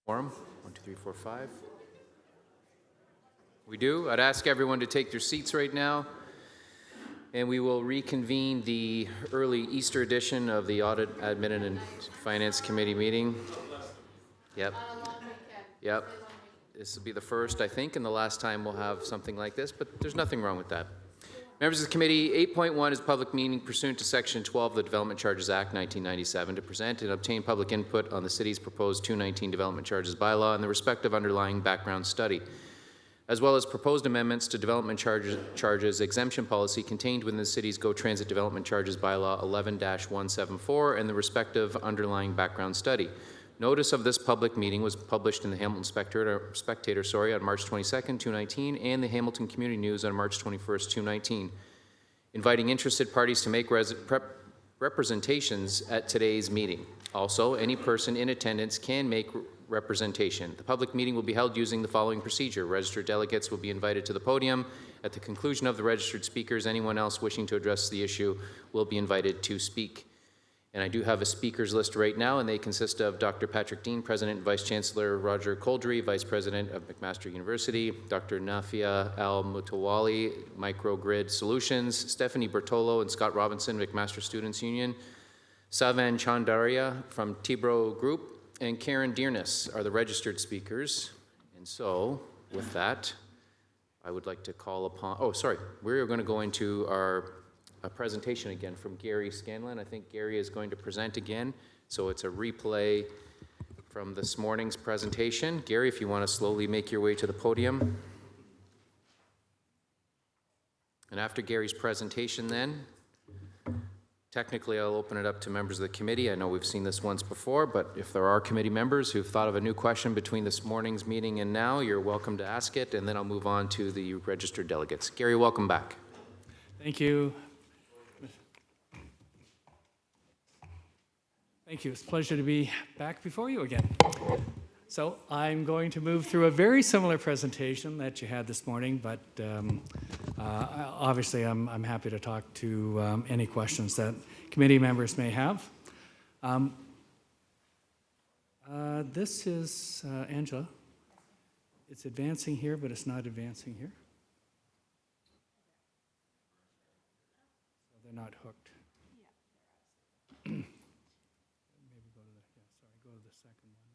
Quorum, 1, 2, 3, 4, 5. We do. I'd ask everyone to take their seats right now, and we will reconvene the early Easter edition of the Audit, Admin, and Finance Committee meeting. Yep. Yep. This will be the first, I think, and the last time we'll have something like this, but there's nothing wrong with that. Members of the committee, 8.1 is public meeting pursuant to Section 12 of the Development Charges Act 1997 to present and obtain public input on the city's proposed 219 Development Charges bylaw and the respective underlying background study, as well as proposed amendments to development charges exemption policy contained within the city's Go Transit Development Charges bylaw 11-174 and the respective underlying background study. Notice of this public meeting was published in the Hamilton Spectator on March 22nd, 2019, and the Hamilton Community News on March 21st, 2019, inviting interested parties to make representations at today's meeting. Also, any person in attendance can make representation. The public meeting will be held using the following procedure. Registered delegates will be invited to the podium. At the conclusion of the registered speakers, anyone else wishing to address the issue will be invited to speak. And I do have a speakers list right now, and they consist of Dr. Patrick Dean, President and Vice Chancellor Roger Coldry, Vice President of Mcmaster University, Dr. Nafia Al-Mutawali, Microgrid Solutions, Stephanie Bertolo and Scott Robinson, Mcmaster Students Union, Savan Chandaria from Tibro Group, and Karen Dearness are the registered speakers. And so, with that, I would like to call upon, we're going to go into a presentation again from Gary Scanlon. I think Gary is going to present again, so it's a replay from this morning's presentation. Gary, if you want to slowly make your way to the podium. And after Gary's presentation then, technically I'll open it up to members of the committee. I know we've seen this once before, but if there are committee members who've thought of a new question between this morning's meeting and now, you're welcome to ask it, and then I'll move on to the registered delegates. Gary, welcome back. Thank you. Thank you. It's a pleasure to be back before you again. So I'm going to move through a very similar presentation that you had this morning, but obviously I'm happy to talk to any questions that committee members may have. This is, Angela, it's advancing here, but it's not advancing here. So they're not hooked. Go to the second one,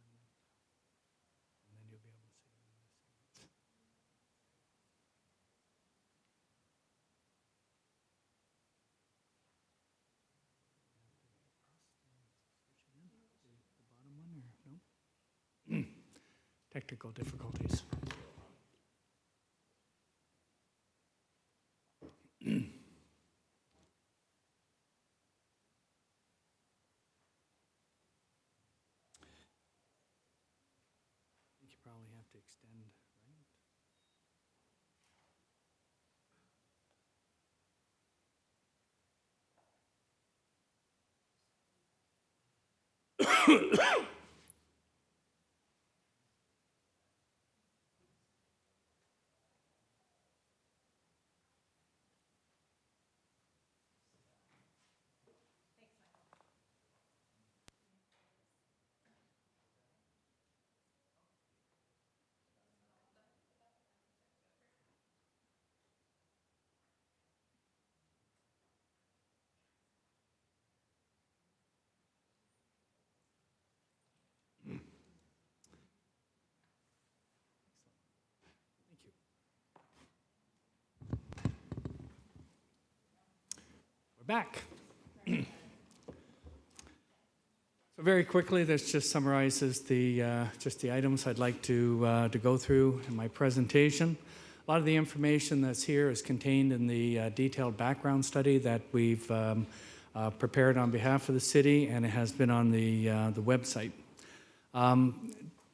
and then you'll be able to see it. The bottom one, or no? Technical difficulties. Probably have to extend, right? Back. So very quickly, this just summarizes the items I'd like to go through in my presentation. A lot of the information that's here is contained in the detailed background study that we've prepared on behalf of the city, and it has been on the website.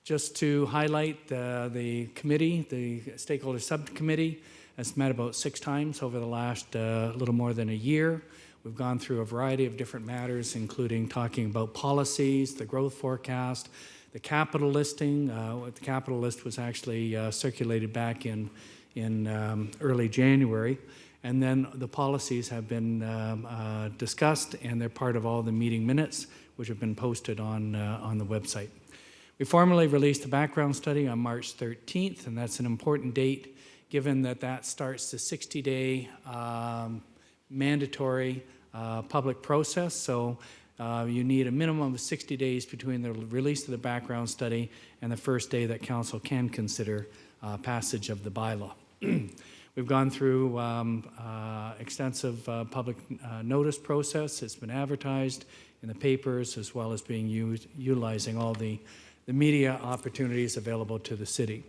Just to highlight, the committee, the stakeholder subcommittee, has met about 6 times over the last little more than a year. We've gone through a variety of different matters, including talking about policies, the growth forecast, the capital listing. The capital list was actually circulated back in early January. And then the policies have been discussed, and they're part of all the meeting minutes, which have been posted on the website. We formally released the background study on March 13th, and that's an important date given that that starts the 60-day mandatory public process. So you need a minimum of 60 days between the release of the background study and the first day that council can consider passage of the bylaw. We've gone through extensive public notice process. It's been advertised in the papers as well as being utilizing all the media opportunities available to the city.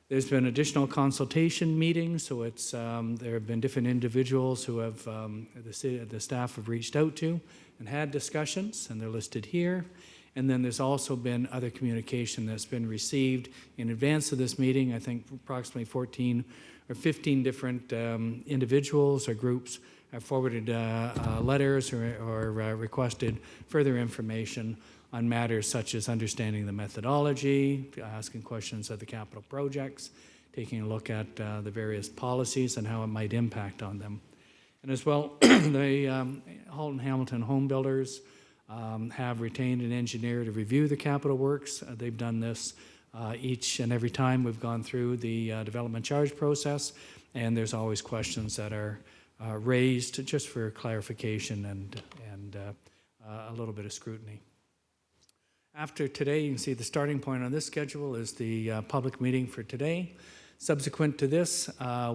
There's been additional consultation meetings, so it's there have been different individuals who have the staff have reached out to and had discussions, and they're listed here. And then there's also been other communication that's been received in advance of this meeting. I think approximately 14 or 15 different individuals or groups have forwarded letters or requested further information on matters such as understanding the methodology, asking questions of the capital projects, taking a look at the various policies and how it might impact on them. And as well, the Halton Hamilton home builders have retained an engineer to review the capital works. They've done this each and every time we've gone through the development charge process, and there's always questions that are raised just for clarification and a little bit of scrutiny. After today, you can see the starting point on this schedule is the public meeting for today. Subsequent to this, council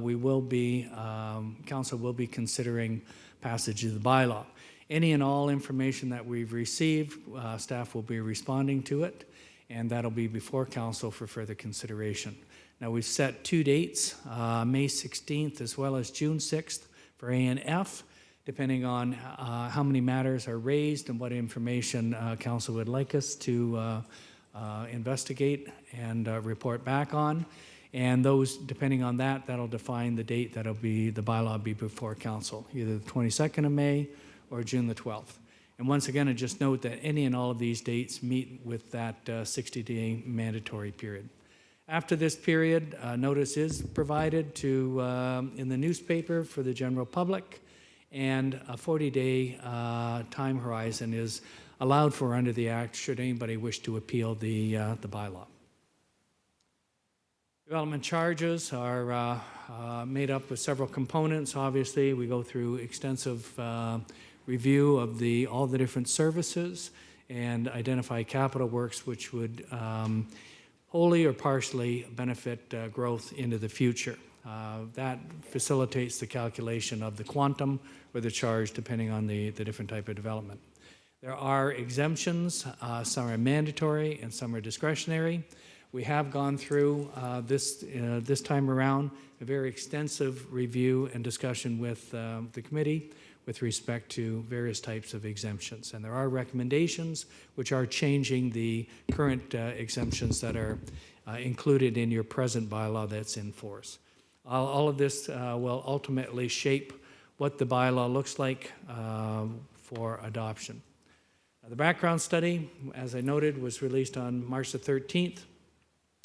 will be considering passage of the bylaw. Any and all information that we've received, staff will be responding to it, and that'll be before council for further consideration. Now, we've set two dates, May 16th as well as June 6th for A and F, depending on how many matters are raised and what information council would like us to investigate and report back on. And those, depending on that, that'll define the date that'll be, the bylaw be before council, either the 22nd of May or June the 12th. And once again, I just note that any and all of these dates meet with that 60-day mandatory period. After this period, notice is provided to in the newspaper for the general public, and a 40-day time horizon is allowed for under the Act should anybody wish to appeal the bylaw. Development charges are made up of several components. Obviously, we go through extensive review of all the different services and identify capital works which would wholly or partially benefit growth into the future. That facilitates the calculation of the quantum or the charge depending on the different type of development. There are exemptions, some are mandatory and some are discretionary. We have gone through this time around a very extensive review and discussion with the committee with respect to various types of exemptions. And there are recommendations which are changing the current exemptions that are included in your present bylaw that's in force. All of this will ultimately shape what the bylaw looks like for adoption. The background study, as I noted, was released on March the 13th.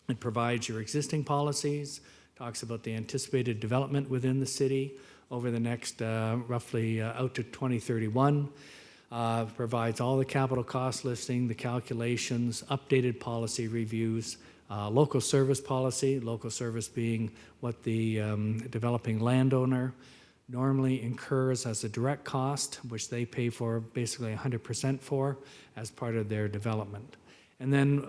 It provides your existing policies, talks about the anticipated development within the city over the next roughly out to 2031, provides all the capital cost listing, the calculations, updated policy reviews, local service policy, local service being what the developing landowner normally incurs as a direct cost, which they pay for basically 100% for as part of their development. And then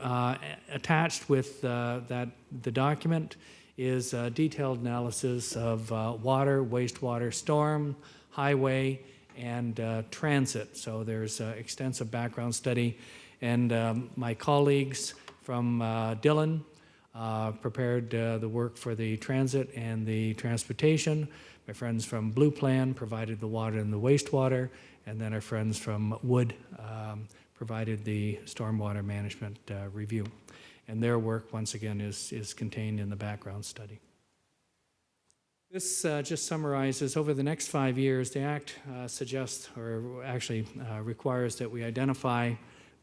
attached with the document is a detailed analysis of water, wastewater, storm, highway, and transit. So there's extensive background study. And my colleagues from Dillon prepared the work for the transit and the transportation. My friends from Blue Plan provided the water and the wastewater. And then our friends from Wood provided the stormwater management review. And their work, once again, is contained in the background study. This just summarizes, over the next 5 years, the Act suggests, or actually requires that we identify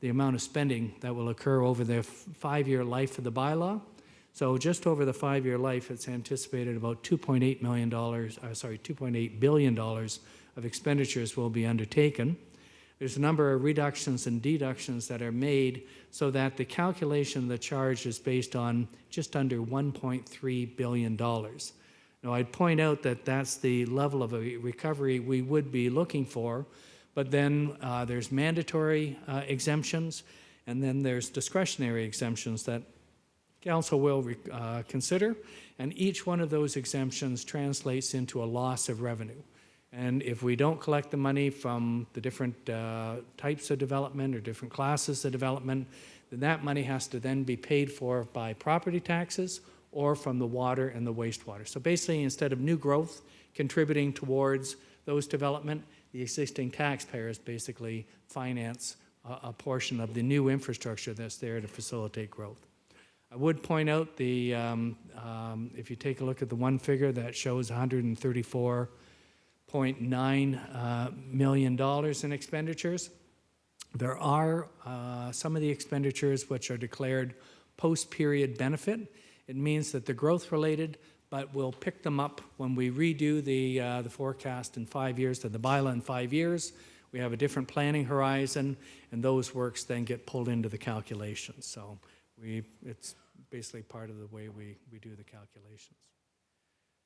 the amount of spending that will occur over the 5-year life of the bylaw. So just over the 5-year life, it's anticipated about $2.8 billion of expenditures will be undertaken. there's a number of reductions and deductions that are made so that the calculation of the charge is based on just under $1.3 billion. Now, I'd point out that that's the level of a recovery we would be looking for, but then there's mandatory exemptions, and then there's discretionary exemptions that Council will consider, and each one of those exemptions translates into a loss of revenue. And if we don't collect the money from the different types of development or different classes of development, then that money has to then be paid for by property taxes or from the water and the wastewater. So basically, instead of new growth contributing towards those development, the existing taxpayers basically finance a portion of the new infrastructure that's there to facilitate growth. I would point out the, if you take a look at the one figure that shows $134.9 million in expenditures, there are some of the expenditures which are declared post-period benefit. It means that they're growth-related, but we'll pick them up when we redo the forecast in 5 years, to the bylaw in 5 years. We have a different planning horizon, and those works then get pulled into the calculations. So it's basically part of the way we do the calculations.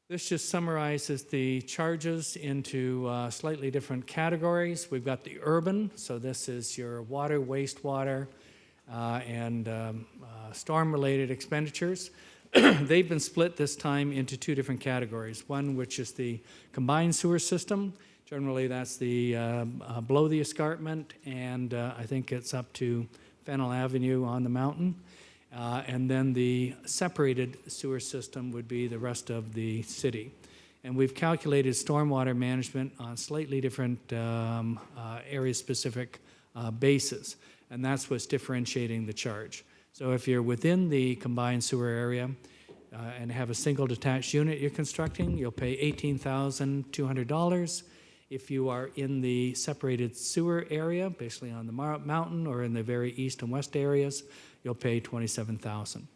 This just summarizes the charges into slightly different categories. We've got the urban, so this is your water, wastewater, and storm-related expenditures. They've been split this time into two different categories. One, which is the combined sewer system. Generally, that's the below the escarpment, and I think it's up to Fennel Avenue on the mountain. And then the separated sewer system would be the rest of the city. And we've calculated stormwater management on slightly different area-specific basis, and that's what's differentiating the charge. So if you're within the combined sewer area and have a single detached unit you're constructing, you'll pay $18,200. If you are in the separated sewer area, basically on the mountain or in the very east and west areas, you'll pay $27,000.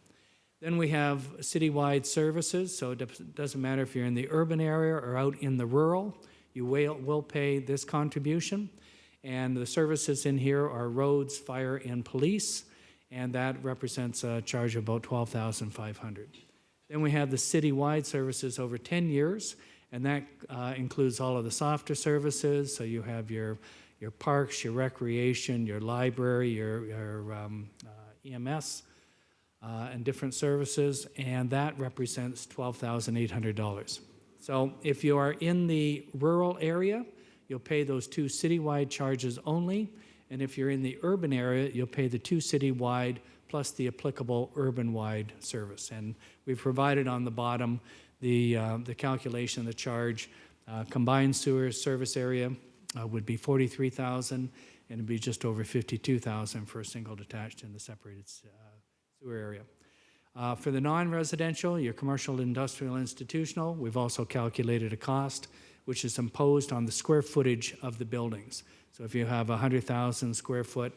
Then we have citywide services, so it doesn't matter if you're in the urban area or out in the rural, you will pay this contribution. And the services in here are roads, fire, and police, and that represents a charge of about $12,500. Then we have the citywide services over 10 years, and that includes all of the softer services. So you have your parks, your recreation, your library, your EMS, and different services, and that represents $12,800. So if you are in the rural area, you'll pay those two citywide charges only, and if you're in the urban area, you'll pay the two citywide plus the applicable urban-wide service. And we've provided on the bottom the calculation of the charge. Combined sewer service area would be $43,000, and it'd be just over $52,000 for a single detached in the separated sewer area. For the non-residential, your commercial, industrial, institutional, we've also calculated a cost which is imposed on the square footage of the buildings. So if you have a 100,000 square foot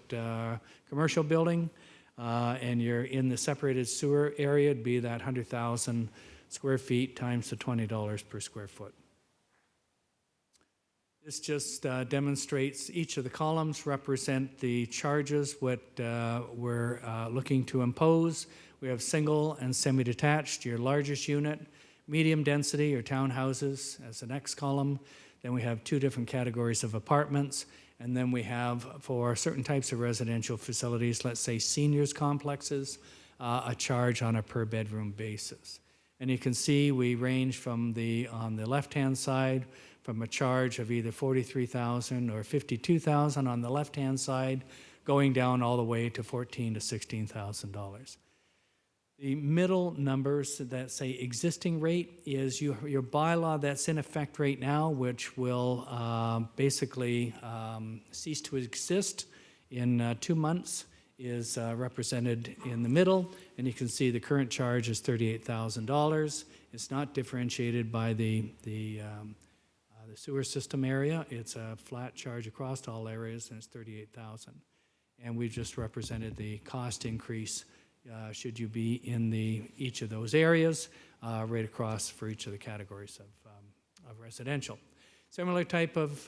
commercial building and you're in the separated sewer area, it'd be that 100,000 square feet times the $20 per square foot. This just demonstrates each of the columns represent the charges what we're looking to impose. We have single and semi-detached, your largest unit, medium density or townhouses as the next column. Then we have two different categories of apartments. And then we have, for certain types of residential facilities, let's say seniors complexes, a charge on a per bedroom basis. And you can see we range from on the left-hand side, from a charge of either $43,000 or $52,000 on the left-hand side, going down all the way to $14,000 to $16,000. The middle numbers that say existing rate is your bylaw that's in effect right now, which will basically cease to exist in 2 months, is represented in the middle, and you can see the current charge is $38,000. It's not differentiated by the sewer system area. It's a flat charge across all areas, and it's $38,000. And we just represented the cost increase should you be in each of those areas, right across for each of the categories of residential. Similar type of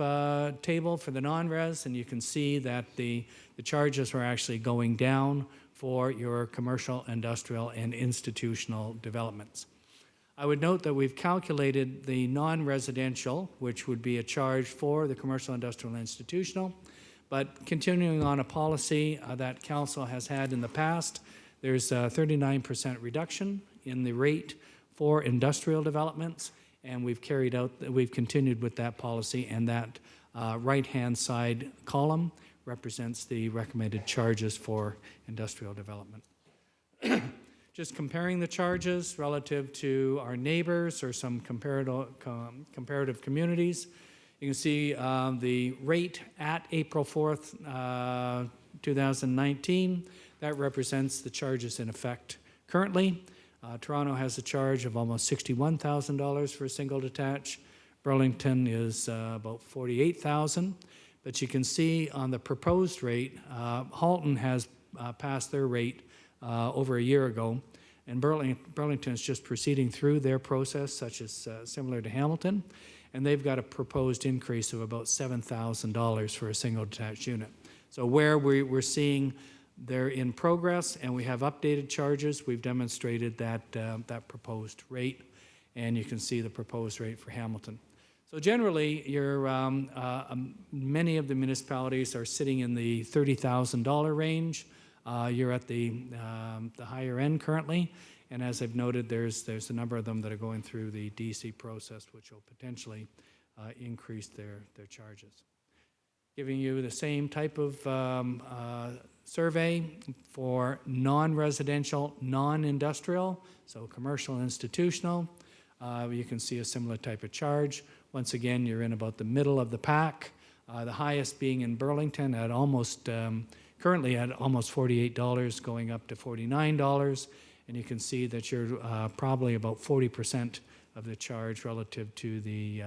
table for the non-res, and you can see that the charges are actually going down for your commercial, industrial, and institutional developments. I would note that we've calculated the non-residential, which would be a charge for the commercial, industrial, and institutional, but continuing on a policy that council has had in the past, there's a 39% reduction in the rate for industrial developments, and we've continued with that policy, and that right-hand side column represents the recommended charges for industrial development. Just comparing the charges relative to our neighbors or some comparative communities, you can see the rate at April 4th, 2019. That represents the charges in effect currently. Toronto has a charge of almost $61,000 for a single detached. Burlington is about $48,000. But you can see on the proposed rate, Halton has passed their rate over a year ago, and Burlington is just proceeding through their process, such as similar to Hamilton, and they've got a proposed increase of about $7,000 for a single detached unit. So where we're seeing they're in progress and we have updated charges, we've demonstrated that proposed rate, and you can see the proposed rate for Hamilton. So generally, many of the municipalities are sitting in the $30,000 range. You're at the higher end currently, and as I've noted, there's a number of them that are going through the DC process, which will potentially increase their charges. Giving you the same type of survey for non-residential, non-industrial, so commercial, institutional. You can see a similar type of charge. Once again, you're in about the middle of the pack. The highest being in Burlington at currently at almost $48, going up to $49. And you can see that you're probably about 40% of the charge relative to the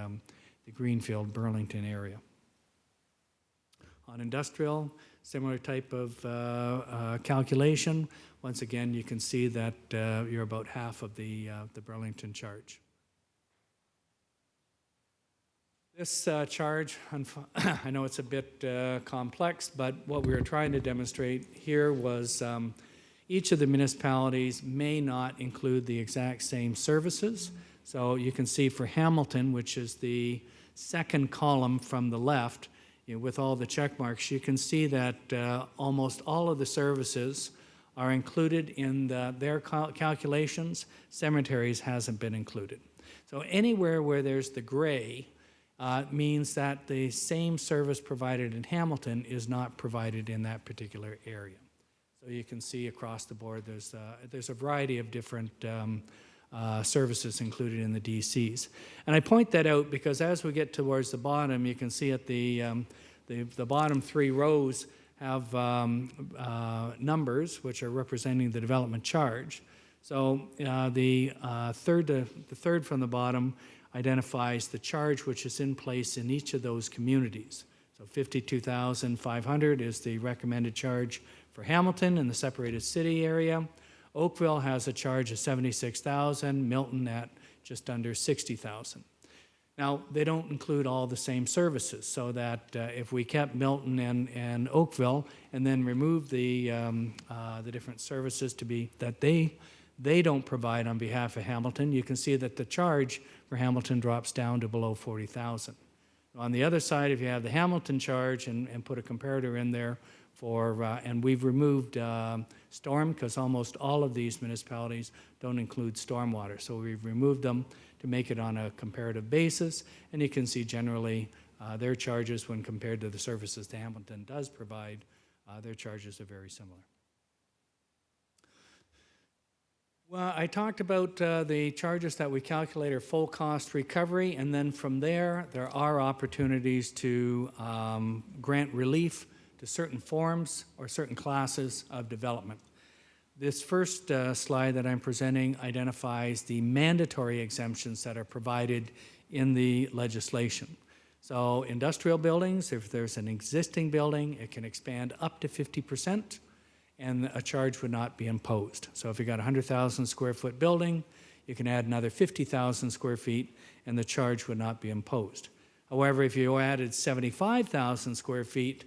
Greenfield Burlington area. On industrial, similar type of calculation. Once again, you can see that you're about half of the Burlington charge. This charge, I know it's a bit complex, but what we were trying to demonstrate here was each of the municipalities may not include the exact same services. So you can see for Hamilton, which is the second column from the left, with all the check marks, you can see that almost all of the services are included in their calculations. Cemeteries hasn't been included. So anywhere where there's the gray means that the same service provided in Hamilton is not provided in that particular area. So you can see across the board there's a variety of different services included in the DCs. And I point that out because as we get towards the bottom, you can see at the bottom three rows have numbers which are representing the development charge. So the third from the bottom identifies the charge which is in place in each of those communities. So $52,500 is the recommended charge for Hamilton in the separated city area. Oakville has a charge of $76,000, Milton at just under $60,000. Now, they don't include all the same services, so that if we kept Milton and Oakville and then removed the different services that they don't provide on behalf of Hamilton, you can see that the charge for Hamilton drops down to below $40,000. On the other side, if you have the Hamilton charge and put a comparator in there and we've removed storm, because almost all of these municipalities don't include stormwater. So we've removed them to make it on a comparative basis, and you can see generally their charges when compared to the services that Hamilton does provide, their charges are very similar. Well, I talked about the charges that we calculate are full cost recovery, and then from there are opportunities to grant relief to certain forms or certain classes of development. This first slide that I'm presenting identifies the mandatory exemptions that are provided in the legislation. So industrial buildings, if there's an existing building, it can expand up to 50%, and a charge would not be imposed. So if you got a 100,000 square foot building, you can add another 50,000 square feet, and the charge would not be imposed. However, if you added 75,000 square feet,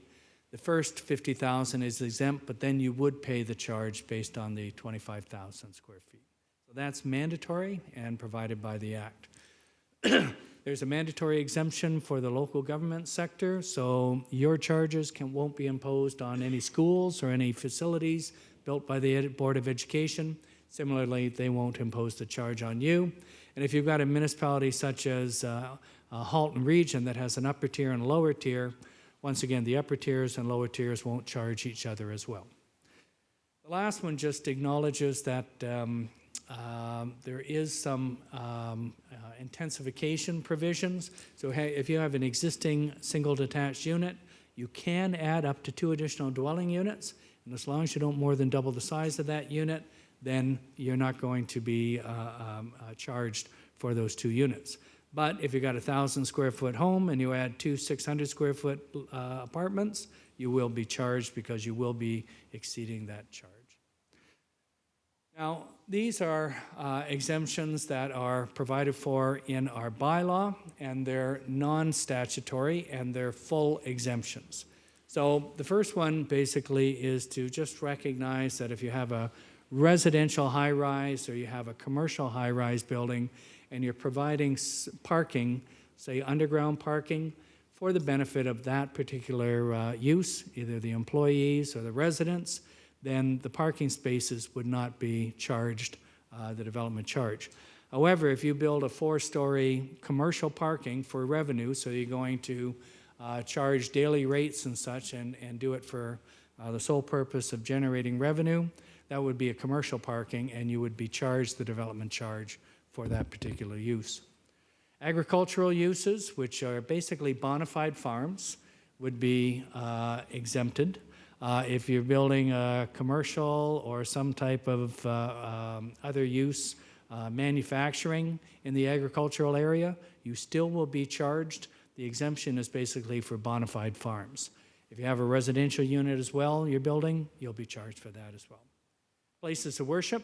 the first 50,000 is exempt, but then you would pay the charge based on the 25,000 square feet. So that's mandatory and provided by the Act. There's a mandatory exemption for the local government sector, so your charges won't be imposed on any schools or any facilities built by the Board of Education. Similarly, they won't impose the charge on you. And if you've got a municipality such as Halton Region that has an upper tier and a lower tier, once again, the upper tiers and lower tiers won't charge each other as well. The last one just acknowledges that there is some intensification provisions. So if you have an existing single detached unit, you can add up to 2 additional dwelling units, and as long as you don't more than double the size of that unit, then you're not going to be charged for those 2 units. But if you've got a 1,000 square foot home and you add 2 600 square foot apartments, you will be charged because you will be exceeding that charge. Now, these are exemptions that are provided for in our bylaw, and they're non-statutory and they're full exemptions. So the first one basically is to just recognize that if you have a residential high-rise or you have a commercial high-rise building and you're providing parking, say underground parking, for the benefit of that particular use, either the employees or the residents, then the parking spaces would not be charged the development charge. However, if you build a 4-story commercial parking for revenue, so you're going to charge daily rates and such and do it for the sole purpose of generating revenue, that would be a commercial parking and you would be charged the development charge for that particular use. Agricultural uses, which are basically bona fide farms, would be exempted. If you're building a commercial or some type of other use, manufacturing in the agricultural area, you still will be charged. The exemption is basically for bona fide farms. If you have a residential unit as well you're building, you'll be charged for that as well. Places of worship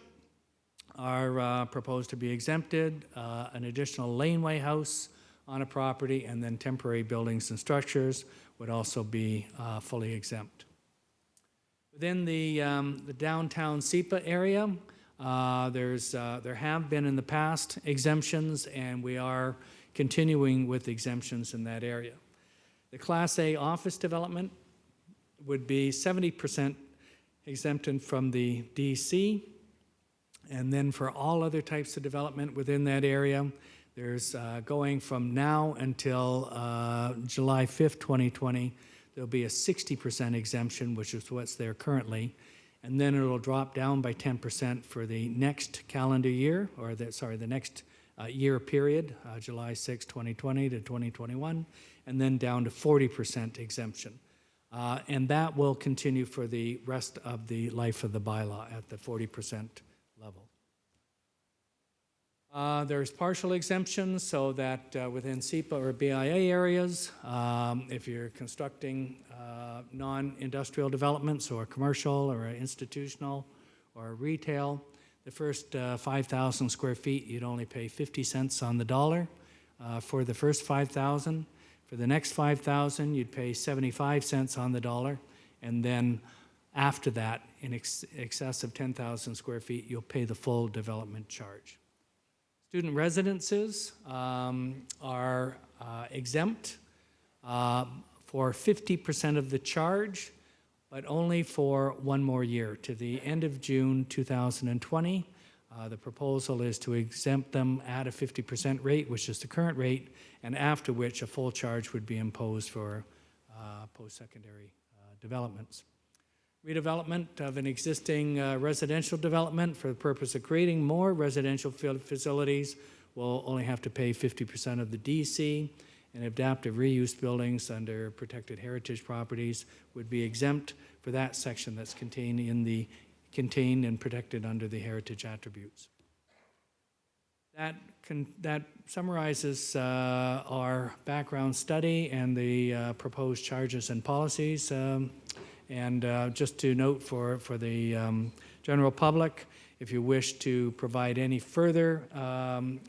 are proposed to be exempted, an additional laneway house on a property, and then temporary buildings and structures would also be fully exempt. Within the downtown SEPA area, there have been in the past exemptions, and we are continuing with exemptions in that area. The Class A office development would be 70% exempted from the DC, and then for all other types of development within that area, there's going from now until July 5th, 2020, there'll be a 60% exemption, which is what's there currently, and then it'll drop down by 10% for the next calendar year, or the next year period, July 6, 2020 to 2021, and then down to 40% exemption. And that will continue for the rest of the life of the bylaw at the 40% level. There's partial exemptions, so that within SEPA or BIA areas, if you're constructing non-industrial developments or commercial or institutional or retail, the first 5,000 square feet, you'd only pay 50 cents on the dollar for the first 5,000. For the next 5,000, you'd pay 75 cents on the dollar, and then after that, in excess of 10,000 square feet, you'll pay the full development charge. Student residences are exempt for 50% of the charge, but only for one more year, to the end of June 2020. The proposal is to exempt them at a 50% rate, which is the current rate, and after which a full charge would be imposed for post-secondary developments. Redevelopment of an existing residential development for the purpose of creating more residential facilities will only have to pay 50% of the DC, and adaptive reuse buildings under protected heritage properties would be exempt for that section that's contained and protected under the heritage attributes. That summarizes our background study and the proposed charges and policies. And just to note for the general public, if you wish to provide any further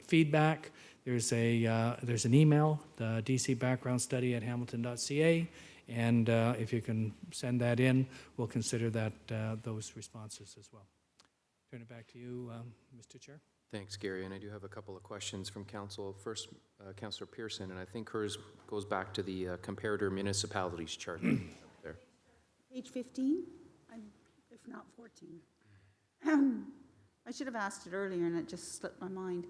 feedback, there's an email, the dcbackgroundstudy@hamilton.ca, and if you can send that in, we'll consider that those responses as well. Turn it back to you, Mr. Chair. Thanks, Gary, and I do have a couple of questions from council. First, Councillor Pearson, and I think hers goes back to the comparator municipalities chart there. Page 15, if not 14. I should have asked it earlier and it just slipped my mind.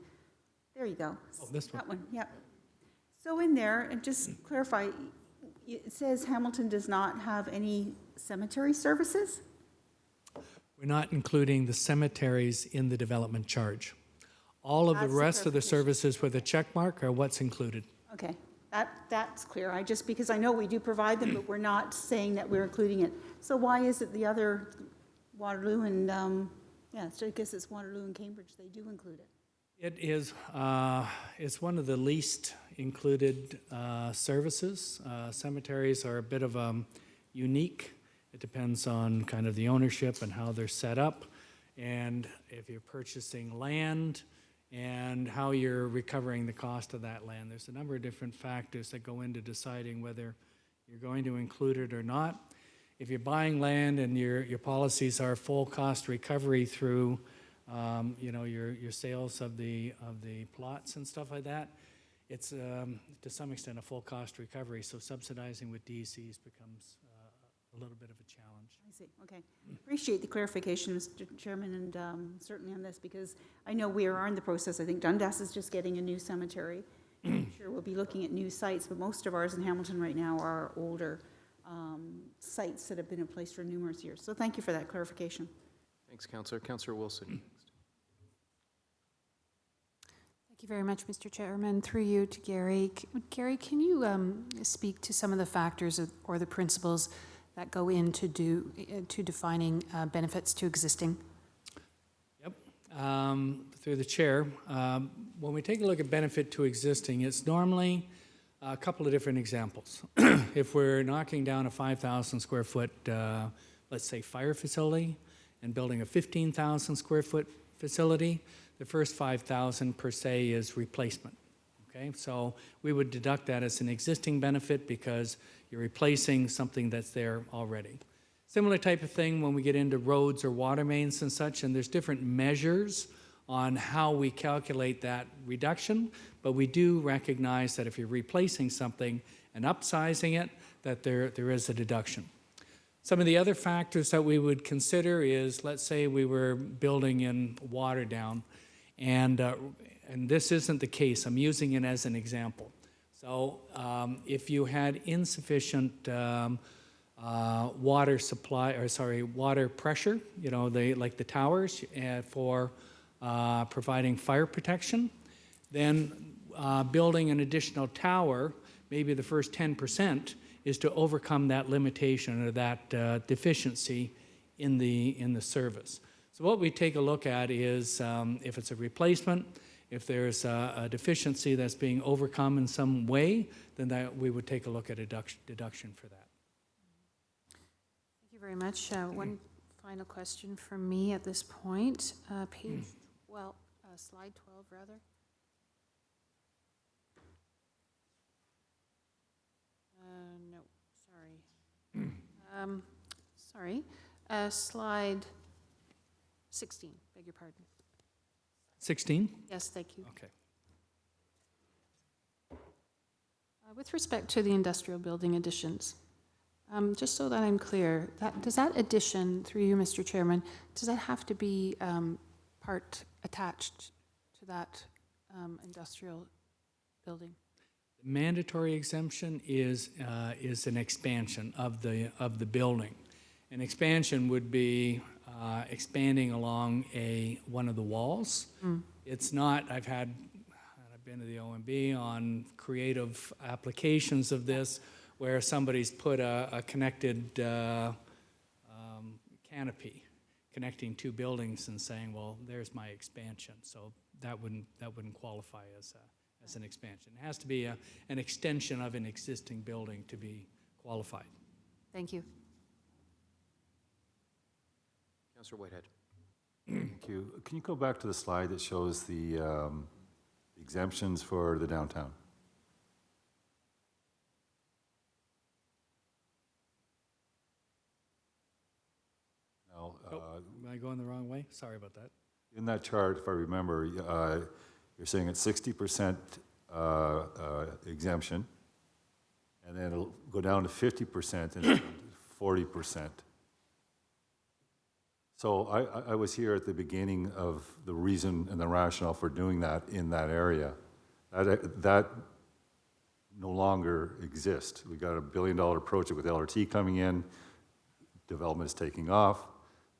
There you go. Oh, this one. That one, yep. So in there, and just clarify, it says Hamilton does not have any cemetery services? We're not including the cemeteries in the development charge. All of the That's the rest of the clarification. services with a check mark are what's included. Okay, that's clear. Because I know we do provide them, but we're not saying that we're including it. So why is it the other Waterloo and, so I guess it's Waterloo and Cambridge, they do include it? It is, it's one of the least included services. Cemeteries are a bit of unique. It depends on kind of the ownership and how they're set up, and if you're purchasing land, and how you're recovering the cost of that land. There's a number of different factors that go into deciding whether you're going to include it or not. If you're buying land and your policies are full cost recovery through, your sales of the plots and stuff like that, it's to some extent a full cost recovery. So subsidizing with DCs becomes a little bit of a challenge. I see, okay. Appreciate the clarification, Mr. Chairman, and certainly on this, because I know we are in the process. I think Dundas is just getting a new cemetery. I'm sure we'll be looking at new sites, but most of ours in Hamilton right now are older sites that have been in place for numerous years. So thank you for that clarification. Thanks, Councillor. Councillor Wilson. Thank you very much, Mr. Chairman. Through you to Gary. Gary, can you speak to some of the factors or the principles that go into defining benefits to existing? Yep. Through the chair, when we take a look at benefit to existing, it's normally a couple of different examples. If we're knocking down a 5,000 square foot, let's say, fire facility and building a 15,000 square foot facility, the first 5,000 per se is replacement. Okay, so we would deduct that as an existing benefit because you're replacing something that's there already. Similar type of thing when we get into roads or water mains and such, and there's different measures on how we calculate that reduction, but we do recognize that if you're replacing something and upsizing it, that there is a deduction. Some of the other factors that we would consider is, let's say we were building in Waterdown, and this isn't the case. I'm using it as an example. So if you had insufficient water supply, water pressure, like the towers for providing fire protection, then building an additional tower, maybe the first 10%, is to overcome that limitation or that deficiency in the service. So what we take a look at is if it's a replacement, if there's a deficiency that's being overcome in some way, then we would take a look at a deduction for that. Thank you very much. One final question from me at this point. Slide 12, rather. No, sorry. Slide 16, beg your pardon. 16? Yes, thank you. Okay. With respect to the industrial building additions, just so that I'm clear, does that addition, through you, Mr. Chairman, does that have to be part attached to that industrial building? Mandatory exemption is an expansion of the building. An expansion would be expanding along one of the walls. It's not. I've been to the OMB on creative applications of this, where somebody's put a connected canopy connecting two buildings and saying, "Well, there's my expansion." So that wouldn't qualify as an expansion. It has to be an extension of an existing building to be qualified. Thank you. Councillor Whitehead. Thank you. Can you go back to the slide that shows the exemptions for the downtown. Now, Am I going the wrong way? Sorry about that. in that chart, if I remember, you're saying it's 60% exemption, and then it'll go down to 50% and 40%. So I was here at the beginning of the reason and the rationale for doing that in that area. That no longer exists. We got a $1 billion project with LRT coming in, development is taking off.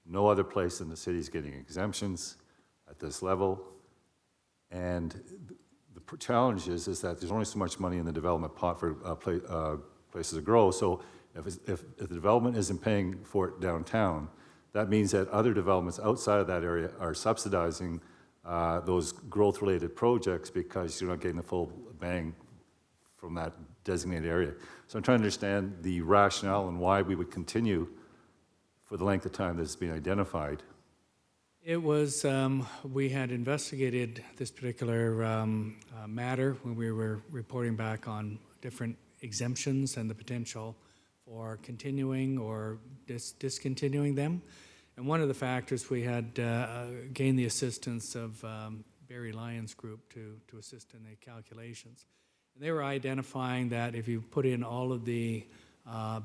No other place in the city is getting exemptions at this level. And the challenge is that there's only so much money in the development pot for places to grow. So if the development isn't paying for it downtown, that means that other developments outside of that area are subsidizing those growth-related projects because you're not getting the full bang from that designated area. So I'm trying to understand the rationale and why we would continue for the length of time that's been identified. It was, we had investigated this particular matter when we were reporting back on different exemptions and the potential for continuing or discontinuing them. And one of the factors, we had gained the assistance of Barry Lyons Group to assist in the calculations. And they were identifying that if you put in all of the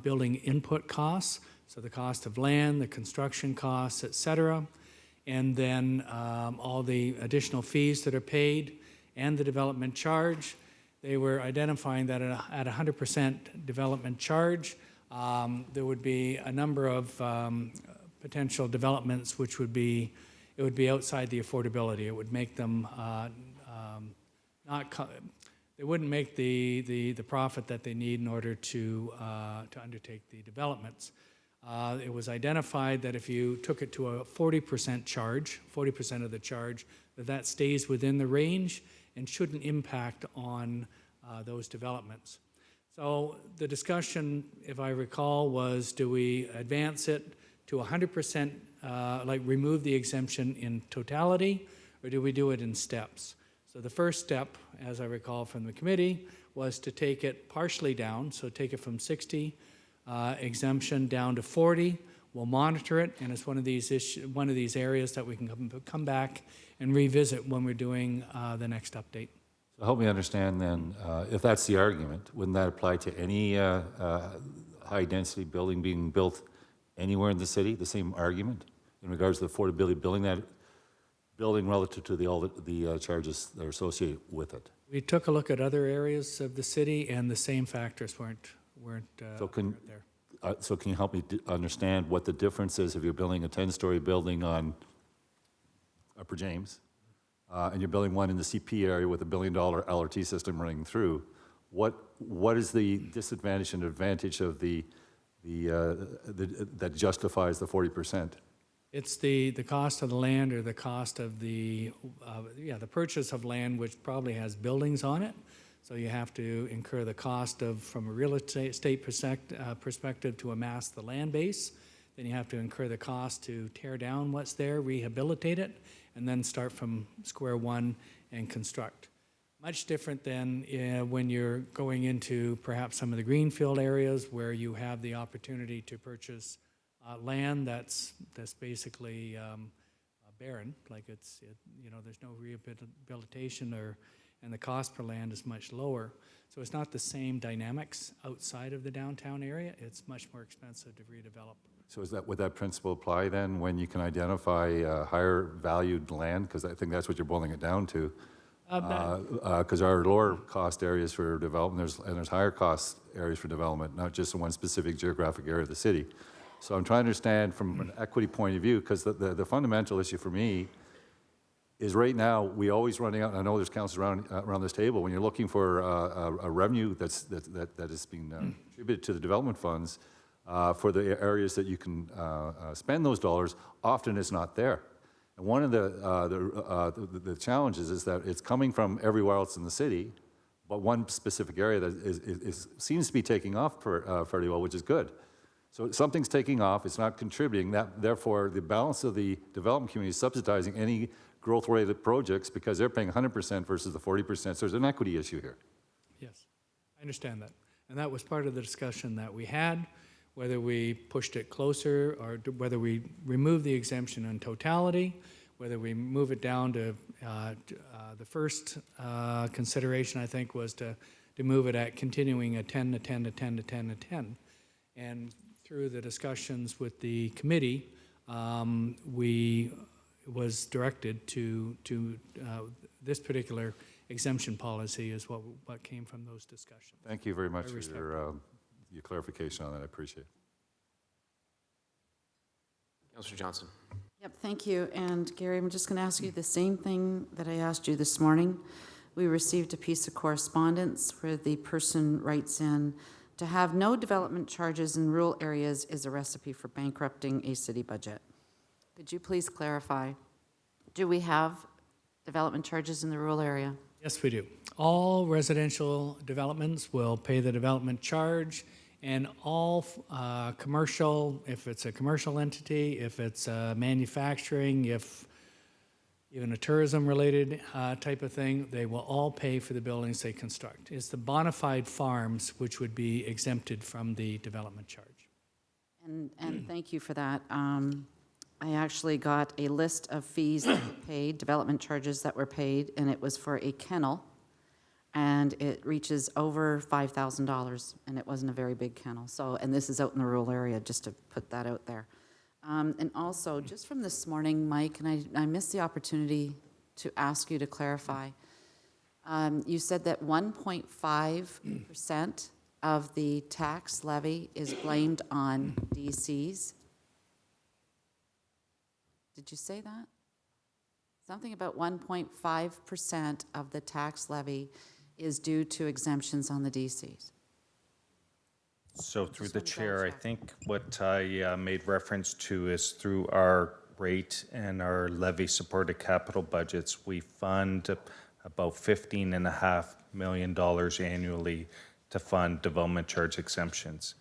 building input costs, so the cost of land, the construction costs, et cetera, and then all the additional fees that are paid and the development charge, they were identifying that at 100% development charge, there would be a number of potential developments which would be, it would be outside the affordability. It would make them they wouldn't make the profit that they need in order to undertake the developments. It was identified that if you took it to a 40% charge, 40% of the charge, that stays within the range and shouldn't impact on those developments. So the discussion, if I recall, was do we advance it to 100%, like remove the exemption in totality, or do we do it in steps? So the first step, as I recall from the committee, was to take it partially down, so take it from 60 exemption down to 40. We'll monitor it, and it's one of these areas that we can come back and revisit when we're doing the next update. So help me understand then, if that's the argument, wouldn't that apply to any high-density building being built anywhere in the city, the same argument in regards to the affordability building relative to all the charges that are associated with it? We took a look at other areas of the city, and the same factors weren't there. So can you help me understand what the difference is if you're building a 10-story building on Upper James, and you're building one in the CP area with $1 billion LRT system running through? What is the disadvantage and advantage of that justifies the 40%? It's the cost of the land or the cost of the purchase of land, which probably has buildings on it. So you have to incur the cost of, from a real estate perspective, to amass the land base. Then you have to incur the cost to tear down what's there, rehabilitate it, and then start from square one and construct. Much different than when you're going into perhaps some of the greenfield areas where you have the opportunity to purchase land that's basically barren, like there's no rehabilitation and the cost per land is much lower. So it's not the same dynamics outside of the downtown area. It's much more expensive to redevelop. So would that principle apply then when you can identify higher valued land? Because I think that's what you're boiling it down to. Because our lower cost areas for development, there's higher cost areas for development, not just in one specific geographic area of the city. So I'm trying to understand from an equity point of view, because the fundamental issue for me is right now we always running out. I know there's councils around this table. When you're looking for a revenue that is being attributed to the development funds for the areas that you can spend those dollars, often it's not there. And one of the challenges is that it's coming from everywhere else in the city, but one specific area that seems to be taking off fairly well, which is good. So something's taking off, it's not contributing, therefore the balance of the development community is subsidizing any growth-related projects because they're paying 100% versus the 40%, so there's an equity issue here. Yes, I understand that. And that was part of the discussion that we had, whether we pushed it closer or whether we remove the exemption in totality, whether we move it down to, the first consideration, I think, was to move it at continuing a 10 to 10 to 10 to 10 to 10. And through the discussions with the committee, we was directed to this particular exemption policy is what came from those discussions. Thank you very much I for respect your clarification on that. I appreciate it. Councillor Johnson. Yep, thank you. And Gary, I'm just going to ask you the same thing that I asked you this morning. We received a piece of correspondence where the person writes in, to have no development charges in rural areas is a recipe for bankrupting a city budget. Could you please clarify? Do we have development charges in the rural area? Yes, we do. All residential developments will pay the development charge, and all commercial, if it's a commercial entity, if it's manufacturing, if even a tourism-related type of thing, they will all pay for the buildings they construct. It's the bona fide farms which would be exempted from the development charge. And thank you for that. I actually got a list of fees that were paid, development charges that were paid, and it was for a kennel, and it reaches over $5,000, and it wasn't a very big kennel. So, and this is out in the rural area, just to put that out there. And also, just from this morning, Mike, and I missed the opportunity to ask you to clarify. You said that 1.5% of the tax levy is blamed on DCs. Did you say that? Something about 1.5% of the tax levy is due to exemptions on the DCs. So through Just the wanted to chair, I double check. think what I made reference to is through our rate and our levy supported capital budgets, we fund about $15.5 million annually to fund development charge exemptions.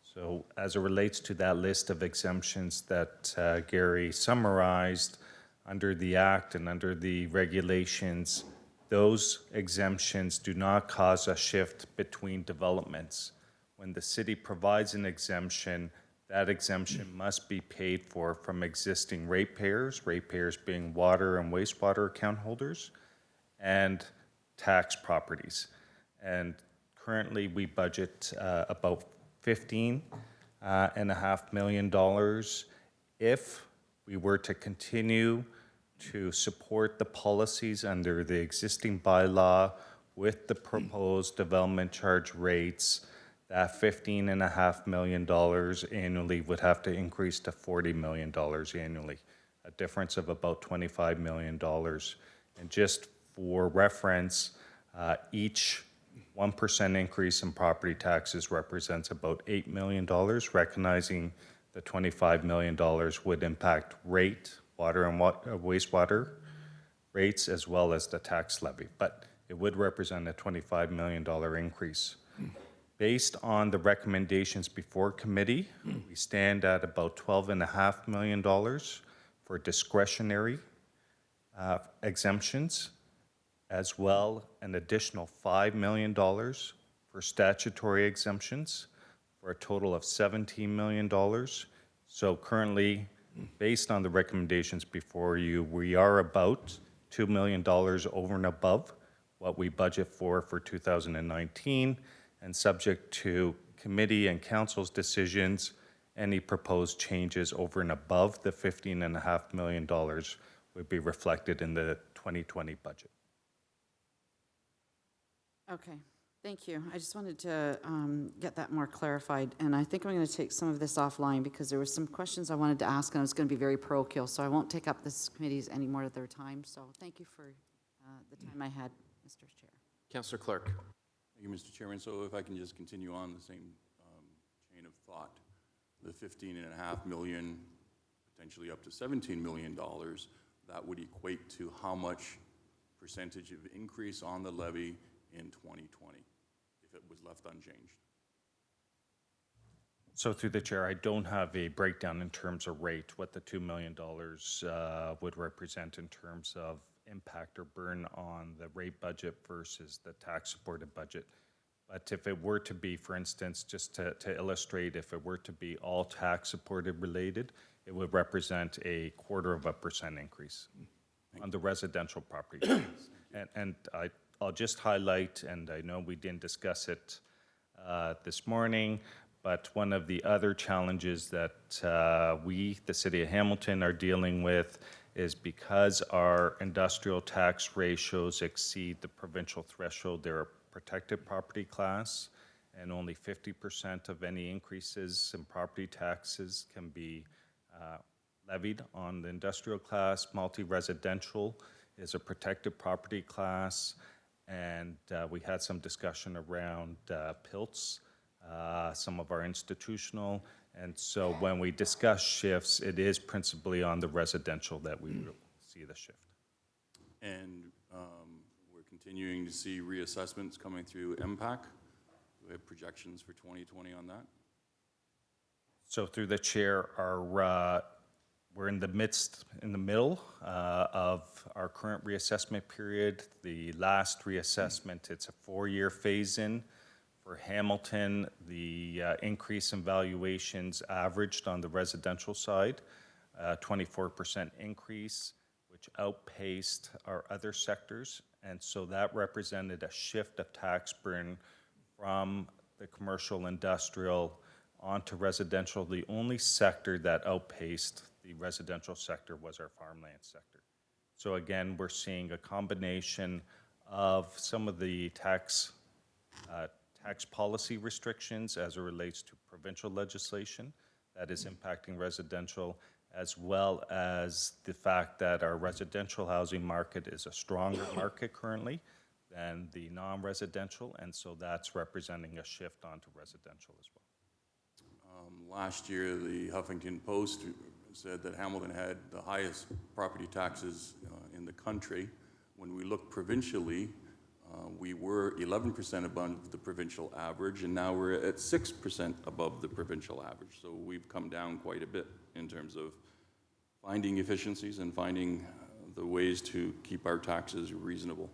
So as it relates to that list of exemptions that Gary summarized under the Act and under the regulations, those exemptions do not cause a shift between developments. When the city provides an exemption, that exemption must be paid for from existing ratepayers being water and wastewater account holders, and tax properties. And currently, we budget about $15.5 million. If we were to continue to support the policies under the existing bylaw with the proposed development charge rates, that $15.5 million annually would have to increase to $40 million annually, a difference of about $25 million. And just for reference, each 1% increase in property taxes represents about $8 million, recognizing the $25 million would impact rate, water and wastewater rates, as well as the tax levy. But it would represent a $25 million increase. Based on the recommendations before committee, we stand at about $12.5 million for discretionary exemptions, as well an additional $5 million for statutory exemptions, for a total of $17 million. So currently, based on the recommendations before you, we are about $2 million over and above what we budget for 2019, and subject to committee and council's decisions, any proposed changes over and above the $15.5 million would be reflected in the 2020 budget. Okay, thank you. I just wanted to get that more clarified, and I think I'm going to take some of this offline because there were some questions I wanted to ask, and I was going to be very parochial, so I won't take up this committee's any more of their time. So thank you for the time I had, Mr. Chair. Councillor Clark. Thank you, Mr. Chairman. So if I can just continue on the same chain of thought, the $15.5 million, potentially up to $17 million, that would equate to how much percentage of increase on the levy in 2020 if it was left unchanged? So through the chair, I don't have a breakdown in terms of rate, what the $2 million would represent in terms of impact or burn on the rate budget versus the tax-supported budget. But if it were to be, for instance, just to illustrate, if it were to be all tax-supported related, it would represent a 0.25% increase on the residential property tax. And I'll just highlight, and I know we didn't discuss it this morning, but one of the other challenges that we, the City of Hamilton, are dealing with is because our industrial tax ratios exceed the provincial threshold, they're a protected property class, and only 50% of any increases in property taxes can be levied on the industrial class. Multi-residential is a protected property class, and we had some discussion around PILTs, some of our institutional, and so when we discuss shifts, it is principally on the residential that we will see the shift. And we're continuing to see reassessments coming through MPAC. Do we have projections for 2020 on that? So through the chair, we're in the middle of our current reassessment period. The last reassessment, it's a 4-year phase-in. For Hamilton, the increase in valuations averaged on the residential side, 24% increase, which outpaced our other sectors. And so that represented a shift of tax burn from the commercial industrial onto residential. The only sector that outpaced the residential sector was our farmland sector. So again, we're seeing a combination of some of the tax policy restrictions as it relates to provincial legislation that is impacting residential, as well as the fact that our residential housing market is a stronger market currently than the non-residential, and so that's representing a shift onto residential as well. Last year, the Huffington Post said that Hamilton had the highest property taxes in the country. When we look provincially, we were 11% above the provincial average, and now we're at 6% above the provincial average. So we've come down quite a bit in terms of finding efficiencies and finding the ways to keep our taxes reasonable.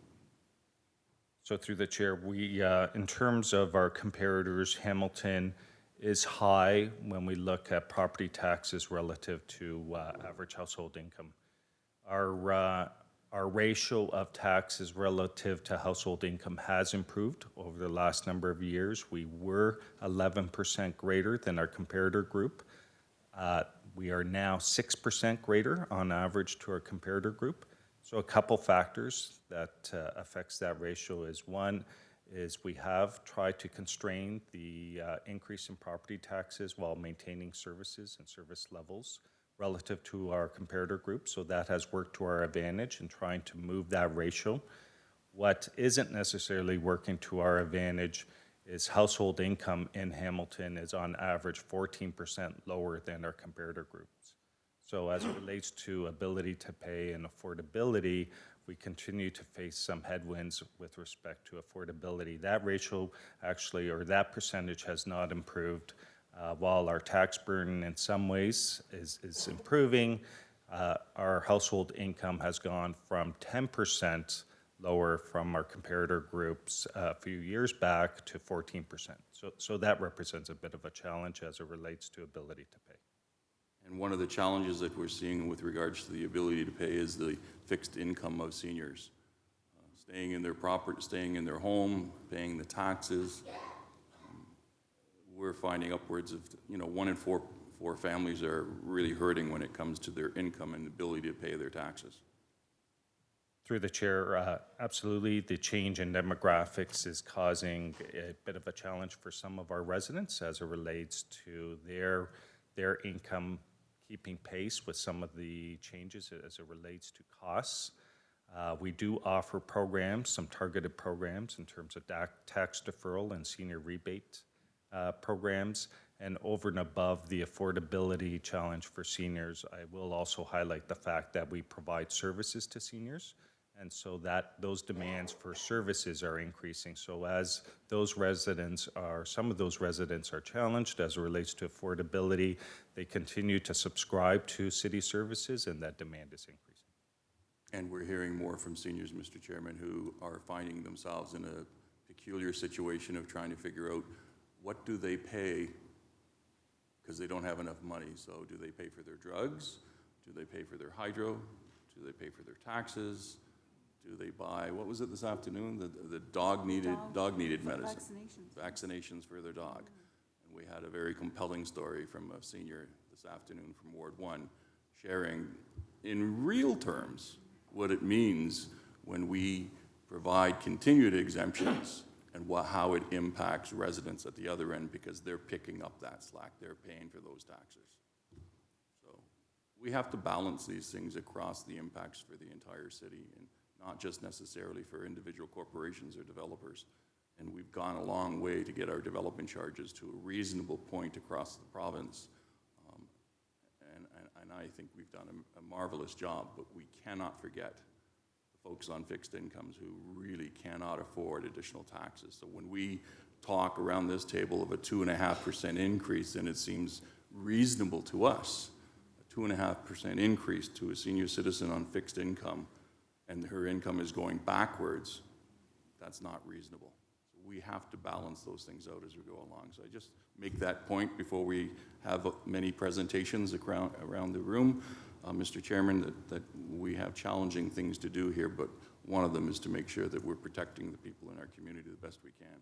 So through the chair, we, in terms of our comparators, Hamilton is high when we look at property taxes relative to average household income. Our ratio of taxes relative to household income has improved over the last number of years. We were 11% greater than our comparator group. We are now 6% greater on average to our comparator group. So a couple factors that affects that ratio is, one, is we have tried to constrain the increase in property taxes while maintaining services and service levels relative to our comparator group. So that has worked to our advantage in trying to move that ratio. What isn't necessarily working to our advantage is household income in Hamilton is on average 14% lower than our comparator groups. So as it relates to ability to pay and affordability, we continue to face some headwinds with respect to affordability. That ratio actually, or that percentage has not improved. While our tax burden in some ways is improving, our household income has gone from 10% lower from our comparator groups a few years back to 14%. So that represents a bit of a challenge as it relates to ability to pay. And one of the challenges that we're seeing with regards to the ability to pay is the fixed income of seniors. Staying in their property, staying in their home, paying the taxes. We're finding upwards of, 1 in 4 families are really hurting when it comes to their income and ability to pay their taxes. Through the chair, absolutely. The change in demographics is causing a bit of a challenge for some of our residents as it relates to their income keeping pace with some of the changes as it relates to costs. We do offer programs, some targeted programs in terms of tax deferral and senior rebate programs, and over and above the affordability challenge for seniors, I will also highlight the fact that we provide services to seniors, And so that those demands for services are increasing. So as those residents are, some of those residents are challenged as it relates to affordability, they continue to subscribe to city services, and that demand is increasing. And we're hearing more from seniors, Mr. Chairman, who are finding themselves in a peculiar situation of trying to figure out what do they pay because they don't have enough money. So do they pay for their drugs? Do they pay for their hydro? Do they pay for their taxes? Do they buy, what was it this afternoon? The dog needed medicine. Vaccinations for their dog. And we had a very compelling story from a senior this afternoon from Ward 1 sharing in real terms what it means when we provide continued exemptions and how it impacts residents at the other end because they're picking up that slack. They're paying for those taxes. So we have to balance these things across the impacts for the entire city and not just necessarily for individual corporations or developers. And we've gone a long way to get our development charges to a reasonable point across the province. And I think we've done a marvelous job, but we cannot forget the folks on fixed incomes who really cannot afford additional taxes. So when we talk around this table of a 2.5% increase, then it seems reasonable to us, a 2.5% increase to a senior citizen on fixed income, and her income is going backwards, that's not reasonable. So we have to balance those things out as we go along. So I just make that point before we have many presentations around the room, Mr. Chairman, that we have challenging things to do here, but one of them is to make sure that we're protecting the people in our community the best we can.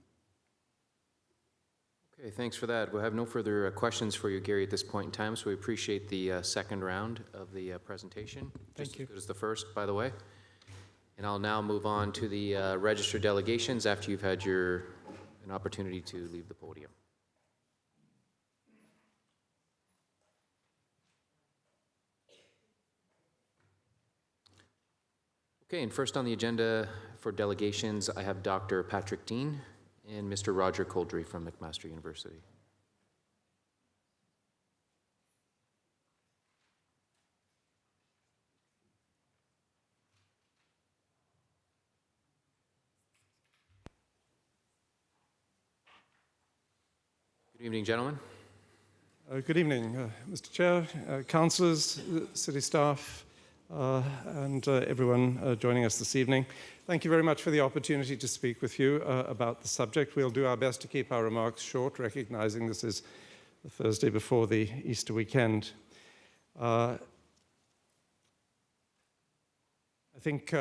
Okay, thanks for that. We'll have no further questions for you, Gary, at this point in time, so we appreciate the second round of the presentation. Thank you. Just as good as the first, by the way. And I'll now move on to the registered delegations after you've had an opportunity to leave the podium. Okay, and first on the agenda for delegations, I have Dr. Patrick Dean and Mr. Roger Coldry from Mcmaster University. Good evening, gentlemen. Good evening, Mr. Chair, councillors, city staff, and everyone joining us this evening. Thank you very much for the opportunity to speak with you about the subject. We'll do our best to keep our remarks short, recognizing this is the Thursday before the Easter weekend. I think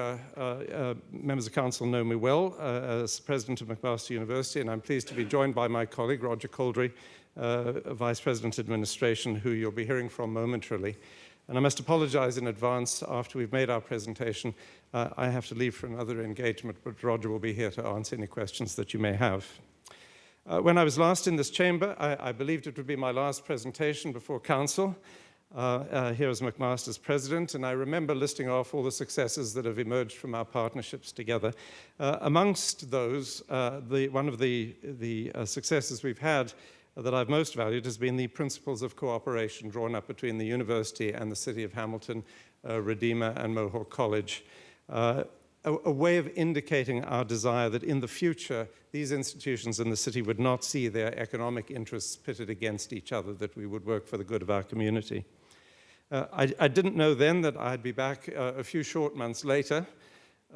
members of council know me well as president of Mcmaster University, and I'm pleased to be joined by my colleague, Roger Coldry, Vice President Administration, who you'll be hearing from momentarily. And I must apologize in advance. After we've made our presentation, I have to leave for another engagement, but Roger will be here to answer any questions that you may have. When I was last in this chamber, I believed it would be my last presentation before council. Here as Mcmaster's president, and I remember listing off all the successes that have emerged from our partnerships together. Amongst those, one of the successes we've had that I've most valued has been the principles of cooperation drawn up between the university and the city of Hamilton, Redeemer, and Mohawk College. A way of indicating our desire that in the future, these institutions in the city would not see their economic interests pitted against each other, that we would work for the good of our community. I didn't know then that I'd be back a few short months later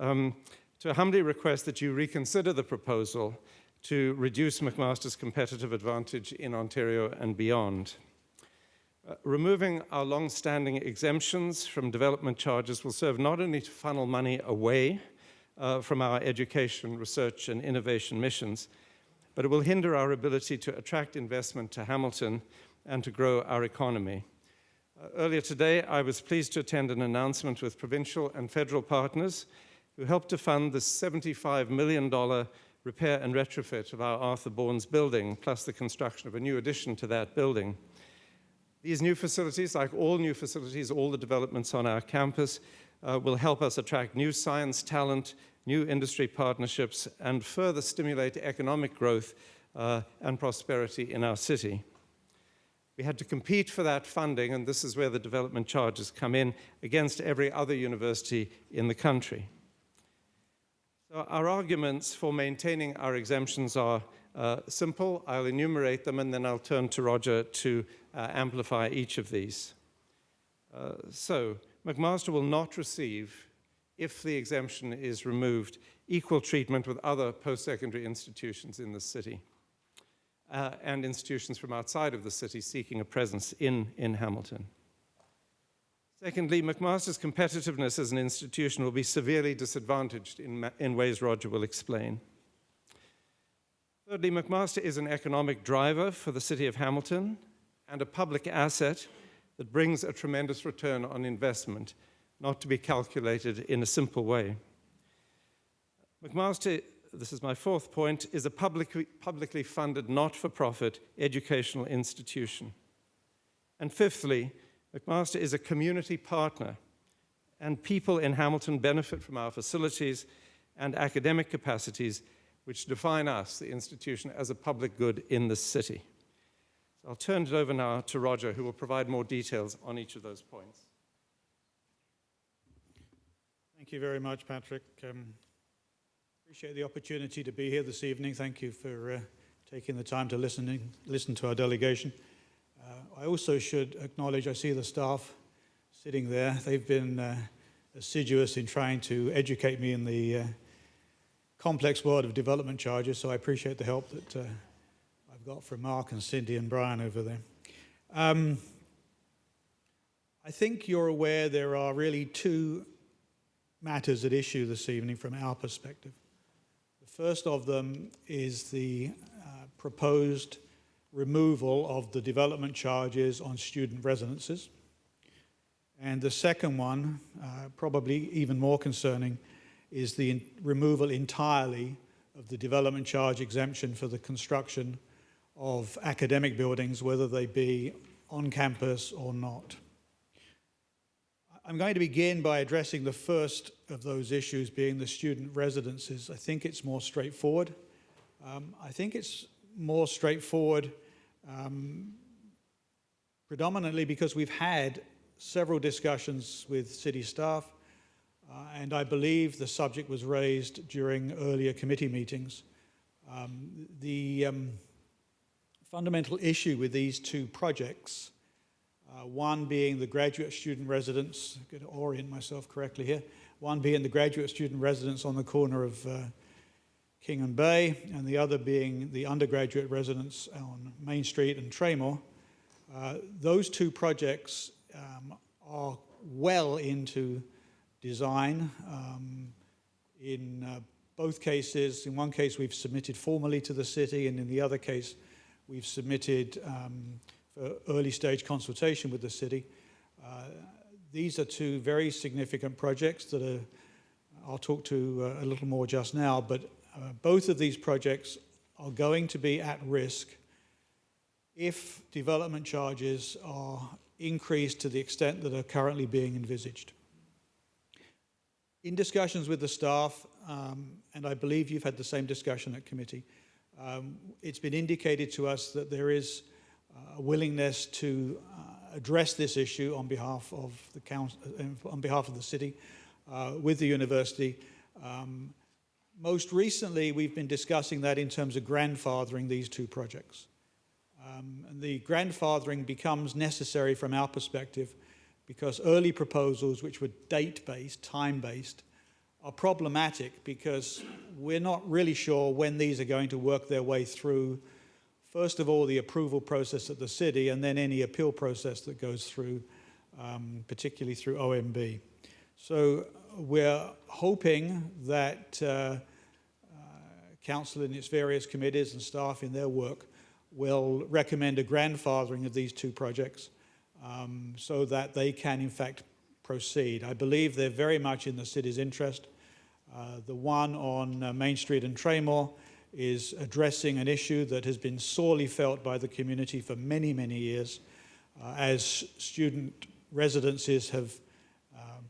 to humbly request that you reconsider the proposal to reduce Mcmaster's competitive advantage in Ontario and beyond. Removing our long-standing exemptions from development charges will serve not only to funnel money away from our education, research, and innovation missions, but it will hinder our ability to attract investment to Hamilton and to grow our economy. Earlier today, I was pleased to attend an announcement with provincial and federal partners who helped to fund the $75 million repair and retrofit of our Arthur Bournes building, plus the construction of a new addition to that building. These new facilities, like all new facilities, all the developments on our campus, will help us attract new science talent, new industry partnerships, and further stimulate economic growth and prosperity in our city. We had to compete for that funding, and this is where the development charges come in, against every other university in the country. So our arguments for maintaining our exemptions are simple. I'll enumerate them and then I'll turn to Roger to amplify each of these. So Mcmaster will not receive, if the exemption is removed, equal treatment with other post-secondary institutions in the city and institutions from outside of the city seeking a presence in Hamilton. Secondly, Mcmaster's competitiveness as an institution will be severely disadvantaged in ways Roger will explain. Thirdly, Mcmaster is an economic driver for the city of Hamilton and a public asset that brings a tremendous return on investment, not to be calculated in a simple way. Mcmaster, this is my fourth point, is a publicly funded, not-for-profit educational institution. And fifthly, Mcmaster is a community partner, and people in Hamilton benefit from our facilities and academic capacities, which define us, the institution, as a public good in the city. So I'll turn it over now to Roger, who will provide more details on each of those points. Thank you very much, Patrick. Appreciate the opportunity to be here this evening. Thank you for taking the time to listen to our delegation. I also should acknowledge, I see the staff sitting there. They've been assiduous in trying to educate me in the complex world of development charges, so I appreciate the help that I've got from Mark and Cindy and Brian over there. I think you're aware there are really two matters at issue this evening from our perspective. The first of them is the proposed removal of the development charges on student residences. And the second one, probably even more concerning, is the removal entirely of the development charge exemption for the construction of academic buildings, whether they be on campus or not. I'm going to begin by addressing the first of those issues, being the student residences. I think it's more straightforward. Predominantly because we've had several discussions with city staff, and I believe the subject was raised during earlier committee meetings. The fundamental issue with these two projects, one being the graduate student residence, I've got to orient myself correctly here, one being the graduate student residence on the corner of King and Bay, and the other being the undergraduate residence on Main Street and Tremor. Those two projects are well into design. In both cases, in one case we've submitted formally to the city, and in the other case we've submitted for early stage consultation with the city. These are two very significant projects that I'll talk to a little more just now, but both of these projects are going to be at risk if development charges are increased to the extent that are currently being envisaged. In discussions with the staff, and I believe you've had the same discussion at committee, it's been indicated to us that there is a willingness to address this issue on behalf of the council, on behalf of the city, with the university. Most recently, we've been discussing that in terms of grandfathering these two projects. And the grandfathering becomes necessary from our perspective because early proposals, which were date-based, time-based, are problematic because we're not really sure when these are going to work their way through, first of all, the approval process at the city, and then any appeal process that goes through, particularly through OMB. So we're hoping that council in its various committees and staff in their work will recommend a grandfathering of these two projects so that they can in fact proceed. I believe they're very much in the city's interest. The one on Main Street and Tremor is addressing an issue that has been sorely felt by the community for many, many years as student residences have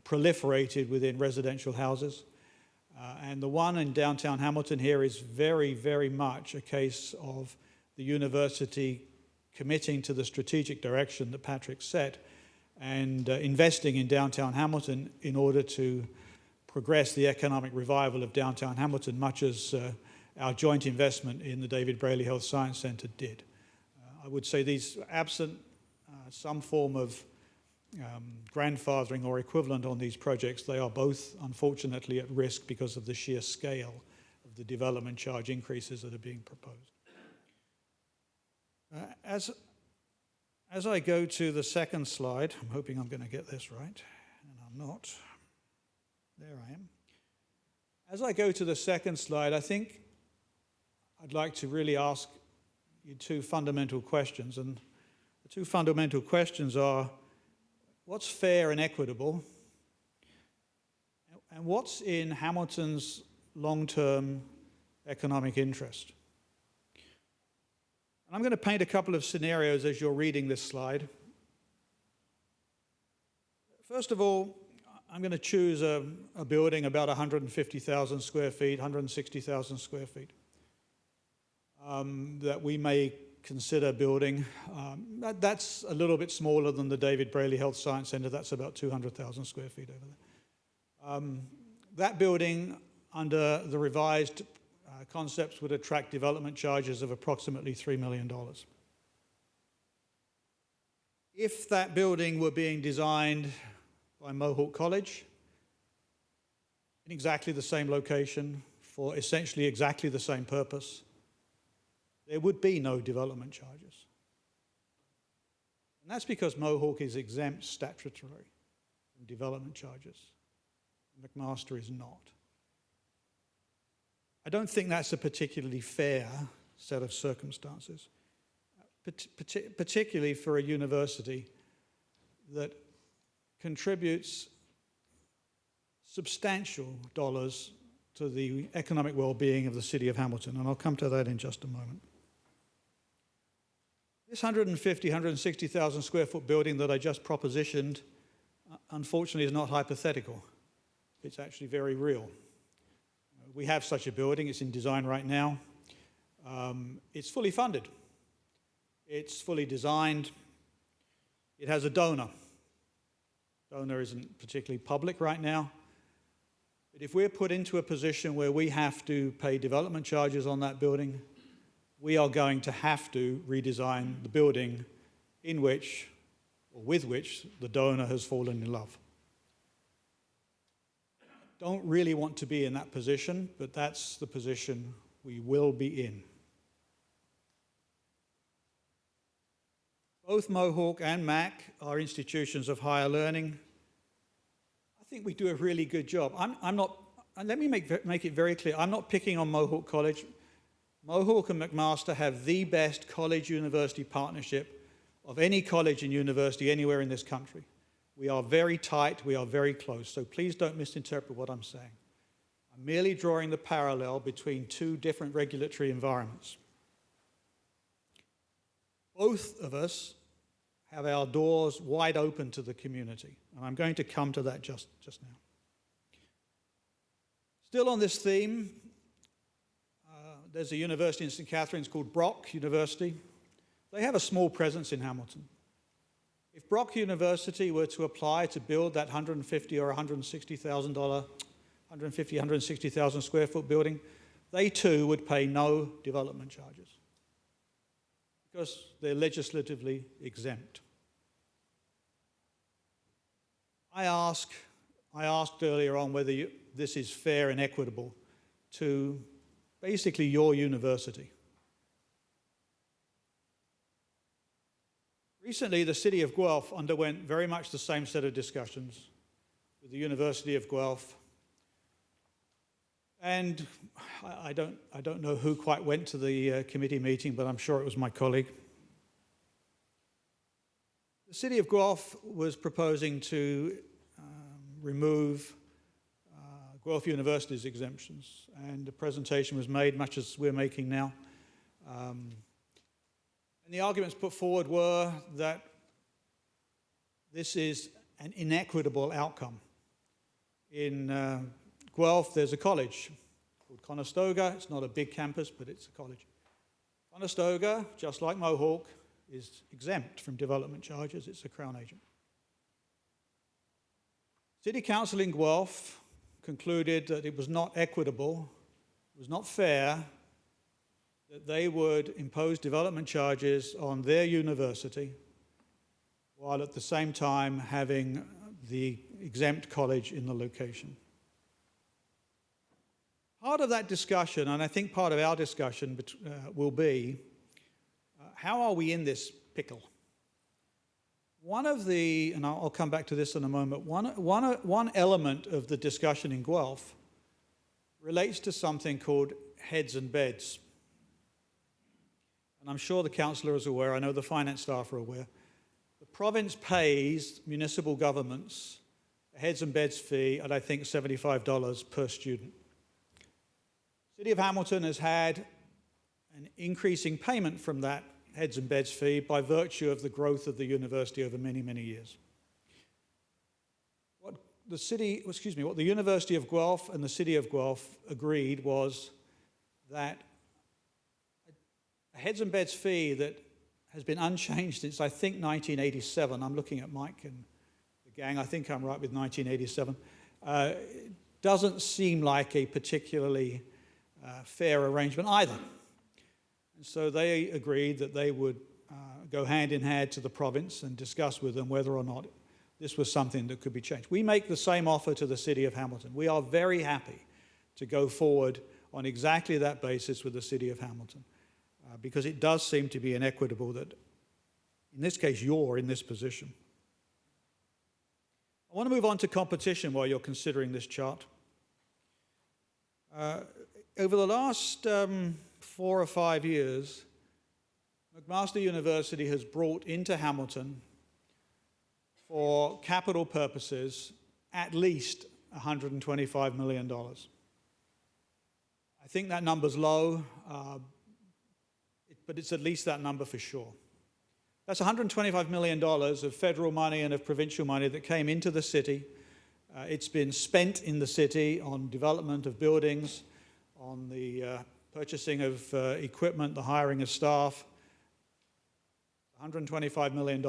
proliferated within residential houses. And the one in downtown Hamilton here is very, very much a case of the university committing to the strategic direction that Patrick set and investing in downtown Hamilton in order to progress the economic revival of downtown Hamilton, much as our joint investment in the David Brayley Health Science Centre did. I would say these, absent some form of grandfathering or equivalent on these projects, they are both unfortunately at risk because of the sheer scale of the development charge increases that are being proposed. As I go to the second slide, I'm hoping I'm going to get this right, and I'm not. There I am. As I go to the second slide, I think I'd like to really ask you two fundamental questions, and the two fundamental questions are, what's fair and equitable, and what's in Hamilton's long-term economic interest? And I'm going to paint a couple of scenarios as you're reading this slide. First of all, I'm going to choose a building about 150,000 square feet, 160,000 square feet, that we may consider building. That's a little bit smaller than the David Brayley Health Science Centre. That's about 200,000 square feet over there. That building, under the revised concepts, would attract development charges of approximately $3 million. If that building were being designed by Mohawk College in exactly the same location for essentially exactly the same purpose, there would be no development charges. And that's because Mohawk is exempt statutorily from development charges. Mcmaster is not. I don't think that's a particularly fair set of circumstances, particularly for a university that contributes substantial dollars to the economic well-being of the city of Hamilton, and I'll come to that in just a moment. This 160,000 square foot building that I just propositioned, unfortunately, is not hypothetical. It's actually very real. We have such a building. It's in design right now. It's fully funded. It's fully designed. It has a donor. Donor isn't particularly public right now. But if we're put into a position where we have to pay development charges on that building, we are going to have to redesign the building in which, or with which, the donor has fallen in love. Don't really want to be in that position, but that's the position we will be in. Both Mohawk and Mac are institutions of higher learning. I think we do a really good job. I'm not, and let me make it very clear, I'm not picking on Mohawk College. Mohawk and Mcmaster have the best college-university partnership of any college and university anywhere in this country. We are very tight, we are very close, so please don't misinterpret what I'm saying. I'm merely drawing the parallel between two different regulatory environments. Both of us have our doors wide open to the community, and I'm going to come to that just now. Still on this theme, there's a university in St. Catharines called Brock University. They have a small presence in Hamilton. If Brock University were to apply to build that $150,000 or $160,000, 160,000 square foot building, they too would pay no development charges because they're legislatively exempt. I asked earlier on whether this is fair and equitable to basically your university. Recently, the city of Guelph underwent very much the same set of discussions with the University of Guelph. And I don't know who quite went to the committee meeting, but I'm sure it was my colleague. The city of Guelph was proposing to remove Guelph University's exemptions, and the presentation was made much as we're making now. And the arguments put forward were that this is an inequitable outcome. In Guelph, there's a college called Conestoga. It's not a big campus, but it's a college. Conestoga, just like Mohawk, is exempt from development charges. It's a Crown agent. City Council in Guelph concluded that it was not equitable, it was not fair, that they would impose development charges on their university while at the same time having the exempt college in the location. Part of that discussion, and I think part of our discussion will be, how are we in this pickle? One of the, and I'll come back to this in a moment, one element of the discussion in Guelph relates to something called heads and beds. And I'm sure the councillor is aware, I know the finance staff are aware. The province pays municipal governments a heads and beds fee at, I think, $75 per student. City of Hamilton has had an increasing payment from that heads and beds fee by virtue of the growth of the university over many, many years. What the University of Guelph and the City of Guelph agreed was that a heads and beds fee that has been unchanged since, I think, 1987. I'm looking at Mike and the gang. I think I'm right with 1987. Doesn't seem like a particularly fair arrangement either. And so they agreed that they would go hand in hand to the province and discuss with them whether or not this was something that could be changed. We make the same offer to the City of Hamilton. We are very happy to go forward on exactly that basis with the City of Hamilton, because it does seem to be inequitable that, in this case, you're in this position. I want to move on to competition while you're considering this chart. Over the last 4 or 5 years, Mcmaster University has brought into Hamilton, for capital purposes, at least $125 million. I think that number's low, but it's at least that number for sure. That's $125 million of federal money and of provincial money that came into the city. It's been spent in the city on development of buildings, on the purchasing of equipment, the hiring of staff. $125 million.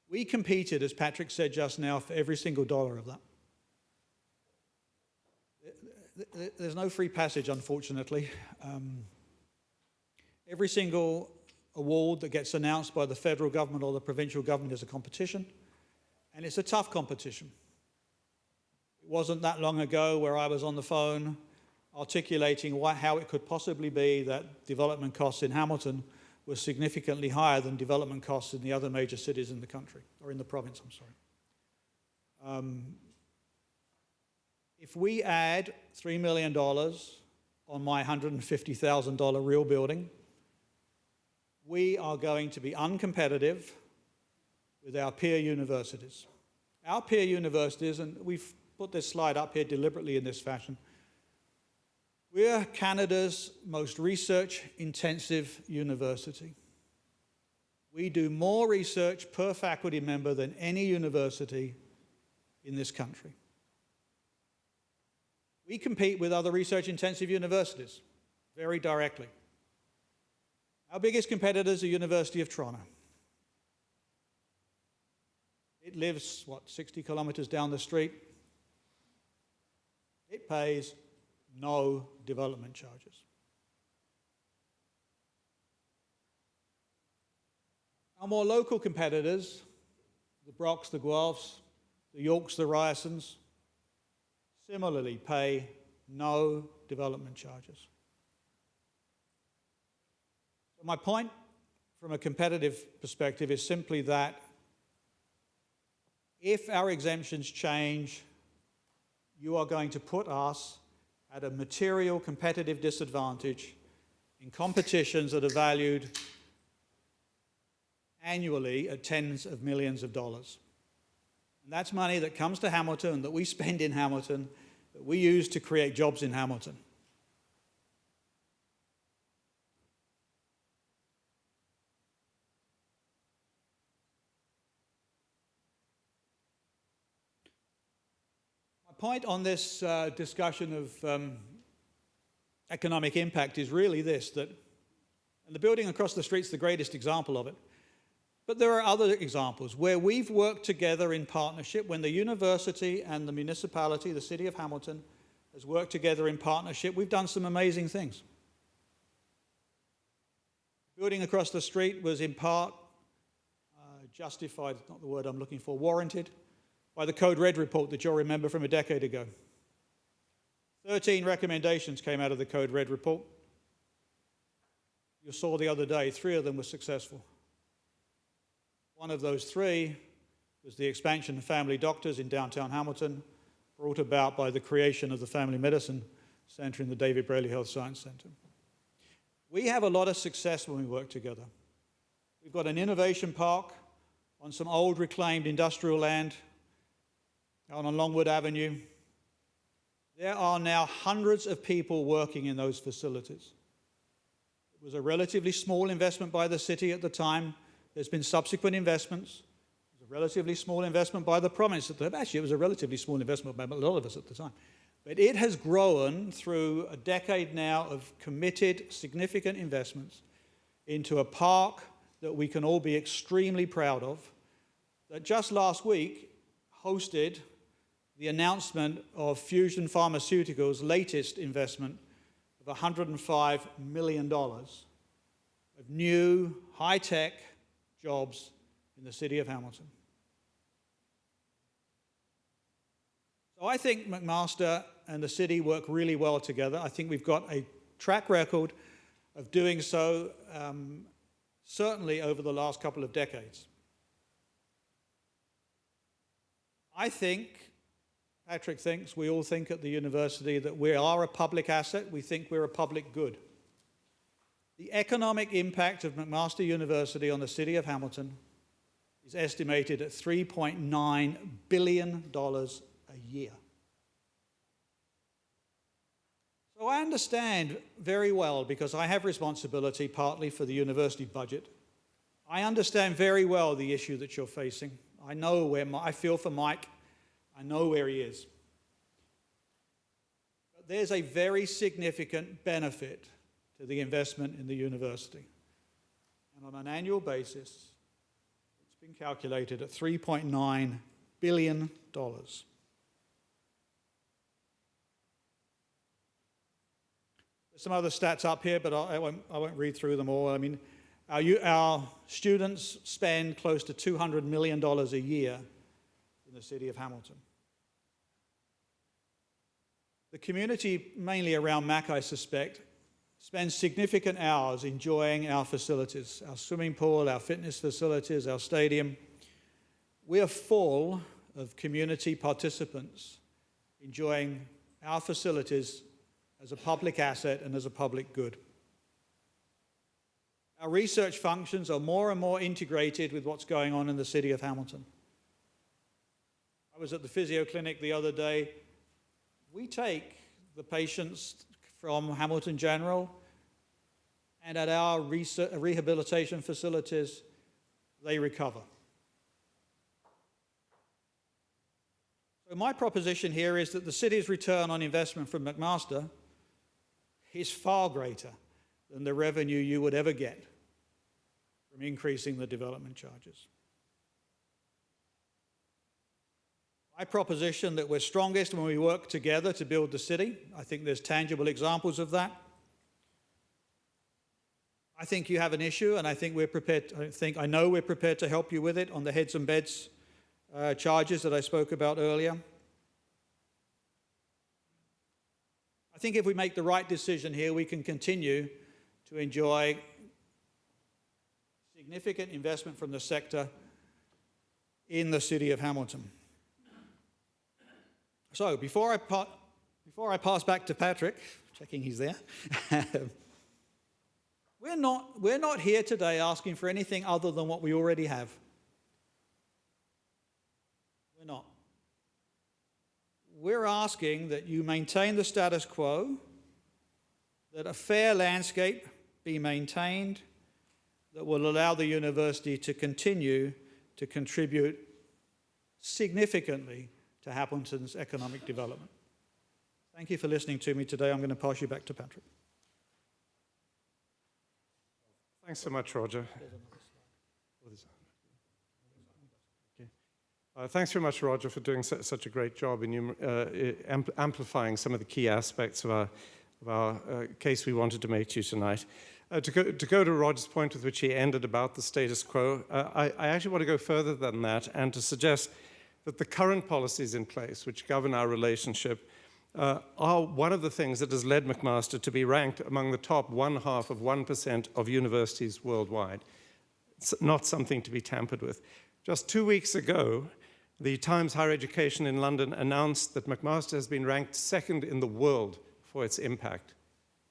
We competed, as Patrick said just now, for every single dollar of that. There's no free passage, unfortunately. Every single award that gets announced by the federal government or the provincial government is a competition, and it's a tough competition. It wasn't that long ago where I was on the phone articulating how it could possibly be that development costs in Hamilton were significantly higher than development costs in the other major cities in the country, or in the province, I'm sorry. If we add $3 million on my $150,000 real building, we are going to be uncompetitive with our peer universities. Our peer universities, and we've put this slide up here deliberately in this fashion, we're Canada's most research-intensive university. We do more research per faculty member than any university in this country. We compete with other research-intensive universities very directly. Our biggest competitor is the University of Toronto. It lives, 60 kilometers down the street. It pays no development charges. Our more local competitors, the Brocks, the Guelphs, the Yorks, the Ryersons, similarly pay no development charges. So my point from a competitive perspective is simply that if our exemptions change, you are going to put us at a material competitive disadvantage in competitions that are valued annually at tens of millions of dollars. And that's money that comes to Hamilton, that we spend in Hamilton, that we use to create jobs in Hamilton. My point on this discussion of economic impact is really this, that, and the building across the street is the greatest example of it. But there are other examples where we've worked together in partnership, when the university and the municipality, the City of Hamilton, has worked together in partnership. We've done some amazing things. Building across the street was in part justified, not the word I'm looking for, warranted, by the Code Red report that you'll remember from a decade ago. 13 recommendations came out of the Code Red report. You saw the other day, 3 of them were successful. One of those 3 was the expansion of family doctors in downtown Hamilton, brought about by the creation of the Family Medicine Center in the David Braley Health Science Center. We have a lot of success when we work together. We've got an innovation park on some old reclaimed industrial land out on Longwood Avenue. There are now hundreds of people working in those facilities. It was a relatively small investment by the city at the time. There's been subsequent investments. It was a relatively small investment by the province. Actually, it was a relatively small investment by a lot of us at the time. But it has grown through a decade now of committed, significant investments into a park that we can all be extremely proud of, that just last week hosted the announcement of Fusion Pharmaceuticals' latest investment of $105 million of new, high-tech jobs in the city of Hamilton. So I think Mcmaster and the city work really well together. I think we've got a track record of doing so, certainly over the last couple of decades. I think, Patrick thinks, we all think at the university that we are a public asset. We think we're a public good. The economic impact of McMaster University on the city of Hamilton is estimated at $3.9 billion a year. So I understand very well, because I have responsibility partly for the university budget. I understand very well the issue that you're facing. I know where I feel for Mike. I know where he is. But there's a very significant benefit to the investment in the university. And on an annual basis, it's been calculated at $3.9 billion. There's some other stats up here, but I won't read through them all. I mean, our students spend close to $200 million a year in the city of Hamilton. The community, mainly around Mac, I suspect, spends significant hours enjoying our facilities, our swimming pool, our fitness facilities, our stadium. We are full of community participants enjoying our facilities as a public asset and as a public good. Our research functions are more and more integrated with what's going on in the city of Hamilton. I was at the physio clinic the other day. We take the patients from Hamilton General, and at our rehabilitation facilities, they recover. So my proposition here is that the city's return on investment from Mcmaster is far greater than the revenue you would ever get from increasing the development charges. My proposition that we're strongest when we work together to build the city. I think there's tangible examples of that. I think you have an issue, and I think we're prepared. I know we're prepared to help you with it on the heads and beds charges that I spoke about earlier. I think if we make the right decision here, we can continue to enjoy significant investment from the sector in the city of Hamilton. So before I pass back to Patrick, checking he's there, we're not here today asking for anything other than what we already have. We're not. We're asking that you maintain the status quo, that a fair landscape be maintained that will allow the university to continue to contribute significantly to Hamilton's economic development. Thank you for listening to me today. I'm going to pass you back to Patrick. Thanks so much, Roger. Thanks very much, Roger, for doing such a great job in amplifying some of the key aspects of our case we wanted to make to you tonight. To go to Roger's point with which he ended about the status quo, I actually want to go further than that and to suggest that the current policies in place which govern our relationship are one of the things that has led Mcmaster to be ranked among the top 0.5% of universities worldwide. It's not something to be tampered with. Just 2 weeks ago, the Times Higher Education in London announced that Mcmaster has been ranked second in the world for its impact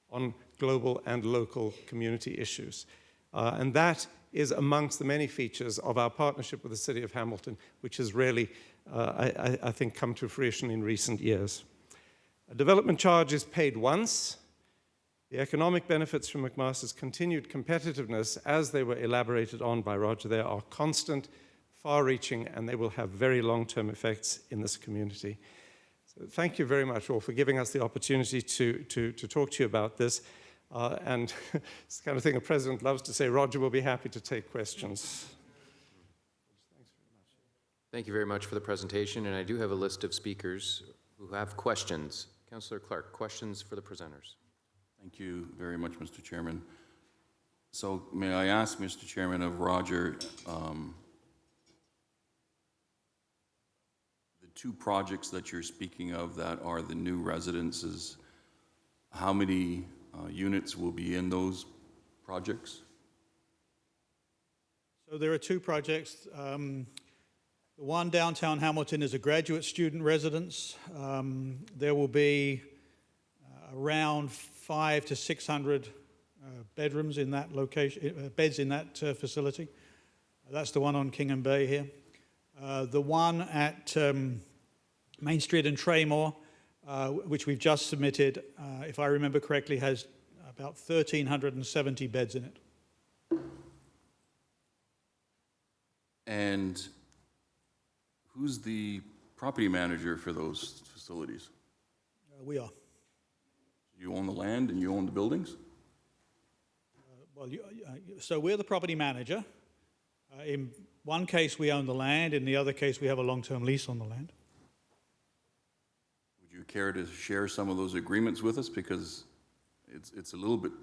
on global and local community issues. And that is amongst the many features of our partnership with the City of Hamilton, which has really, I think, come to fruition in recent years. A development charge is paid once. The economic benefits from Mcmaster's continued competitiveness, as they were elaborated on by Roger there, are constant, far-reaching, and they will have very long-term effects in this community. So thank you very much all for giving us the opportunity to talk to you about this. And it's the kind of thing a president loves to say. Roger will be happy to take questions. Thank you very much for the presentation, and I do have a list of speakers who have questions. Councillor Clark, questions for the presenters. Thank you very much, Mr. Chairman. So may I ask, Mr. Chairman, of Roger, the two projects that you're speaking of that are the new residences, how many units will be in those projects? So there are two projects. The one downtown Hamilton is a graduate student residence. There will be around 500 to 600 bedrooms in that location, beds in that facility. That's the one on Kingham Bay here. The one at Main Street and Traymore, which we've just submitted, if I remember correctly, has about 1,370 beds in it. And who's the property manager for those facilities? We are. You own the land and you own the buildings? So we're the property manager. In one case, we own the land. In the other case, we have a long-term lease on the land. Would you care to share some of those agreements with us? Because it's a little bit,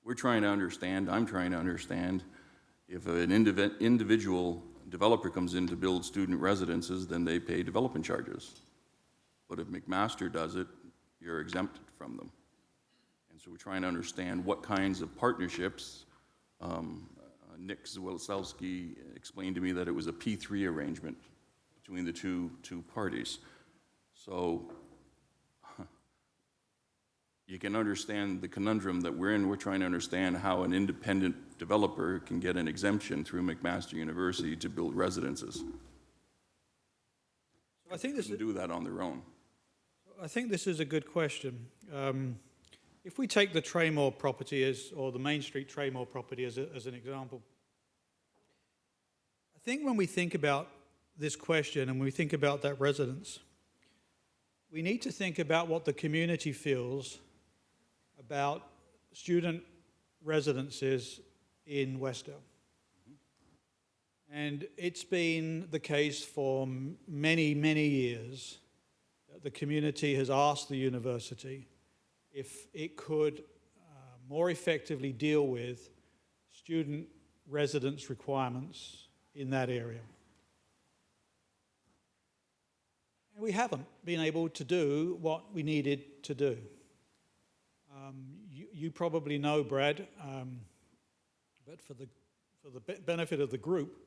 we're trying to understand, I'm trying to understand, if an individual developer comes in to build student residences, then they pay development charges. But if Mcmaster does it, you're exempted from them. And so we're trying to understand what kinds of partnerships. Nick Zwolsowski explained to me that it was a P3 arrangement between the two parties. So you can understand the conundrum that we're in. We're trying to understand how an independent developer can get an exemption through Mcmaster University to build residences. I think they can do that on their own. I think this is a good question. If we take the Traymore property or the Main Street Traymore property as an example, I think when we think about this question and we think about that residence, we need to think about what the community feels about student residences in Westdale. And it's been the case for many, many years that the community has asked the university if it could more effectively deal with student residence requirements in that area. And we haven't been able to do what we needed to do. You probably know, Brad, but for the benefit of the group,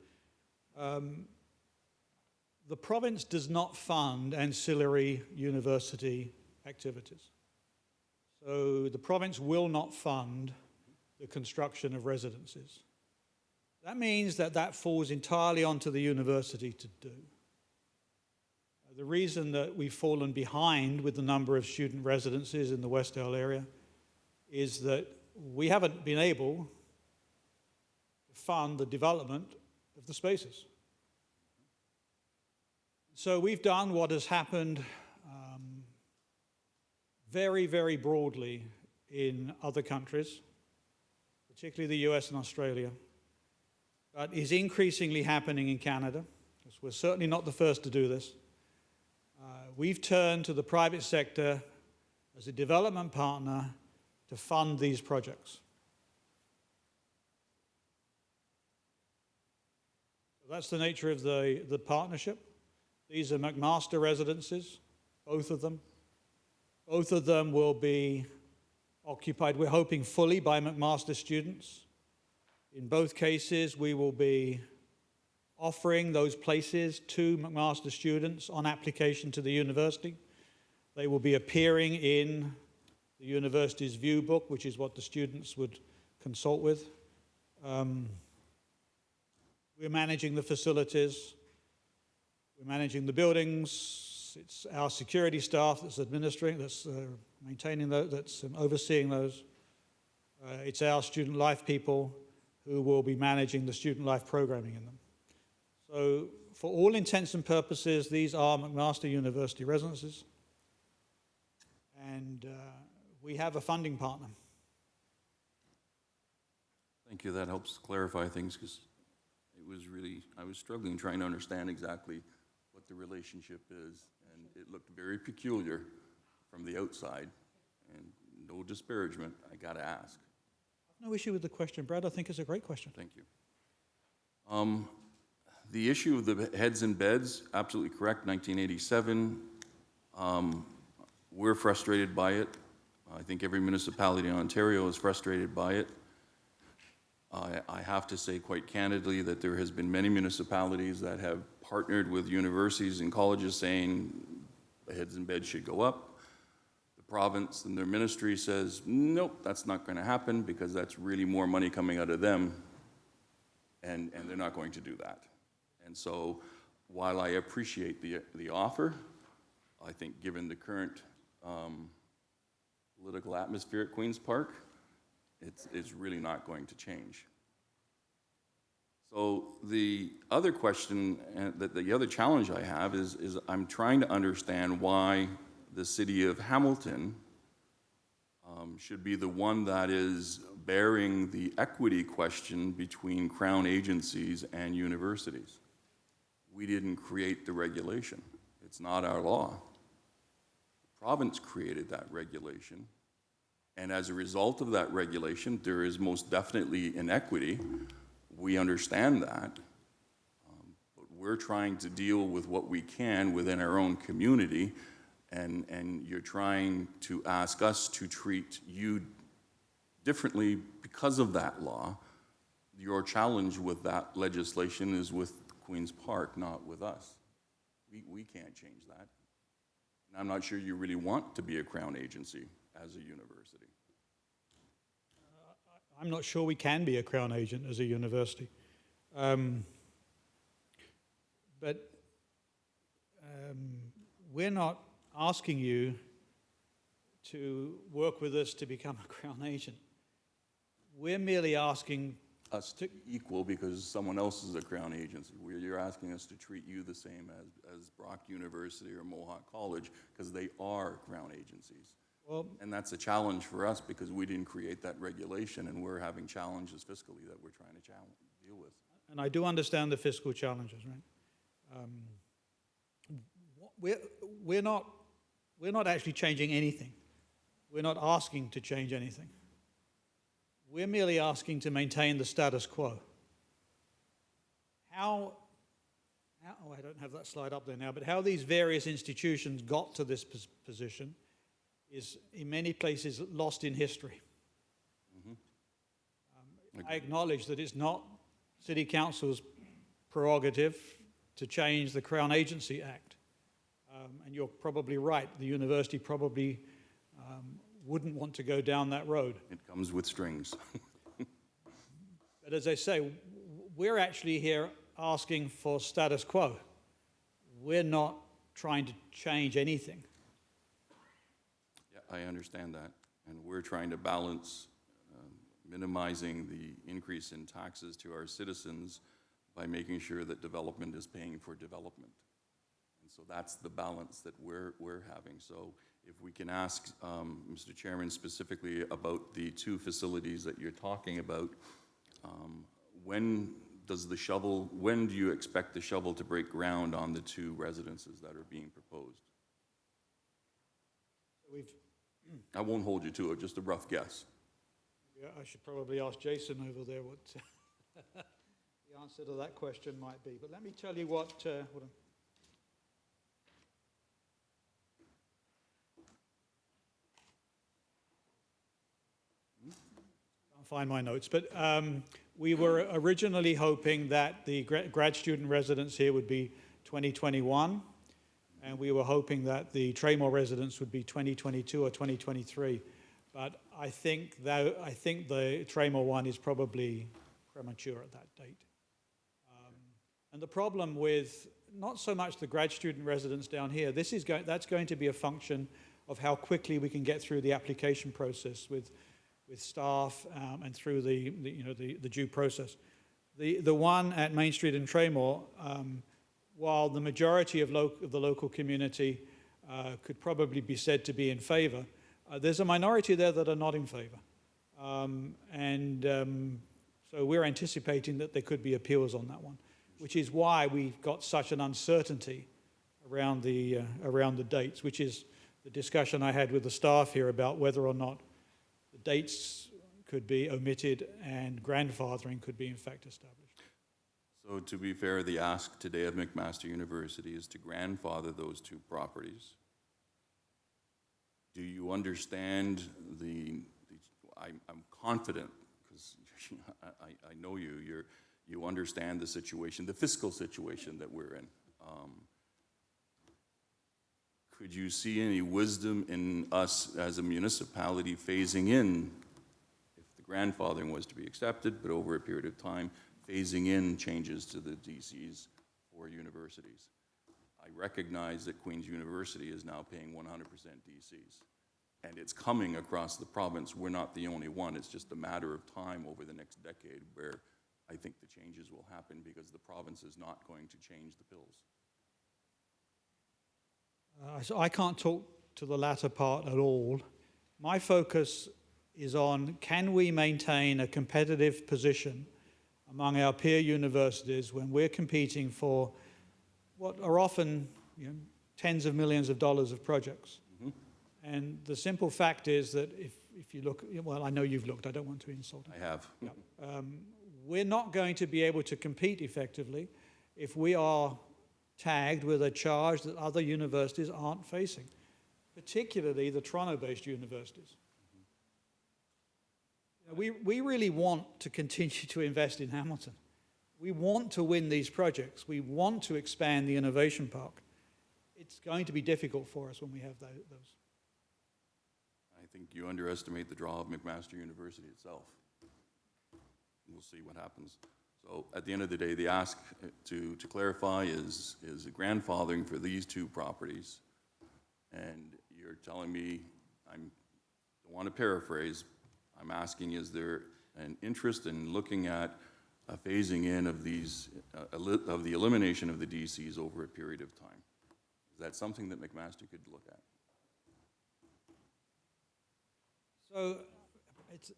the province does not fund ancillary university activities. So the province will not fund the construction of residences. That means that falls entirely onto the university to do. The reason that we've fallen behind with the number of student residences in the Westdale area is that we haven't been able to fund the development of the spaces. So we've done what has happened very, very broadly in other countries, particularly the US and Australia. but is increasingly happening in Canada, because we're certainly not the first to do this. We've turned to the private sector as a development partner to fund these projects. So that's the nature of the partnership. These are Mcmaster residences, both of them. Both of them will be occupied, we're hoping, fully by Mcmaster students. In both cases, we will be offering those places to Mcmaster students on application to the university. They will be appearing in the university's view book, which is what the students would consult with. We're managing the facilities. We're managing the buildings. It's our security staff that's administering, that's maintaining those, that's overseeing those. It's our student life people who will be managing the student life programming in them. So for all intents and purposes, these are Mcmaster University residences. And we have a funding partner. Thank you. That helps clarify things, because it was really, I was struggling trying to understand exactly what the relationship is, and it looked very peculiar from the outside, and no disparagement, I gotta ask. No issue with the question, Brad. I think it's a great question. Thank you. The issue of the heads and beds, absolutely correct, 1987. We're frustrated by it. I think every municipality in Ontario is frustrated by it. I have to say quite candidly that there has been many municipalities that have partnered with universities and colleges saying the heads and beds should go up. The province and their ministry says, nope, that's not going to happen because that's really more money coming out of them, and they're not going to do that. And so while I appreciate the offer, I think given the current political atmosphere at Queen's Park, it's really not going to change. So the other question, the other challenge I have is I'm trying to understand why the city of Hamilton should be the one that is bearing the equity question between Crown agencies and universities. We didn't create the regulation. It's not our law. The province created that regulation. And as a result of that regulation, there is most definitely inequity. We understand that. But we're trying to deal with what we can within our own community, and you're trying to ask us to treat you differently because of that law. Your challenge with that legislation is with Queen's Park, not with us. We can't change that. And I'm not sure you really want to be a Crown agency as a university. I'm not sure we can be a Crown agent as a university. But we're not asking you to work with us to become a Crown agent. We're merely asking Us to equal because someone else is a Crown agency. You're asking us to treat you the same as Brock University or Mohawk College because they are Crown agencies. Well, and that's a challenge for us because we didn't create that regulation, and we're having challenges fiscally that we're trying to deal with. and I do understand the fiscal challenges, right? We're not actually changing anything. We're not asking to change anything. We're merely asking to maintain the status quo. How I don't have that slide up there now, but how these various institutions got to this position is in many places lost in history. I acknowledge that it's not City Council's prerogative to change the Crown Agency Act. And you're probably right, the university probably wouldn't want to go down that road. It comes with strings. But as I say, we're actually here asking for status quo. We're not trying to change anything. Yeah, I understand that. And we're trying to balance minimizing the increase in taxes to our citizens by making sure that development is paying for development. And so that's the balance that we're having. So if we can ask Mr. Chairman specifically about the two facilities that you're talking about, when does the shovel, when do you expect the shovel to break ground on the 2 residences that are being proposed? We've, I won't hold you to it, just a rough guess. yeah, I should probably ask Jason over there what the answer to that question might be. But let me tell you what, hold on. Can't find my notes, but we were originally hoping that the grad student residence here would be 2021, and we were hoping that the Traymore residence would be 2022 or 2023. But I think the Traymore one is probably premature at that date. And the problem with not so much the grad student residence down here, that's going to be a function of how quickly we can get through the application process with staff and through the due process. The one at Main Street in Traymore, while the majority of the local community could probably be said to be in favor, there's a minority there that are not in favor. So we're anticipating that there could be appeals on that one, which is why we've got such an uncertainty around the dates, which is the discussion I had with the staff here about whether or not the dates could be omitted and grandfathering could be in fact established. So to be fair, the ask today of McMaster University is to grandfather those 2 properties. Do you understand I'm confident, because I know you understand the situation, the fiscal situation that we're in. Could you see any wisdom in us as a municipality phasing in, if the grandfathering was to be accepted, but over a period of time, phasing in changes to the DCs for universities? I recognize that Queen's University is now paying 100% DCs, and it's coming across the province. We're not the only one. It's just a matter of time over the next decade where I think the changes will happen because the province is not going to change the pills. So I can't talk to the latter part at all. My focus is on, can we maintain a competitive position among our peer universities when we're competing for what are often tens of millions of dollars of projects? Mm-hmm. And the simple fact is that if you look, well, I know you've looked, I don't want to insult you. I have. Yeah. We're not going to be able to compete effectively if we are tagged with a charge that other universities aren't facing, particularly the Toronto-based universities. We really want to continue to invest in Hamilton. We want to win these projects. We want to expand the innovation park. It's going to be difficult for us when we have those. I think you underestimate the draw of McMaster University itself. We'll see what happens. So at the end of the day, the ask to clarify is a grandfathering for these 2 properties. And you're telling me, I don't want to paraphrase, I'm asking, is there an interest in looking at a phasing in of these, of the elimination of the DCs over a period of time? Is that something that McMaster could look at? So,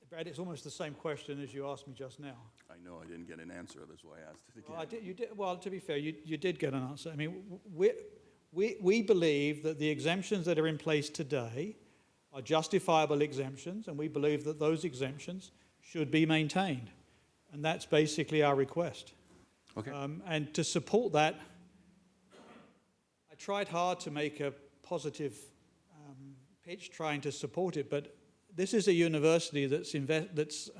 Brad, it's almost the same question as you asked me just now. I know I didn't get an answer, that's why I asked it again. Well, well, to be fair, you did get an answer. I mean, we believe that the exemptions that are in place today are justifiable exemptions, and we believe that those exemptions should be maintained. And that's basically our request. Okay. And to support that, I tried hard to make a positive pitch trying to support it, but this is a university that's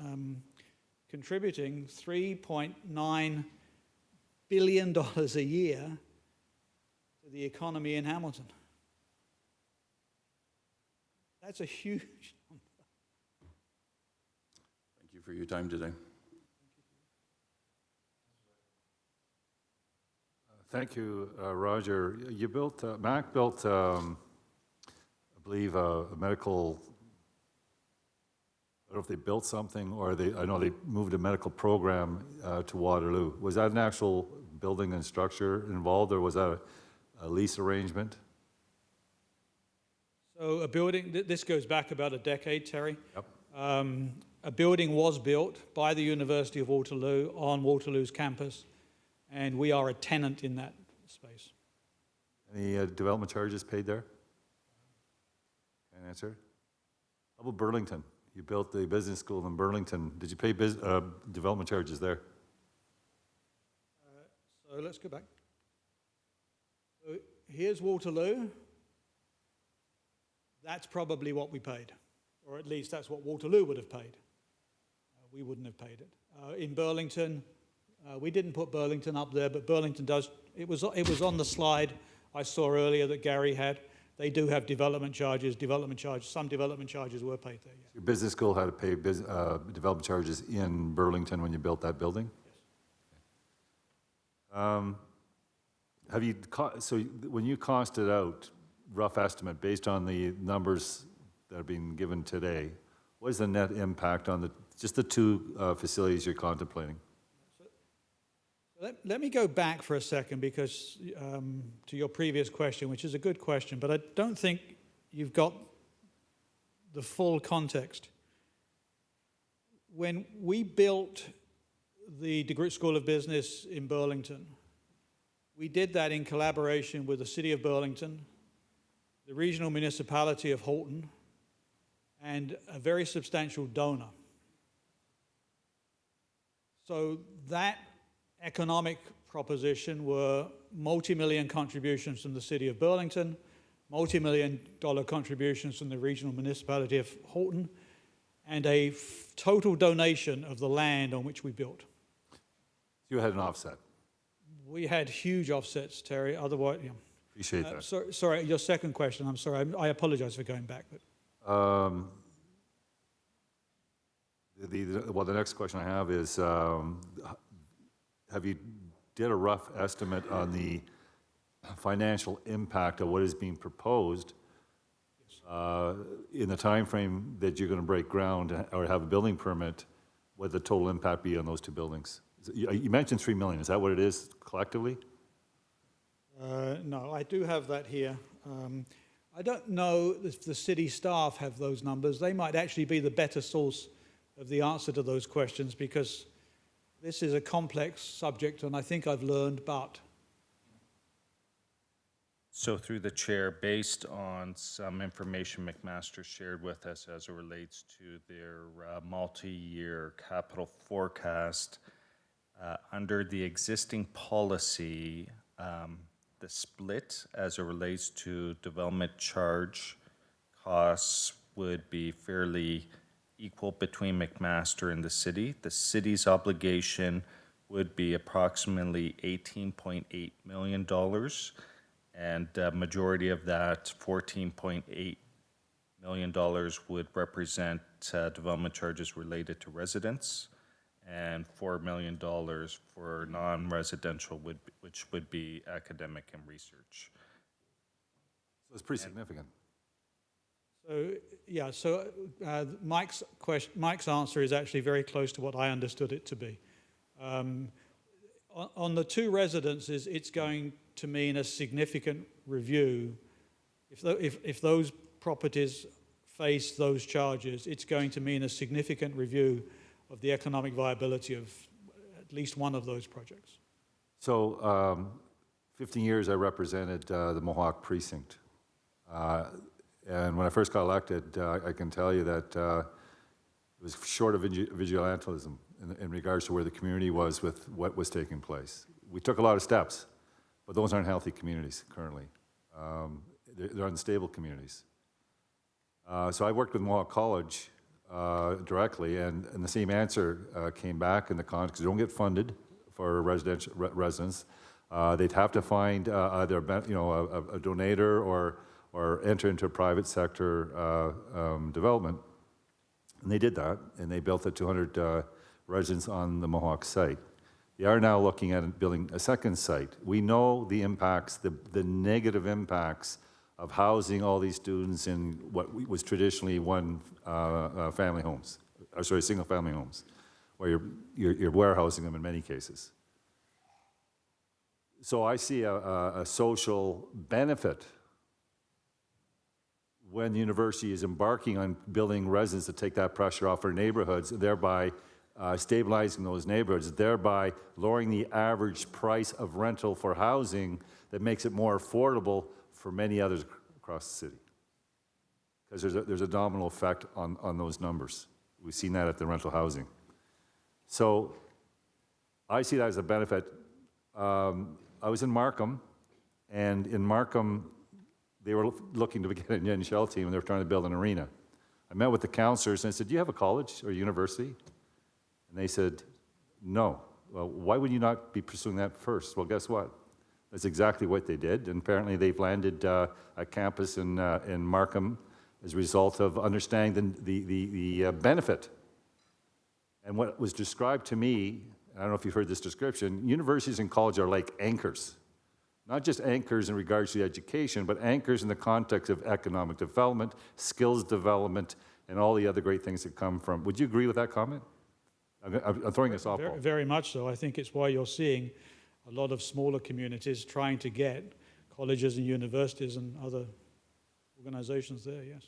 contributing $3.9 billion a year to the economy in Hamilton. That's a huge number. Thank you for your time today. Thank you, Roger. You built, Mac built, I believe, a medical, I don't know if they built something or I know they moved a medical program to Waterloo. Was that an actual building and structure involved, or was that a lease arrangement? So a building, this goes back about a decade, Terry. Yep. a building was built by the University of Waterloo on Waterloo's campus, and we are a tenant in that space. Any development charges paid there? Can't answer. How about Burlington? You built the business school in Burlington. Did you pay development charges there? So let's go back. So here's Waterloo. That's probably what we paid, or at least that's what Waterloo would have paid. We wouldn't have paid it. In Burlington, we didn't put Burlington up there, but Burlington does. It was on the slide I saw earlier that Gary had. They do have development charges. Some development charges were paid there. Yeah. Your business school had to pay development charges in Burlington when you built that building? Yes. Have you, so when you costed out, rough estimate, based on the numbers that have been given today, what is the net impact on just the two facilities you're contemplating? Let me go back for a second because to your previous question, which is a good question, but I don't think you've got the full context. When we built the DeGroote School of Business in Burlington, we did that in collaboration with the City of Burlington, the Regional Municipality of Halton, and a very substantial donor. So that economic proposition were multi-million contributions from the City of Burlington, multi-million-dollar contributions from the Regional Municipality of Halton, and a total donation of the land on which we built. You had an offset. We had huge offsets, Terry. Otherwise, yeah. Appreciate that. Sorry, your second question. I'm sorry. I apologize for going back. But. The next question I have is, have you did a rough estimate on the financial impact of what is being proposed in the time frame that you're going to break ground or have a building permit? What the total impact be on those two buildings? You mentioned $3 million. Is that what it is collectively? No, I do have that here. I don't know if the city staff have those numbers. They might actually be the better source of the answer to those questions because this is a complex subject and I think I've learned, but. So through the chair, based on some information Mcmaster shared with us as it relates to their multi-year capital forecast, under the existing policy, the split as it relates to development charge costs would be fairly equal between Mcmaster and the city. The city's obligation would be approximately $18.8 million, and the majority of that, $14.8 million, would represent development charges related to residents, and $4 million for non-residential, which would be academic and research. So it's pretty significant. So, yeah, so Mike's answer is actually very close to what I understood it to be. On the two residences, it's going to mean a significant review. If those properties face those charges, it's going to mean a significant review of the economic viability of at least one of those projects. So 15 years I represented the Mohawk precinct. And when I first got elected, I can tell you that it was short of vigilantism in regards to where the community was with what was taking place. We took a lot of steps, but those aren't healthy communities currently. They're unstable communities. So I worked with Mohawk College directly, and the same answer came back in the context. They don't get funded for residential residents. They'd have to find either a donator or enter into a private sector development. And they did that, and they built the 200 residents on the Mohawk site. They are now looking at building a second site. We know the impacts, the negative impacts of housing all these students in what was traditionally family homes, single family homes, where you're warehousing them in many cases. So I see a social benefit when the university is embarking on building residents to take that pressure off our neighborhoods, thereby stabilizing those neighborhoods, thereby lowering the average price of rental for housing that makes it more affordable for many others across the city. Because there's a domino effect on those numbers. We've seen that at the rental housing. So I see that as a benefit. I was in Markham, and in Markham, they were looking to get an NHL team, and they were trying to build an arena. I met with the counselors, and I said, do you have a college or a university? And they said, no. Well, why would you not be pursuing that first? Well, guess what? That's exactly what they did, and apparently they've landed a campus in Markham as a result of understanding the benefit. And what was described to me, I don't know if you've heard this description, universities and colleges are like anchors. Not just anchors in regards to education, but anchors in the context of economic development, skills development, and all the other great things that come from. Would you agree with that comment? I'm throwing a softball. Very, very much so. I think it's why you're seeing a lot of smaller communities trying to get colleges and universities and other organizations there, yes.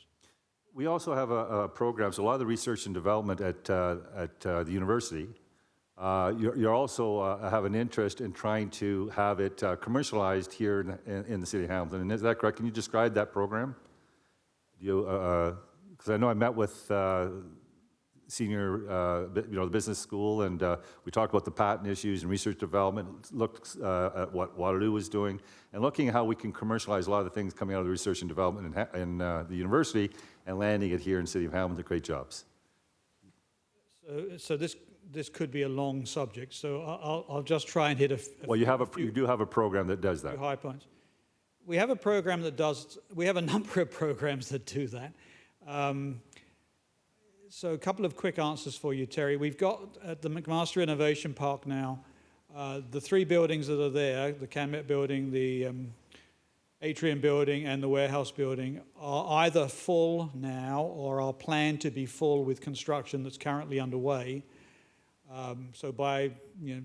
We also have a program, so a lot of the research and development at the university, you also have an interest in trying to have it commercialized here in the city of Hamilton. And is that correct? Can you describe that program? Because I know I met with senior, the business school, and we talked about the patent issues and research development, looked at what Waterloo was doing, and looking at how we can commercialize a lot of the things coming out of the research and development in the university and landing it here in the city of Hamilton to create jobs. So this could be a long subject, so I'll just try and hit Well, you do have a program that does that. high points. We have a program that does, we have a number of programs that do that. So a couple of quick answers for you, Terry. We've got at the Mcmaster Innovation Park now, the three buildings that are there, the CanMet building, the Atrium building, and the warehouse building, are either full now or are planned to be full with construction that's currently underway. So by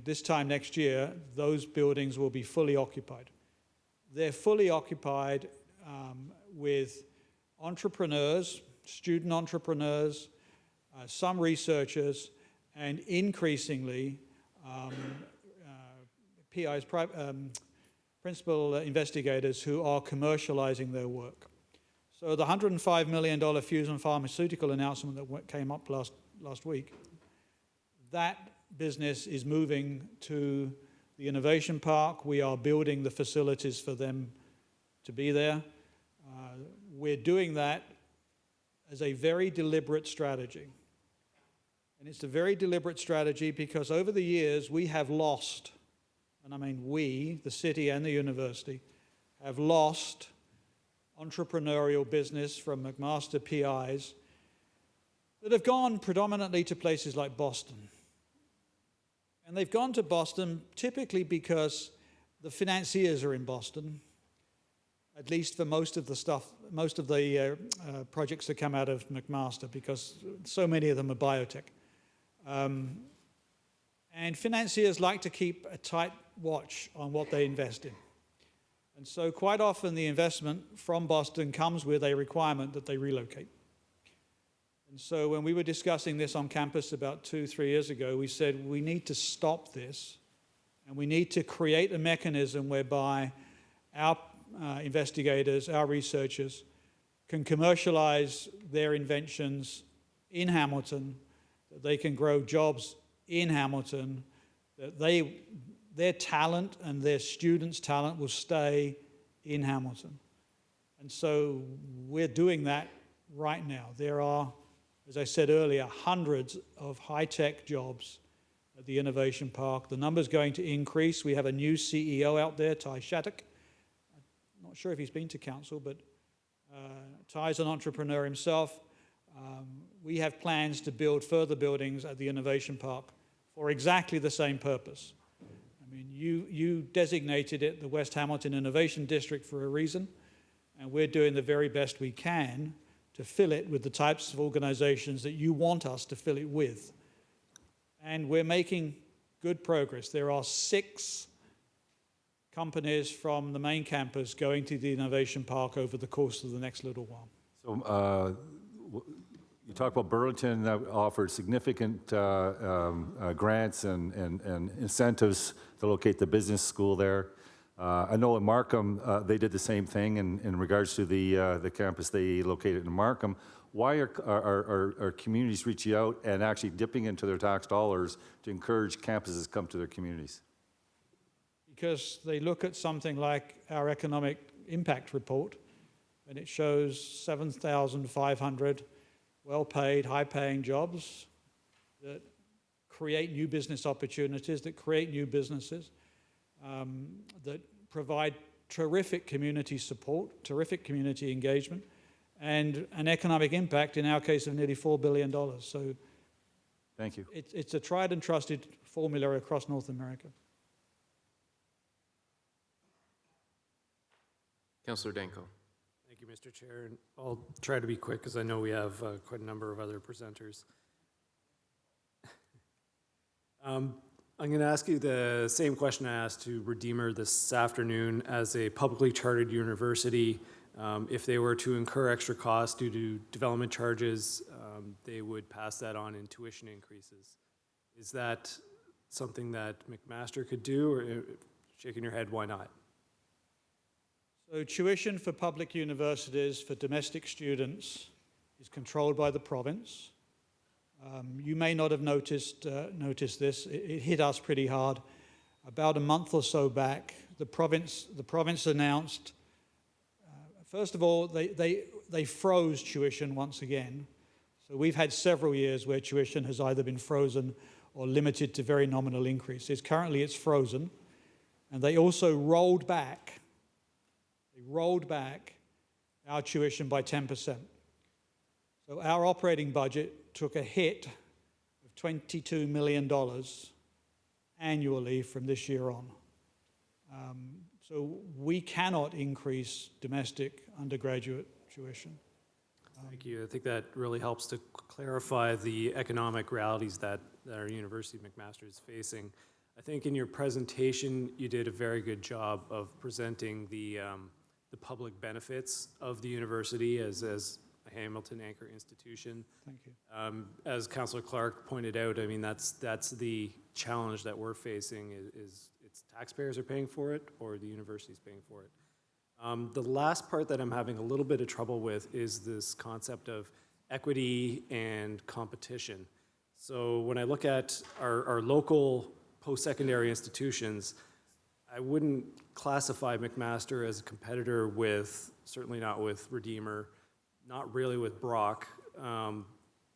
this time next year, those buildings will be fully occupied. They're fully occupied with entrepreneurs, student entrepreneurs, some researchers, and increasingly PIs, principal investigators who are commercializing their work. So the $105 million Fusion Pharmaceutical announcement that came up last week, that business is moving to the Innovation Park. We are building the facilities for them to be there. We're doing that as a very deliberate strategy. And it's a very deliberate strategy because over the years we have lost, and I mean we, the city and the university, have lost entrepreneurial business from Mcmaster PIs that have gone predominantly to places like Boston. And they've gone to Boston typically because the financiers are in Boston, at least for most of the stuff, most of the projects that come out of Mcmaster, because so many of them are biotech. And financiers like to keep a tight watch on what they invest in. And so quite often the investment from Boston comes with a requirement that they relocate. And so when we were discussing this on campus about 2-3 years ago, we said we need to stop this, and we need to create a mechanism whereby our investigators, our researchers, can commercialize their inventions in Hamilton, that they can grow jobs in Hamilton, that their talent and their students' talent will stay in Hamilton. And so we're doing that right now. There are, as I said earlier, hundreds of high-tech jobs at the Innovation Park. The number's going to increase. We have a new CEO out there, Ty Shattuck. I'm not sure if he's been to council, but Ty's an entrepreneur himself. We have plans to build further buildings at the Innovation Park for exactly the same purpose. I mean, you designated it the West Hamilton Innovation District for a reason, and we're doing the very best we can to fill it with the types of organizations that you want us to fill it with. And we're making good progress. There are 6 companies from the main campus going to the Innovation Park over the course of the next little while. So you talk about Burlington that offered significant grants and incentives to locate the business school there. I know in Markham, they did the same thing in regards to the campus they located in Markham. Why are communities reaching out and actually dipping into their tax dollars to encourage campuses to come to their communities? Because they look at something like our economic impact report, and it shows 7,500 well-paid, high-paying jobs that create new business opportunities, that create new businesses, that provide terrific community support, terrific community engagement, and an economic impact, in our case, of nearly $4 billion. So Thank you. it's a tried and trusted formula across North America. Councillor Danko. Thank you, Mr. Chair. And I'll try to be quick because I know we have quite a number of other presenters. I'm going to ask you the same question I asked to Redeemer this afternoon. As a publicly chartered university, if they were to incur extra costs due to development charges, they would pass that on in tuition increases. Is that something that Mcmaster could do, or shaking your head, why not? So tuition for public universities for domestic students is controlled by the province. You may not have noticed this. It hit us pretty hard. About a month or so back, the province announced, first of all, they froze tuition once again. So we've had several years where tuition has either been frozen or limited to very nominal increases. Currently it's frozen. And they also rolled back our tuition by 10%. So our operating budget took a hit of $22 million annually from this year on. So we cannot increase domestic undergraduate tuition. Thank you. I think that really helps to clarify the economic realities that our University of Mcmaster is facing. I think in your presentation, you did a very good job of presenting the public benefits of the university as a Hamilton anchor institution. Thank you. As Councillor Clark pointed out, I mean, that's the challenge that we're facing is it's taxpayers are paying for it or the university's paying for it. The last part that I'm having a little bit of trouble with is this concept of equity and competition. So when I look at our local post-secondary institutions, I wouldn't classify Mcmaster as a competitor with, certainly not with Redeemer, not really with Brock,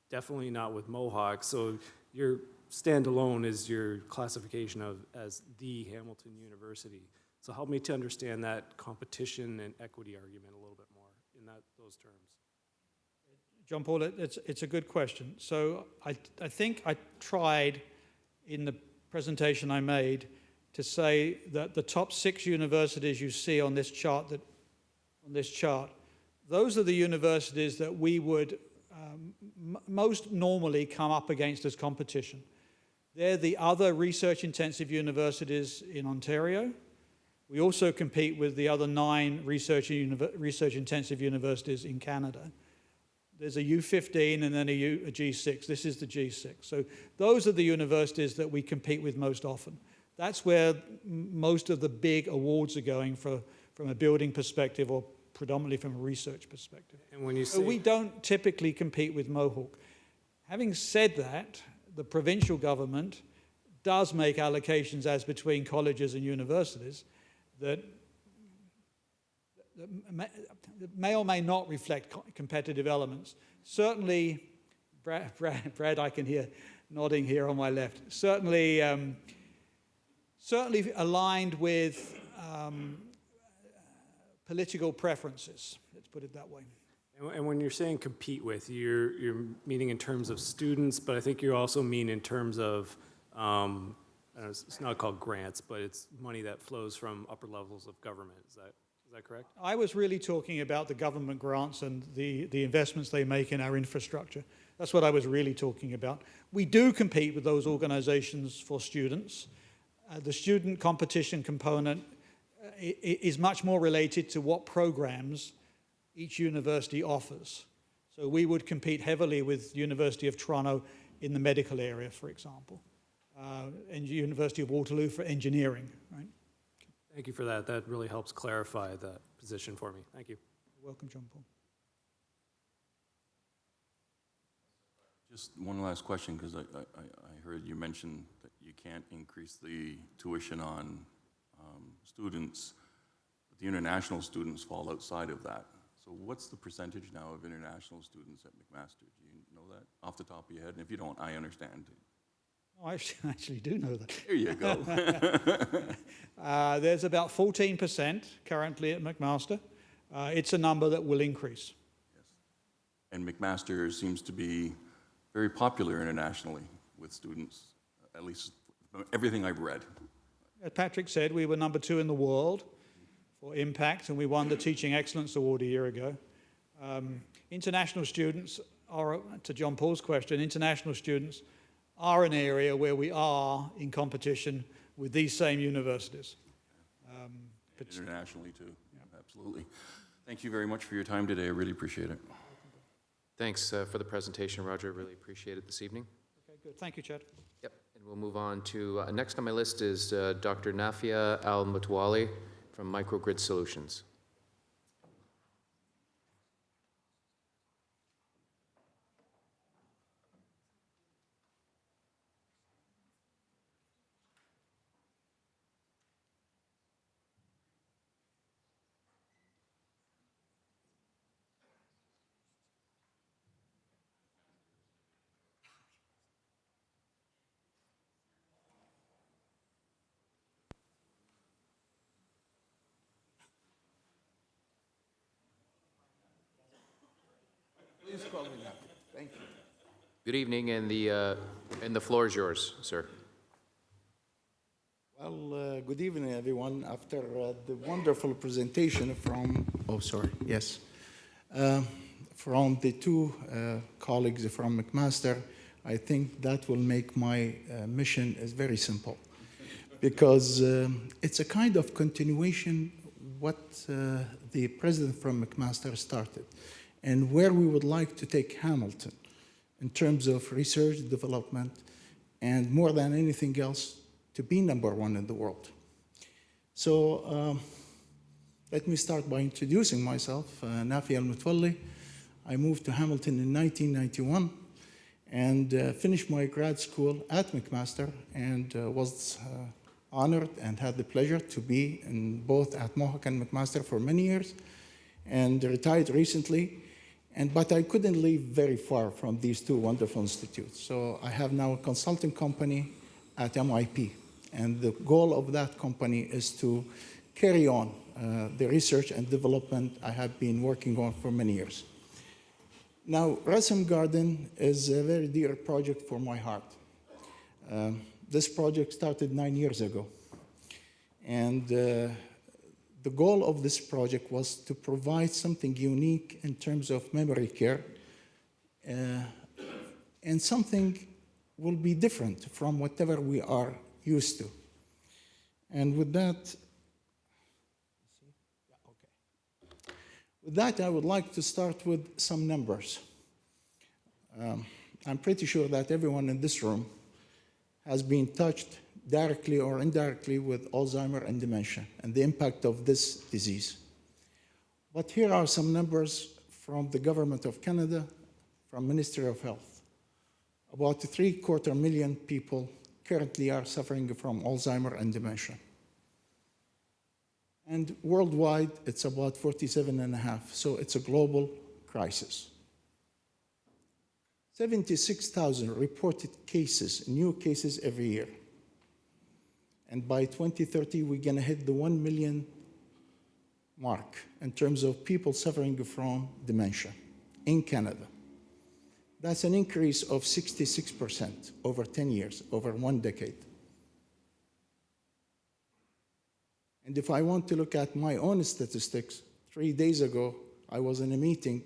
definitely not with Mohawk. So your standalone is your classification as the Hamilton University. So help me to understand that competition and equity argument a little bit more in those terms. John Paul, it's a good question. So I think I tried in the presentation I made to say that the top 6 universities you see on this chart, those are the universities that we would most normally come up against as competition. They're the other research-intensive universities in Ontario. We also compete with the other 9 research-intensive universities in Canada. There's a U15 and then a G6. This is the G6. So those are the universities that we compete with most often. That's where most of the big awards are going from a building perspective or predominantly from a research perspective. And when you say so we don't typically compete with Mohawk. Having said that, the provincial government does make allocations as between colleges and universities that may or may not reflect competitive elements. Certainly, Brad, I can hear nodding here on my left. Certainly aligned with political preferences, let's put it that way. And when you're saying compete with, you're meaning in terms of students, but I think you also mean in terms of, it's not called grants, but it's money that flows from upper levels of government. Is that correct? I was really talking about the government grants and the investments they make in our infrastructure. That's what I was really talking about. We do compete with those organizations for students. The student competition component is much more related to what programs each university offers. So we would compete heavily with the University of Toronto in the medical area, for example, and University of Waterloo for engineering, right? Thank you for that. That really helps clarify the position for me. Thank you. You're welcome, John Paul. Just one last question, because I heard you mention that you can't increase the tuition on students, but the international students fall outside of that. So what's the percentage now of international students at Mcmaster? Do you know that off the top of your head? And if you don't, I understand. Oh, I actually do know that. There you go. There's about 14% currently at Mcmaster. It's a number that will increase. Yes. And Mcmaster seems to be very popular internationally with students, at least everything I've read. As Patrick said, we were number 2 in the world for impact, and we won the Teaching Excellence Award a year ago. International students are, to John Paul's question, international students are an area where we are in competition with these same universities. And internationally too, yeah. Absolutely. Thank you very much for your time today. I really appreciate it. Thanks for the presentation, Roger. Really appreciate it this evening. Okay, good. Thank you, Chad. Yep, and we'll move on to, next on my list is Dr. Nafia Al-Mutwali from Microgrid Solutions. Please call me now. Thank you. Good evening, and the floor is yours, sir. Well, good evening, everyone. After the wonderful presentation from, from the two colleagues from Mcmaster, I think that will make my mission is very simple, because it's a kind of continuation what the president from Mcmaster started, and where we would like to take Hamilton in terms of research, development, and more than anything else, to be number 1 in the world. So let me start by introducing myself, Nafia Al-Mutwali. I moved to Hamilton in 1991 and finished my grad school at Mcmaster, and was honored and had the pleasure to be in both at Mohawk and Mcmaster for many years, and retired recently. But I couldn't live very far from these two wonderful institutes. So I have now a consulting company at MIP. And the goal of that company is to carry on the research and development I have been working on for many years. Now, Rasam Garden is a very dear project for my heart. This project started 9 years ago. And the goal of this project was to provide something unique in terms of memory care, and something will be different from whatever we are used to. And with that, I would like to start with some numbers. I'm pretty sure that everyone in this room has been touched directly or indirectly with Alzheimer and dementia and the impact of this disease. But here are some numbers from the Government of Canada, from Ministry of Health. About 750,000 people currently are suffering from Alzheimer and dementia. And worldwide, it's about 47.5, so it's a global crisis. 76,000 reported cases, new cases every year. And by 2030, we're going to hit the 1 million mark in terms of people suffering from dementia in Canada. That's an increase of 66% over 10 years, over 1 decade. And if I want to look at my own statistics, 3 days ago, I was in a meeting,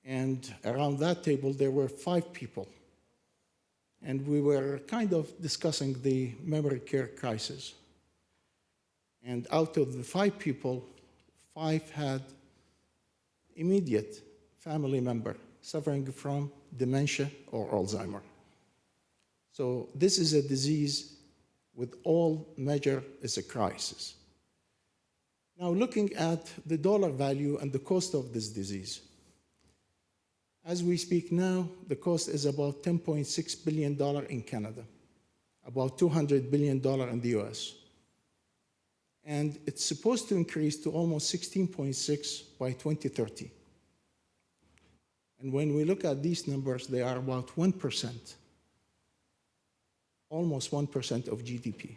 and around that table, there were 5 people. And we were kind of discussing the memory care crisis. And out of the 5 people, 5 had immediate family member suffering from dementia or Alzheimer. So this is a disease with all measure is a crisis. Now looking at the dollar value and the cost of this disease. As we speak now, the cost is about $10.6 billion in Canada, about $200 billion in the US. And it's supposed to increase to almost 16.6 by 2030. And when we look at these numbers, they are about 1%, almost 1% of GDP.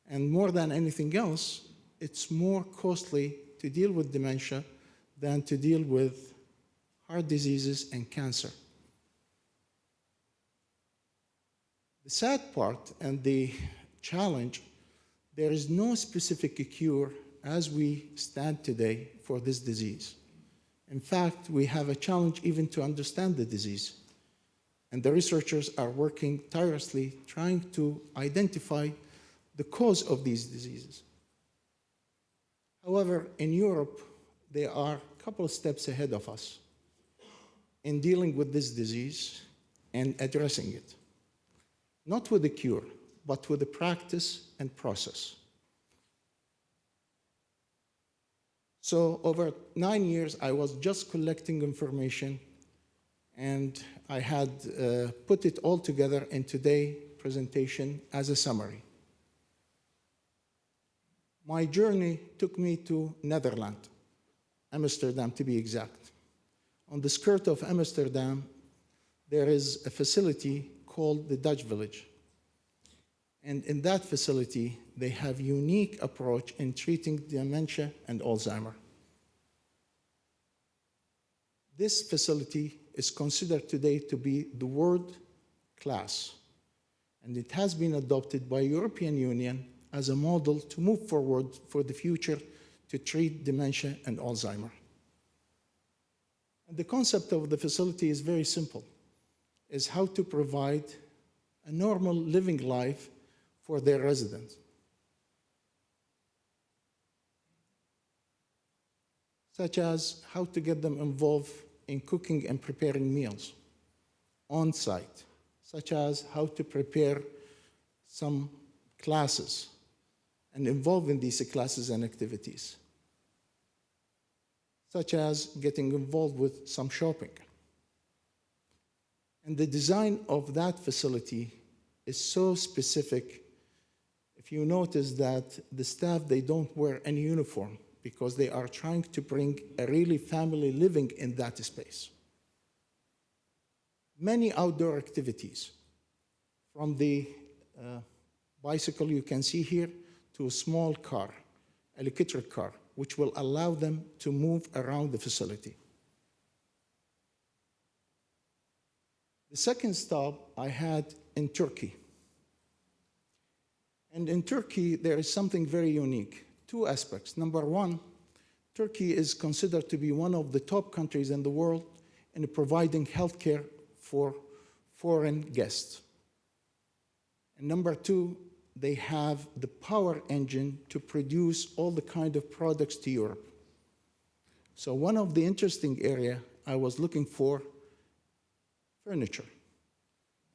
And more than anything else, it's more costly to deal with dementia than to deal with heart diseases and cancer. The sad part and the challenge, there is no specific cure as we stand today for this disease. In fact, we have a challenge even to understand the disease. And the researchers are working tirelessly trying to identify the cause of these diseases. However, in Europe, they are a couple of steps ahead of us in dealing with this disease and addressing it. Not with a cure, but with a practice and process. So over 9 years, I was just collecting information, and I had put it all together in today's presentation as a summary. My journey took me to Netherlands, Amsterdam to be exact. On the skirt of Amsterdam, there is a facility called the Dutch Village. And in that facility, they have a unique approach in treating dementia and Alzheimer. This facility is considered today to be the world class, and it has been adopted by European Union as a model to move forward for the future to treat dementia and Alzheimer. And the concept of the facility is very simple, is how to provide a normal living life for their residents. Such as how to get them involved in cooking and preparing meals on site, such as how to prepare some classes and involve in these classes and activities, such as getting involved with some shopping. And the design of that facility is so specific. If you notice that the staff, they don't wear any uniform because they are trying to bring a really family living in that space. Many outdoor activities, from the bicycle you can see here to a small car, electric car, which will allow them to move around the facility. The second stop I had in Turkey. And in Turkey, there is something very unique. Two aspects. Number one, Turkey is considered to be one of the top countries in the world in providing healthcare for foreign guests. And number two, they have the power engine to produce all the kind of products to Europe. So one of the interesting area I was looking for, furniture,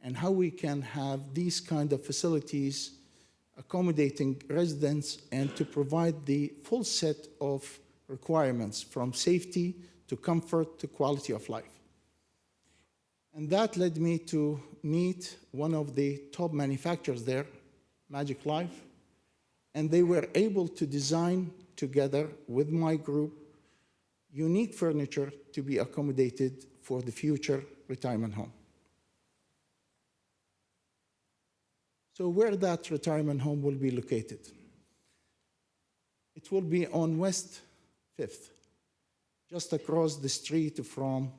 and how we can have these kind of facilities accommodating residents and to provide the full set of requirements from safety to comfort to quality of life. And that led me to meet one of the top manufacturers there, Magic Life, and they were able to design together with my group unique furniture to be accommodated for the future retirement home. So where that retirement home will be located? It will be on West 5th, just across the street from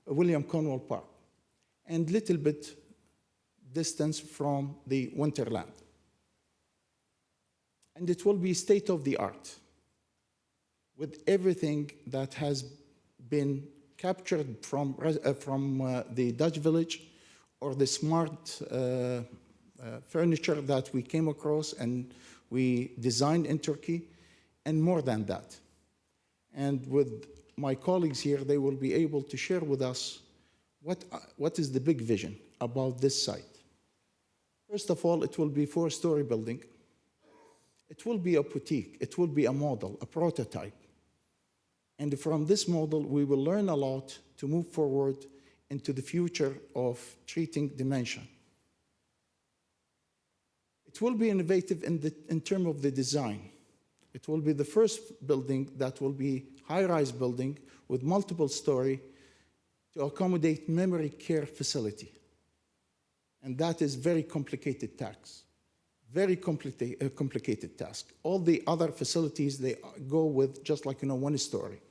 William Cornwall Park, and little bit distance from the Winterland. And it will be state-of-the-art, with everything that has been captured from the Dutch Village or the smart furniture that we came across and we designed in Turkey, and more than that. And with my colleagues here, they will be able to share with us what is the big vision about this site. First of all, it will be a 4-story building. It will be a boutique. It will be a model, a prototype. And from this model, we will learn a lot to move forward into the future of treating dementia. It will be innovative in terms of the design. It will be the first building that will be high-rise building with multiple story to accommodate memory care facility. And that is very complicated task. Very complicated task. All the other facilities, they go with just like, one story.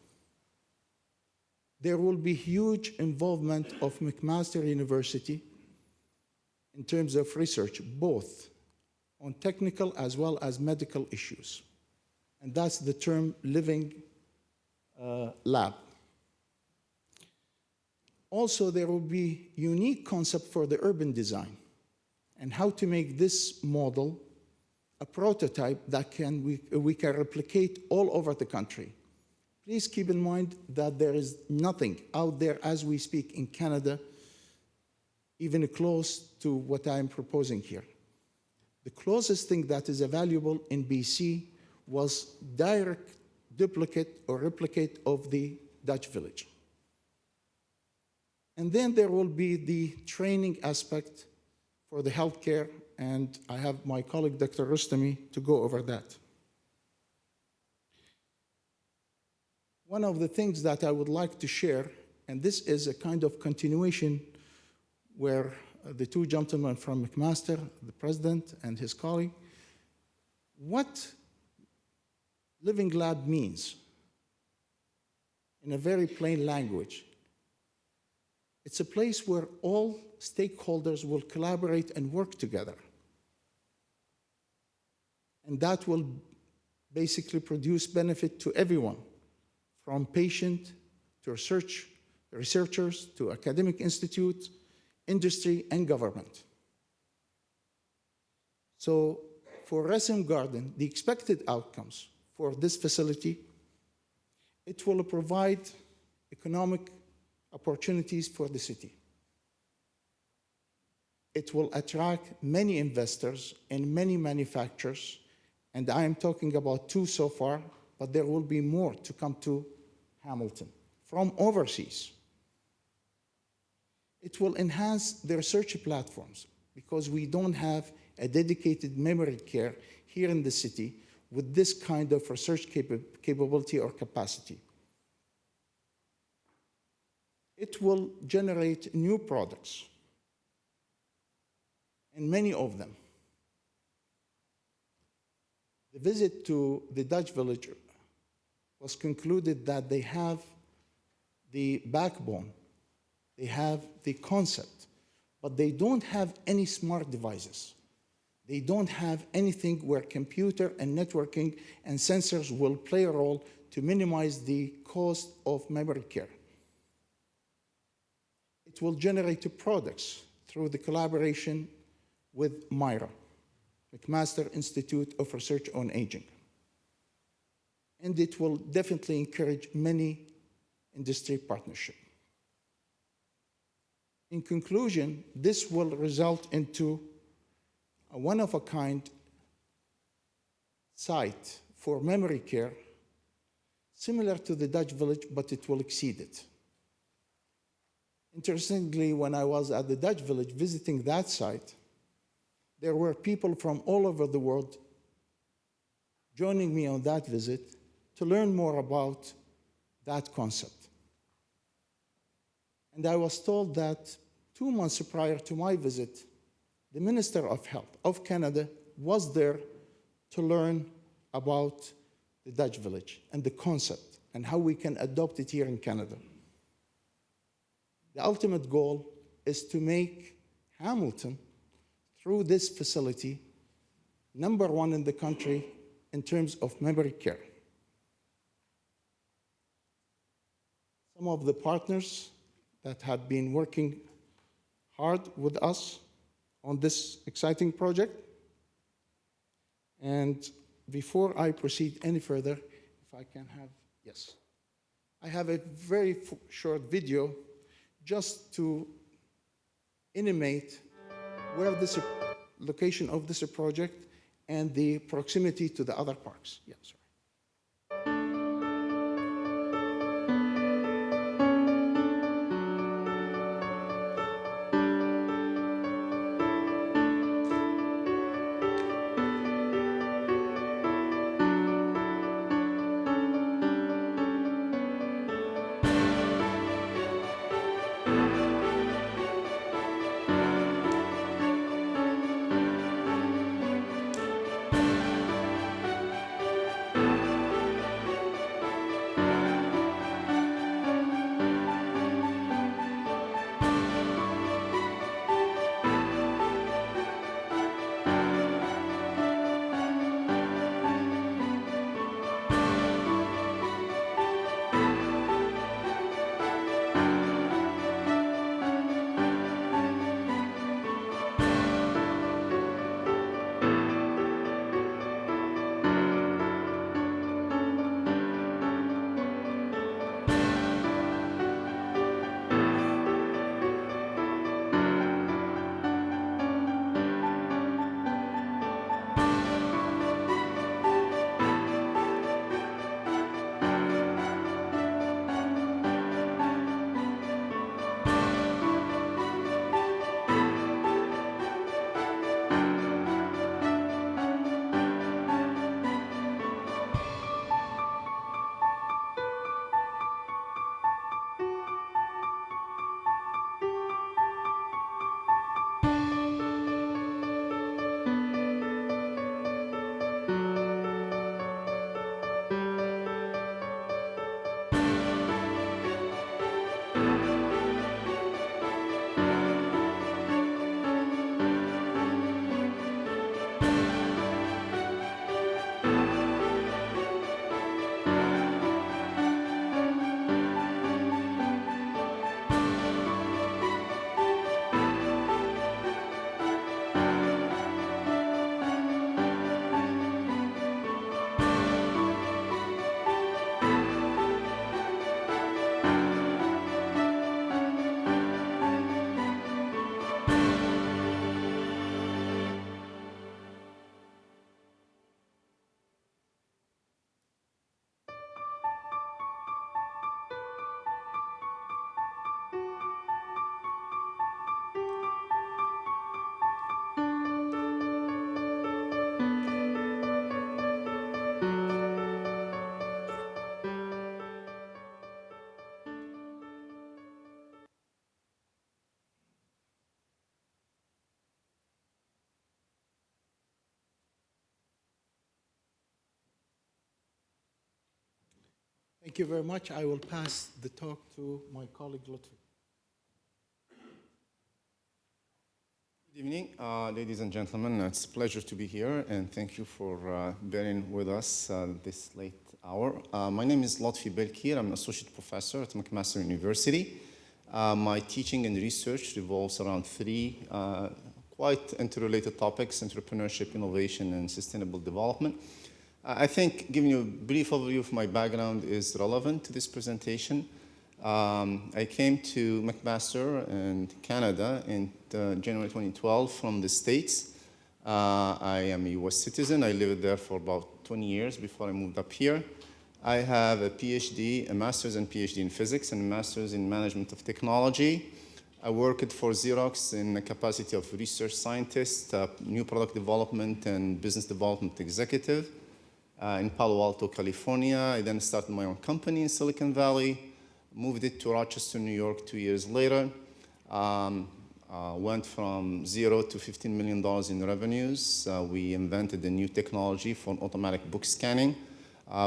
There will be huge involvement of Mcmaster University in terms of research, both on technical as well as medical issues. And that's the term living lab. Also, there will be unique concept for the urban design and how to make this model a prototype that we can replicate all over the country. Please keep in mind that there is nothing out there as we speak in Canada, even close to what I'm proposing here. The closest thing that is available in BC was direct duplicate or replicate of the Dutch village. And then there will be the training aspect for the healthcare, and I have my colleague, Dr. Rustami, to go over that. One of the things that I would like to share, and this is a kind of continuation where the two gentlemen from Mcmaster, the president and his colleague, what living lab means in a very plain language. It's a place where all stakeholders will collaborate and work together. And that will basically produce benefit to everyone, from patient to researchers to academic institutes, industry, and government. So for Resim Garden, the expected outcomes for this facility, it will provide economic opportunities for the city. It will attract many investors and many manufacturers, and I am talking about 2 so far, but there will be more to come to Hamilton from overseas. It will enhance the research platforms because we don't have a dedicated memory care here in the city with this kind of research capability or capacity. It will generate new products, and many of them. The visit to the Dutch village was concluded that they have the backbone, they have the concept, but they don't have any smart devices. They don't have anything where computer and networking and sensors will play a role to minimize the cost of memory care. It will generate products through the collaboration with MIRA, Mcmaster Institute of Research on Aging. And it will definitely encourage many industry partnerships. In conclusion, this will result into a one-of-a-kind site for memory care, similar to the Dutch village, but it will exceed it. Interestingly, when I was at the Dutch village visiting that site, there were people from all over the world joining me on that visit to learn more about that concept. And I was told that 2 months prior to my visit, the Minister of Health of Canada was there to learn about the Dutch village and the concept and how we can adopt it here in Canada. The ultimate goal is to make Hamilton, through this facility, #1 in the country in terms of memory care. Some of the partners that have been working hard with us on this exciting project. And before I proceed any further, if I can have, yes. I have a very short video just to animate where this location of this project and the proximity to the other parks. Yeah, sorry. Thank you very much. I will pass the talk to my colleague Lotfi. Good evening, ladies and gentlemen. It's a pleasure to be here, and thank you for bearing with us this late hour. My name is Lotfi Belkir. I'm an associate professor at Mcmaster University. My teaching and research revolves around three quite interrelated topics: entrepreneurship, innovation, and sustainable development. I think giving you a brief overview of my background is relevant to this presentation. I came to Mcmaster in Canada in January 2012 from the States. I am a US citizen. I lived there for about 20 years before I moved up here. I have a PhD, a master's and PhD in physics, and a master's in management of technology. I worked for Xerox in the capacity of research scientist, new product development, and business development executive in Palo Alto, California. I then started my own company in Silicon Valley, moved it to Rochester, New York 2 years later. Went from zero to $15 million in revenues. We invented a new technology for automatic book scanning.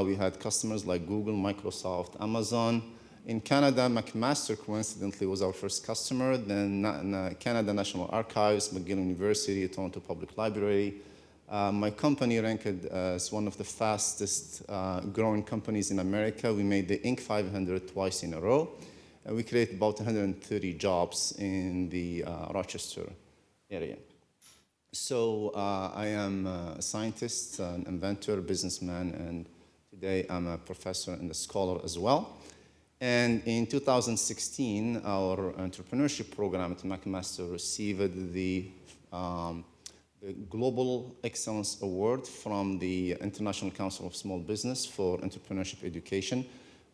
We had customers like Google, Microsoft, Amazon. In Canada, Mcmaster, coincidentally, was our first customer. Then Canada National Archives, McGill University, Toronto Public Library. My company ranked as one of the fastest growing companies in America. We made the Inc. 500 twice in a row. We created about 130 jobs in the Rochester area. So I am a scientist, an inventor, businessman, and today I'm a professor and a scholar as well. And in 2016, our entrepreneurship program at Mcmaster received the Global Excellence Award from the International Council of Small Business for Entrepreneurship Education.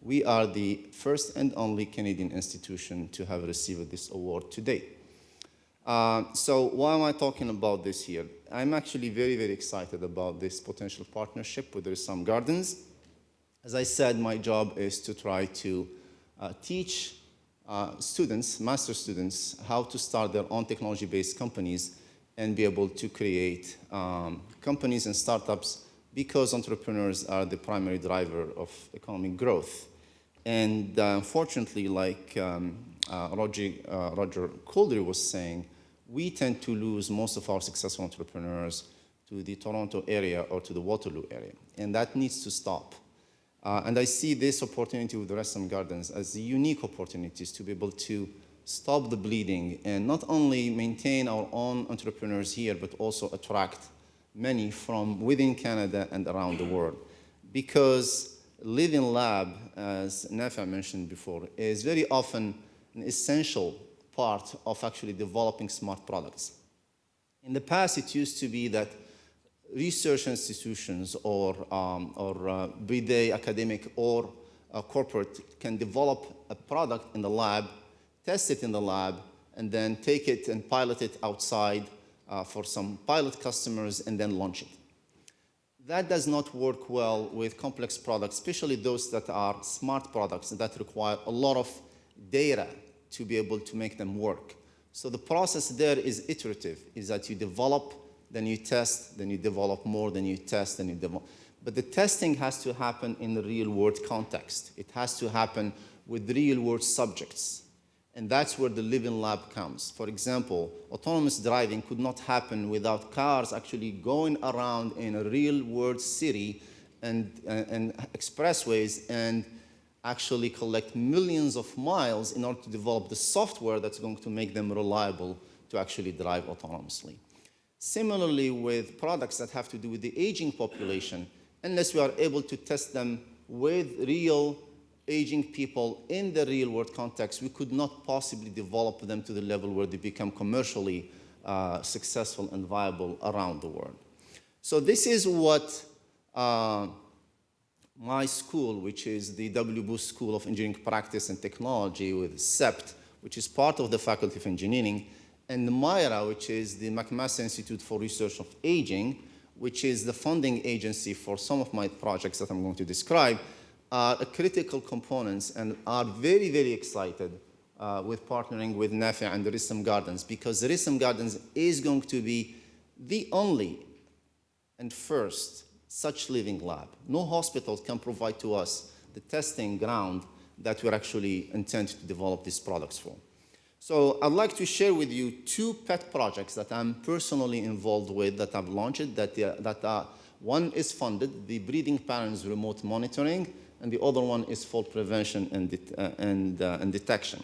We are the first and only Canadian institution to have received this award to date. So why am I talking about this here? I'm actually very, very excited about this potential partnership with Rissam Gardens. As I said, my job is to try to teach students, master students, how to start their own technology-based companies and be able to create companies and startups, because entrepreneurs are the primary driver of economic growth. And unfortunately, like Roger Coldry was saying, we tend to lose most of our successful entrepreneurs to the Toronto area or to the Waterloo area, and that needs to stop. And I see this opportunity with the Rissam Gardens as unique opportunities to be able to stop the bleeding and not only maintain our own entrepreneurs here, but also attract many from within Canada and around the world. Because Living Lab, as Nafa mentioned before, is very often an essential part of actually developing smart products. In the past, it used to be that research institutions or be they academic or corporate can develop a product in the lab, test it in the lab, and then take it and pilot it outside for some pilot customers and then launch it. That does not work well with complex products, especially those that are smart products that require a lot of data to be able to make them work. So the process there is iterative, is that you develop, then you test, then you develop more, then you test, then you develop. But the testing has to happen in the real-world context. It has to happen with real-world subjects. And that's where the Living Lab comes. For example, autonomous driving could not happen without cars actually going around in a real-world city and expressways and actually collect millions of miles in order to develop the software that's going to make them reliable to actually drive autonomously. Similarly, with products that have to do with the aging population, unless we are able to test them with real aging people in the real world context, we could not possibly develop them to the level where they become commercially successful and viable around the world. So this is what my school, which is the W. Booth School of Engineering Practice and Technology with CEPT, which is part of the Faculty of Engineering, and MIRA, which is the Mcmaster Institute for Research of Aging, which is the funding agency for some of my projects that I'm going to describe, are critical components and are very, very excited with partnering with NAFI and the Rissam Gardens, because the Rissam Gardens is going to be the only and first such living lab. No hospital can provide to us the testing ground that we're actually intend to develop these products for. So I'd like to share with you two pet projects that I'm personally involved with that I've launched, one is funded, the breathing patterns remote monitoring, and the other one is fall prevention and detection.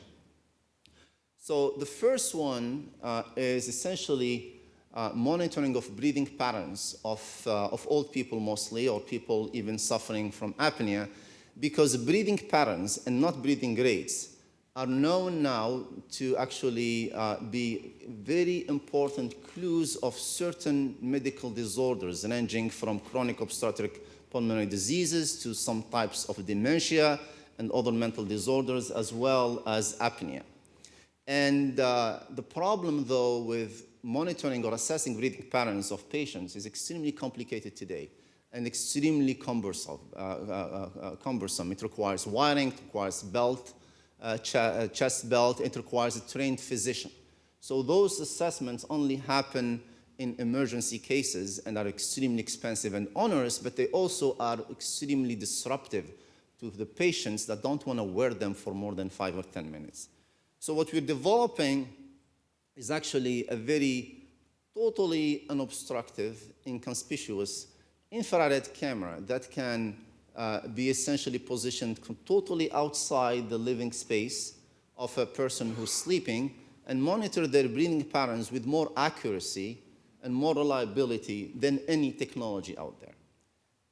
So the first one is essentially monitoring of breathing patterns of old people mostly, or people even suffering from apnea, because breathing patterns and not breathing rates are known now to actually be very important clues of certain medical disorders, ranging from chronic obstructive pulmonary diseases to some types of dementia and other mental disorders, as well as apnea. And the problem, though, with monitoring or assessing breathing patterns of patients is extremely complicated today and extremely cumbersome. It requires wiring, it requires belt, chest belt, it requires a trained physician. So those assessments only happen in emergency cases and are extremely expensive and onerous, but they also are extremely disruptive to the patients that don't want to wear them for more than 5 or 10 minutes. So what we're developing is actually a very totally unobstructive, inconspicuous infrared camera that can be essentially positioned totally outside the living space of a person who's sleeping and monitor their breathing patterns with more accuracy and more reliability than any technology out there.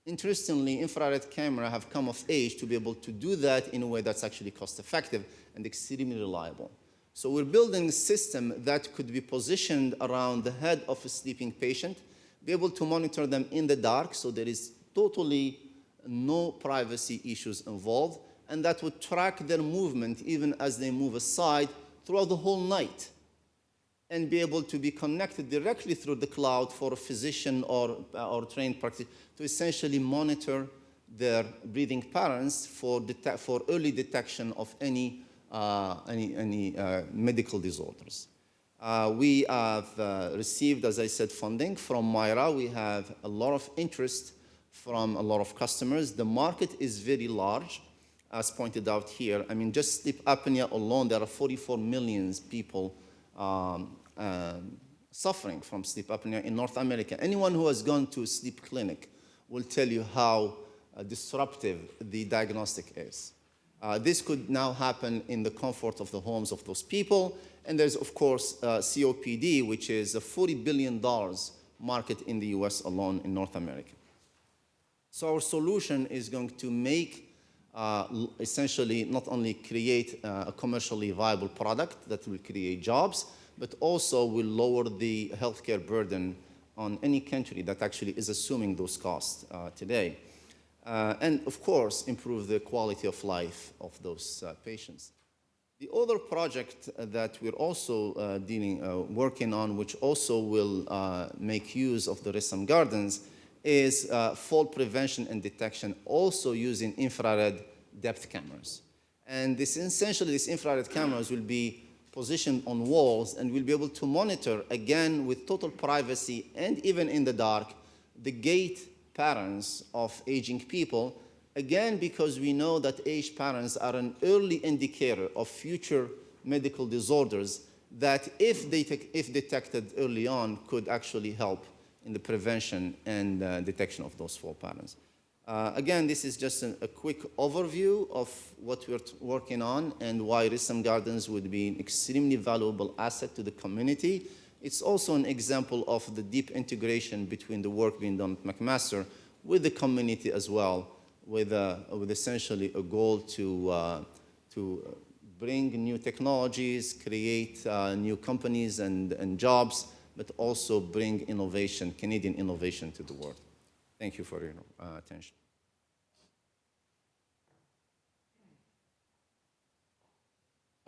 Interestingly, infrared camera have come of age to be able to do that in a way that's actually cost-effective and extremely reliable. So we're building a system that could be positioned around the head of a sleeping patient, be able to monitor them in the dark, so there is totally no privacy issues involved, and that would track their movement even as they move aside throughout the whole night, and be able to be connected directly through the cloud for a physician or trained practitioner to essentially monitor their breathing patterns for early detection of any medical disorders. We have received, as I said, funding from MIRA. We have a lot of interest from a lot of customers. The market is very large, as pointed out here. I mean, just sleep apnea alone, there are 44 million people suffering from sleep apnea in North America. Anyone who has gone to a sleep clinic will tell you how disruptive the diagnostic is. This could now happen in the comfort of the homes of those people. And there's, of course, COPD, which is a $40 billion market in the US alone in North America. So our solution is going to make, essentially, not only create a commercially viable product that will create jobs, but also will lower the healthcare burden on any country that actually is assuming those costs today. And of course, improve the quality of life of those patients. The other project that we're also working on, which also will make use of the Rissam Gardens, is fall prevention and detection, also using infrared depth cameras. And essentially, these infrared cameras will be positioned on walls and will be able to monitor, again, with total privacy and even in the dark, the gait patterns of aging people, again, because we know that age patterns are an early indicator of future medical disorders that, if detected early on, could actually help in the prevention and detection of those fall patterns. Again, this is just a quick overview of what we're working on and why Rissam Gardens would be an extremely valuable asset to the community. It's also an example of the deep integration between the work being done at Mcmaster with the community as well, with essentially a goal to bring new technologies, create new companies and jobs, but also bring innovation, Canadian innovation, to the world. Thank you for your attention.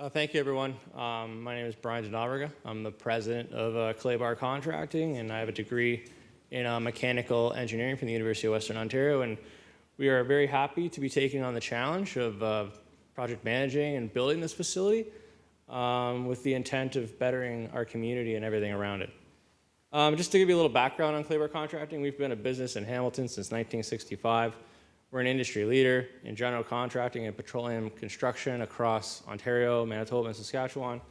Thank you, everyone. My name is Brian Denavarga. I'm the president of Clay Bar Contracting, and I have a degree in mechanical engineering from the University of Western Ontario. And we are very happy to be taking on the challenge of project managing and building this facility with the intent of bettering our community and everything around it. Just to give you a little background on Clay Bar Contracting, we've been a business in Hamilton since 1965. We're an industry leader in general contracting and petroleum construction across Ontario, Manitoba, and Saskatchewan.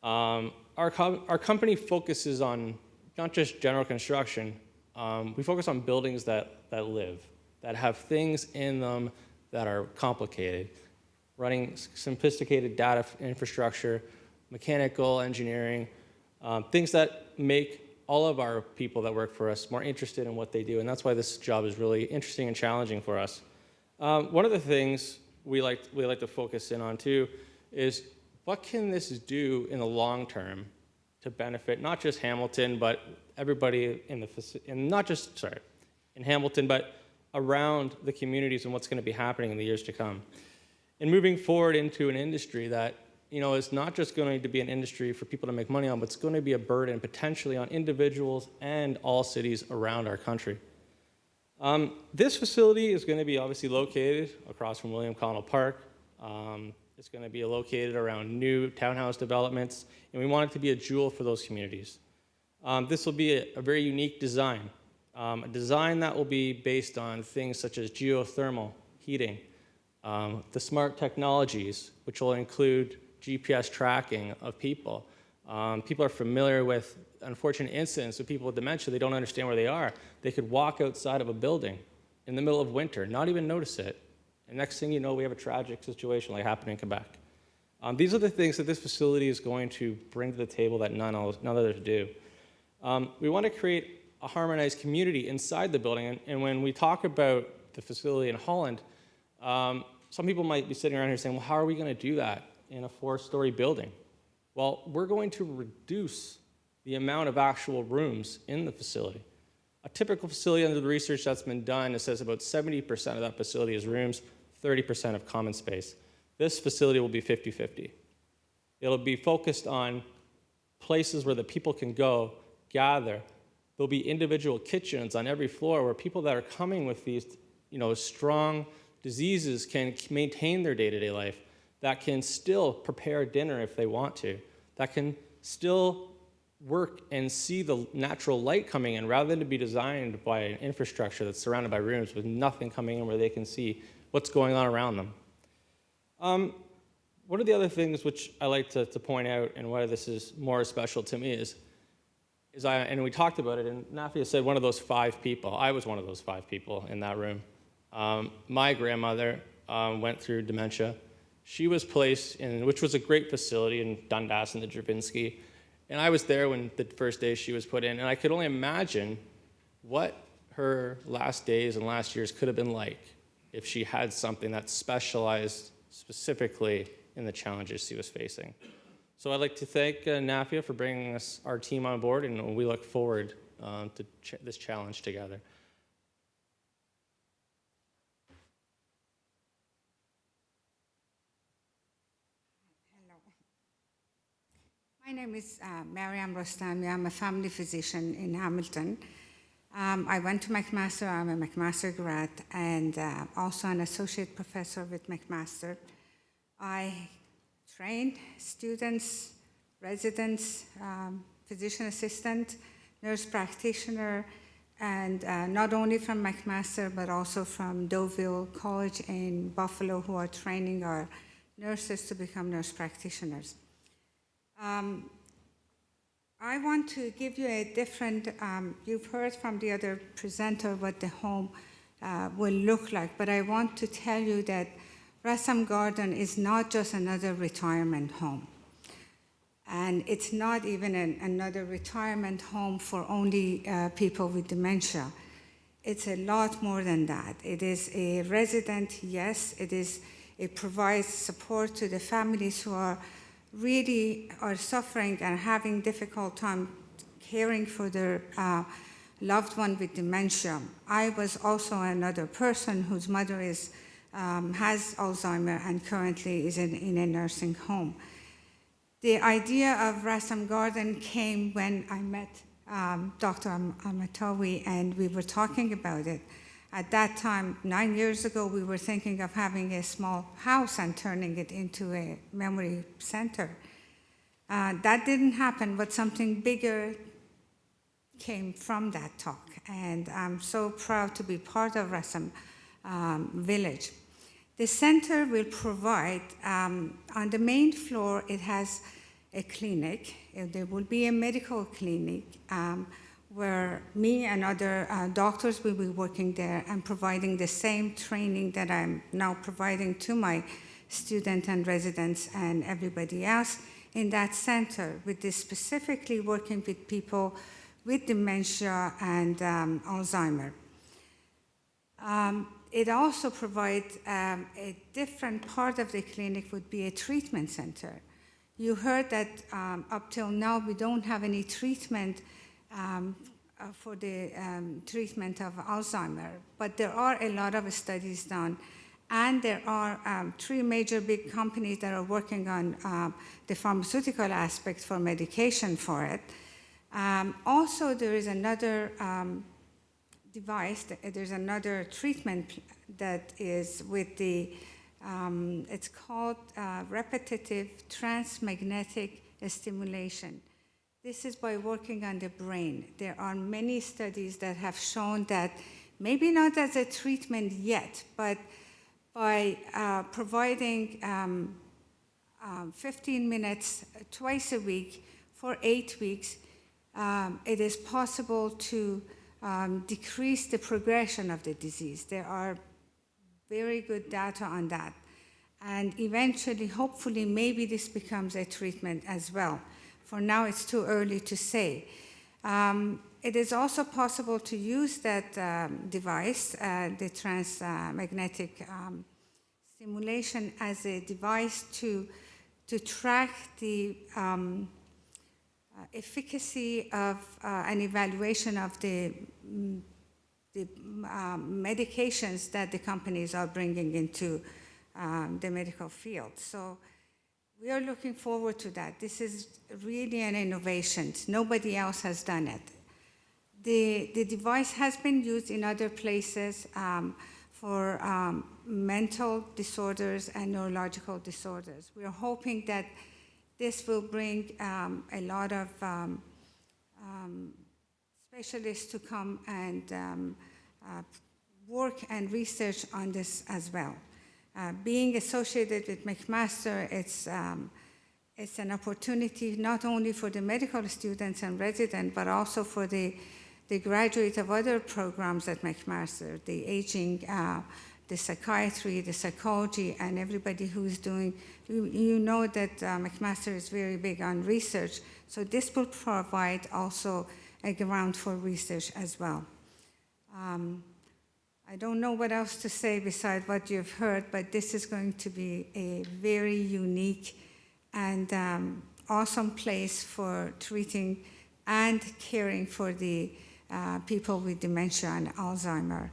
Our company focuses on not just general construction. We focus on buildings that live, that have things in them that are complicated, running sophisticated data infrastructure, mechanical engineering, things that make all of our people that work for us more interested in what they do, and that's why this job is really interesting and challenging for us. One of the things we like to focus in on too is what can this do in the long term to benefit not just Hamilton, but everybody in Hamilton, but around the communities and what's going to be happening in the years to come. And moving forward into an industry that it's not just going to be an industry for people to make money on, but it's going to be a burden potentially on individuals and all cities around our country. This facility is going to be obviously located across from William Connell Park. It's going to be located around new townhouse developments, and we want it to be a jewel for those communities. This will be a very unique design, a design that will be based on things such as geothermal heating, the smart technologies, which will include GPS tracking of people. People are familiar with unfortunate incidents with people with dementia. They don't understand where they are. They could walk outside of a building in the middle of winter, not even notice it. And next thing you know, we have a tragic situation like happened in Quebec. These are the things that this facility is going to bring to the table that none others do. We want to create a harmonized community inside the building. And when we talk about the facility in Holland, some people might be sitting around here saying, well, how are we going to do that in a 4-story building? Well, we're going to reduce the amount of actual rooms in the facility. A typical facility under the research that's been done, it says about 70% of that facility is rooms, 30% of common space. This facility will be 50-50. It'll be focused on places where the people can go, gather. There'll be individual kitchens on every floor where people that are coming with these, strong diseases can maintain their day-to-day life, that can still prepare dinner if they want to, that can still work and see the natural light coming in rather than to be designed by an infrastructure that's surrounded by rooms with nothing coming in where they can see what's going on around them. One of the other things which I like to point out, and why this is more special to me, is and we talked about it, and Nafia said one of those 5 people. I was one of those 5 people in that room. My grandmother went through dementia. She was placed in, which was a great facility in Dundas in the Drabinsky, and I was there when the first day she was put in, and I could only imagine what her last days and last years could have been like if she had something that specialized specifically in the challenges she was facing. So I'd like to thank Nafia for bringing our team on board, and we look forward to this challenge together. My name is Mariam Rostami. I'm a family physician in Hamilton. I went to Mcmaster. I'm a Mcmaster grad and also an associate professor with Mcmaster. I train students, residents, physician assistant, nurse practitioner, and not only from Mcmaster, but also from Deauville College in Buffalo, who are training our nurses to become nurse practitioners. I want to give you a different, you've heard from the other presenter what the home will look like, but I want to tell you that Rassam Garden is not just another retirement home. And it's not even another retirement home for only people with dementia. It's a lot more than that. It is a resident, yes, it provides support to the families who are really suffering and having difficult time caring for their loved one with dementia. I was also another person whose mother has Alzheimer and currently is in a nursing home. The idea of Rassam Garden came when I met Dr. Amatawi, and we were talking about it. At that time, 9 years ago, we were thinking of having a small house and turning it into a memory center. That didn't happen, but something bigger came from that talk. And I'm so proud to be part of Rassam Village. The center will provide, on the main floor, it has a clinic. There will be a medical clinic where me and other doctors will be working there and providing the same training that I'm now providing to my students and residents and everybody else in that center, with this specifically working with people with dementia and Alzheimer. It also provides a different part of the clinic would be a treatment center. You heard that up till now we don't have any treatment for the treatment of Alzheimer, but there are a lot of studies done, and there are 3 major big companies that are working on the pharmaceutical aspect for medication for it. Also, there is another device, there's another treatment that is with the, it's called repetitive transmagnetic stimulation. This is by working on the brain. There are many studies that have shown that, maybe not as a treatment yet, but by providing 15 minutes twice a week for 8 weeks, it is possible to decrease the progression of the disease. There are very good data on that. And eventually, hopefully, maybe this becomes a treatment as well. For now, it's too early to say. It is also possible to use that device, the trance magnetic stimulation, as a device to track the efficacy of an evaluation of the medications that the companies are bringing into the medical field. So we are looking forward to that. This is really an innovation. Nobody else has done it. The device has been used in other places for mental disorders and neurological disorders. We are hoping that this will bring a lot of specialists to come and work and research on this as well. Being associated with Mcmaster, it's an opportunity not only for the medical students and residents, but also for the graduates of other programs at Mcmaster, the aging, the psychiatry, the psychology, and everybody who's doing, you know that Mcmaster is very big on research, so this will provide also a ground for research as well. I don't know what else to say besides what you've heard, but this is going to be a very unique and awesome place for treating and caring for the people with dementia and Alzheimer.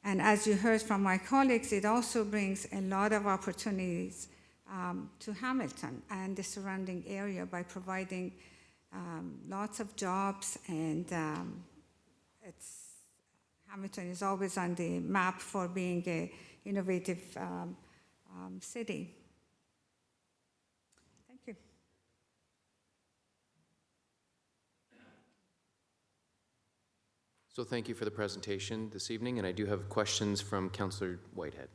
And as you heard from my colleagues, it also brings a lot of opportunities to Hamilton and the surrounding area by providing lots of jobs, and Hamilton is always on the map for being an innovative city. Thank you. So thank you for the presentation this evening, and I do have questions from Councillor Whitehead.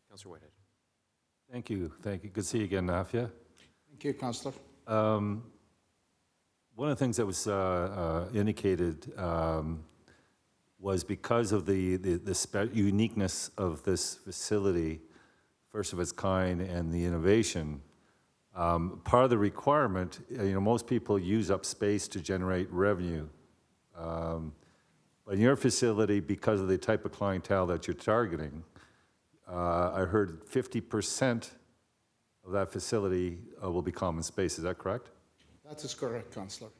Councillor Whitehead. Thank you. Thank you. Good to see you again, Nafia. Thank you, Councillor. One of the things that was indicated was because of the uniqueness of this facility, first of its kind, and the innovation, part of the requirement, most people use up space to generate revenue. But in your facility, because of the type of clientele that you're targeting, I heard 50% of that facility will be common space. Is that correct? That is correct, Councillor.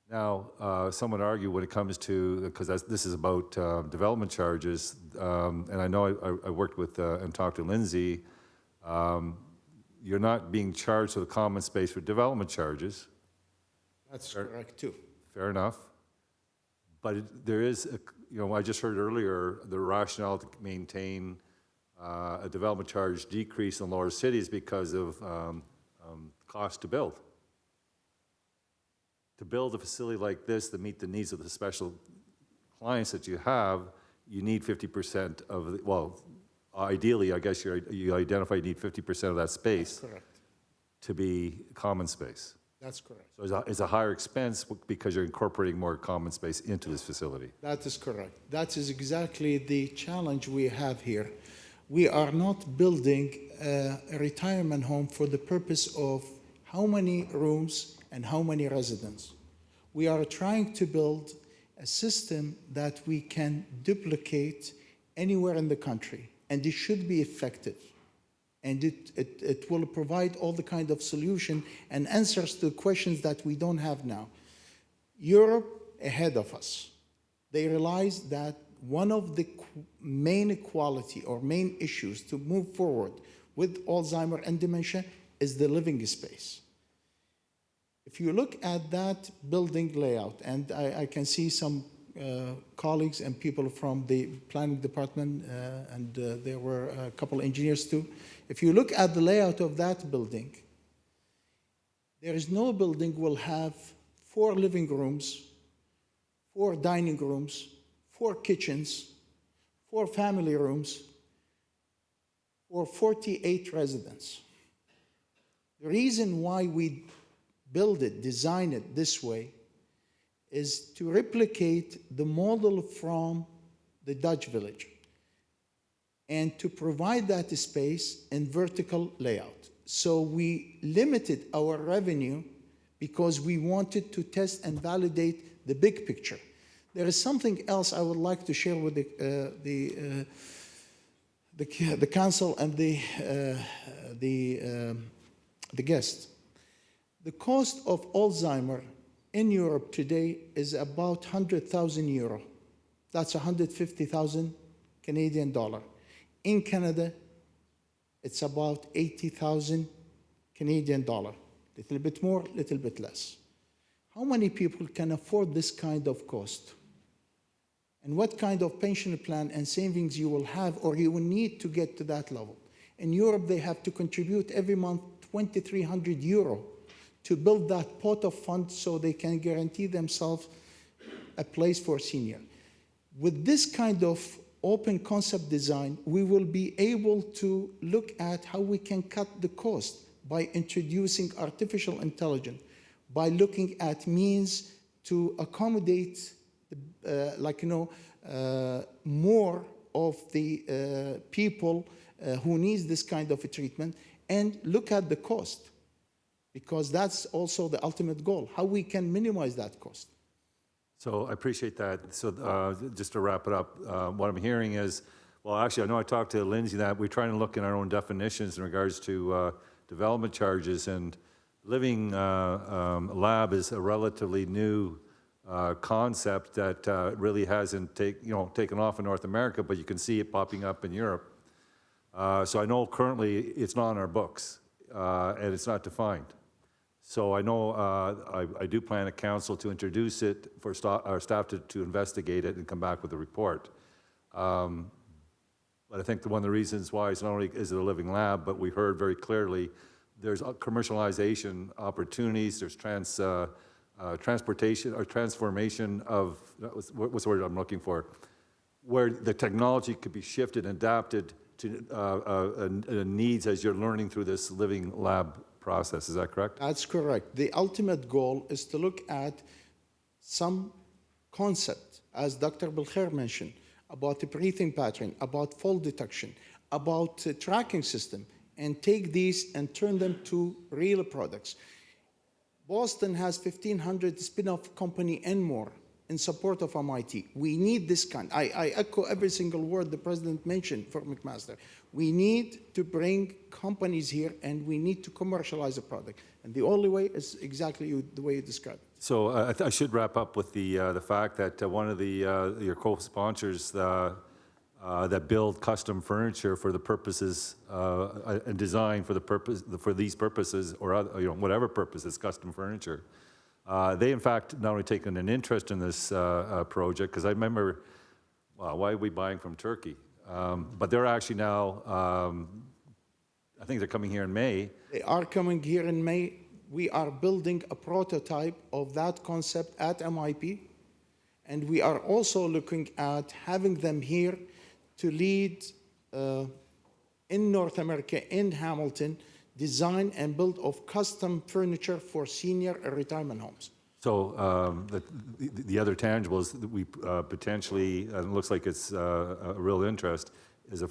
Now, some would argue when it comes to, because this is about development charges, and I know I worked with and talked to Lindsay, you're not being charged with a common space for development charges. That's correct, too. Fair enough. But there is, I just heard earlier, the rationale to maintain a development charge decrease in lower cities because of cost to build. To build a facility like this to meet the needs of the special clients that you have, you need 50% of the, well, ideally, I guess you identify you need 50% of that space. That's correct. To be common space. That's correct. So it's a higher expense because you're incorporating more common space into this facility. That is correct. That is exactly the challenge we have here. We are not building a retirement home for the purpose of how many rooms and how many residents. We are trying to build a system that we can duplicate anywhere in the country, and it should be effective. And it will provide all the kind of solution and answers to questions that we don't have now. Europe ahead of us. They realize that one of the main quality or main issues to move forward with Alzheimer and dementia is the living space. If you look at that building layout, and I can see some colleagues and people from the planning department, and there were a couple engineers too. If you look at the layout of that building, there is no building will have 4 living rooms, 4 dining rooms, 4 kitchens, 4 family rooms, or 48 residents. The reason why we build it, design it this way, is to replicate the model from the Dutch village and to provide that space in vertical layout. So we limited our revenue because we wanted to test and validate the big picture. There is something else I would like to share with the council and the guests. The cost of Alzheimer in Europe today is about 100,000 euro. That's 150,000 Canadian dollar. In Canada, it's about 80,000 Canadian dollar. Little bit more, little bit less. How many people can afford this kind of cost? And what kind of pension plan and savings you will have or you will need to get to that level? In Europe, they have to contribute every month 2,300 euro to build that pot of funds so they can guarantee themselves a place for senior. With this kind of open concept design, we will be able to look at how we can cut the cost by introducing artificial intelligence, by looking at means to accommodate more of the people who needs this kind of a treatment, and look at the cost, because that's also the ultimate goal, how we can minimize that cost. So I appreciate that. So just to wrap it up, what I'm hearing is, well, actually, I know I talked to Lindsay that we're trying to look in our own definitions in regards to development charges, and living lab is a relatively new concept that really hasn't taken off in North America, but you can see it popping up in Europe. So I know currently it's not on our books and it's not defined. So I know I do plan at council to introduce it for our staff to investigate it and come back with a report. But I think one of the reasons why it's not only is it a living lab, but we heard very clearly there's commercialization opportunities, there's transportation or transformation of, what's the word I'm looking for, where the technology could be shifted and adapted to needs as you're learning through this living lab process. Is that correct? That's correct. The ultimate goal is to look at some concept, as Dr. Belkhair mentioned, about the breathing pattern, about fall detection, about tracking system, and take these and turn them to real products. Boston has 1,500 spin-off company and more in support of MIT. We need this kind. I echo every single word the president mentioned for Mcmaster. We need to bring companies here and we need to commercialize the product. And the only way is exactly the way you described it. So I should wrap up with the fact that one of your co-sponsors that build custom furniture for the purposes and design for these purposes or other, whatever purposes, custom furniture. They, in fact, not only taken an interest in this project, because I remember, well, why are we buying from Turkey? But they're actually now, I think they're coming here in May. They are coming here in May. We are building a prototype of that concept at MIP. And we are also looking at having them here to lead in North America, in Hamilton, design and build of custom furniture for senior retirement homes. So the other tangibles that we potentially, and it looks like it's a real interest, is a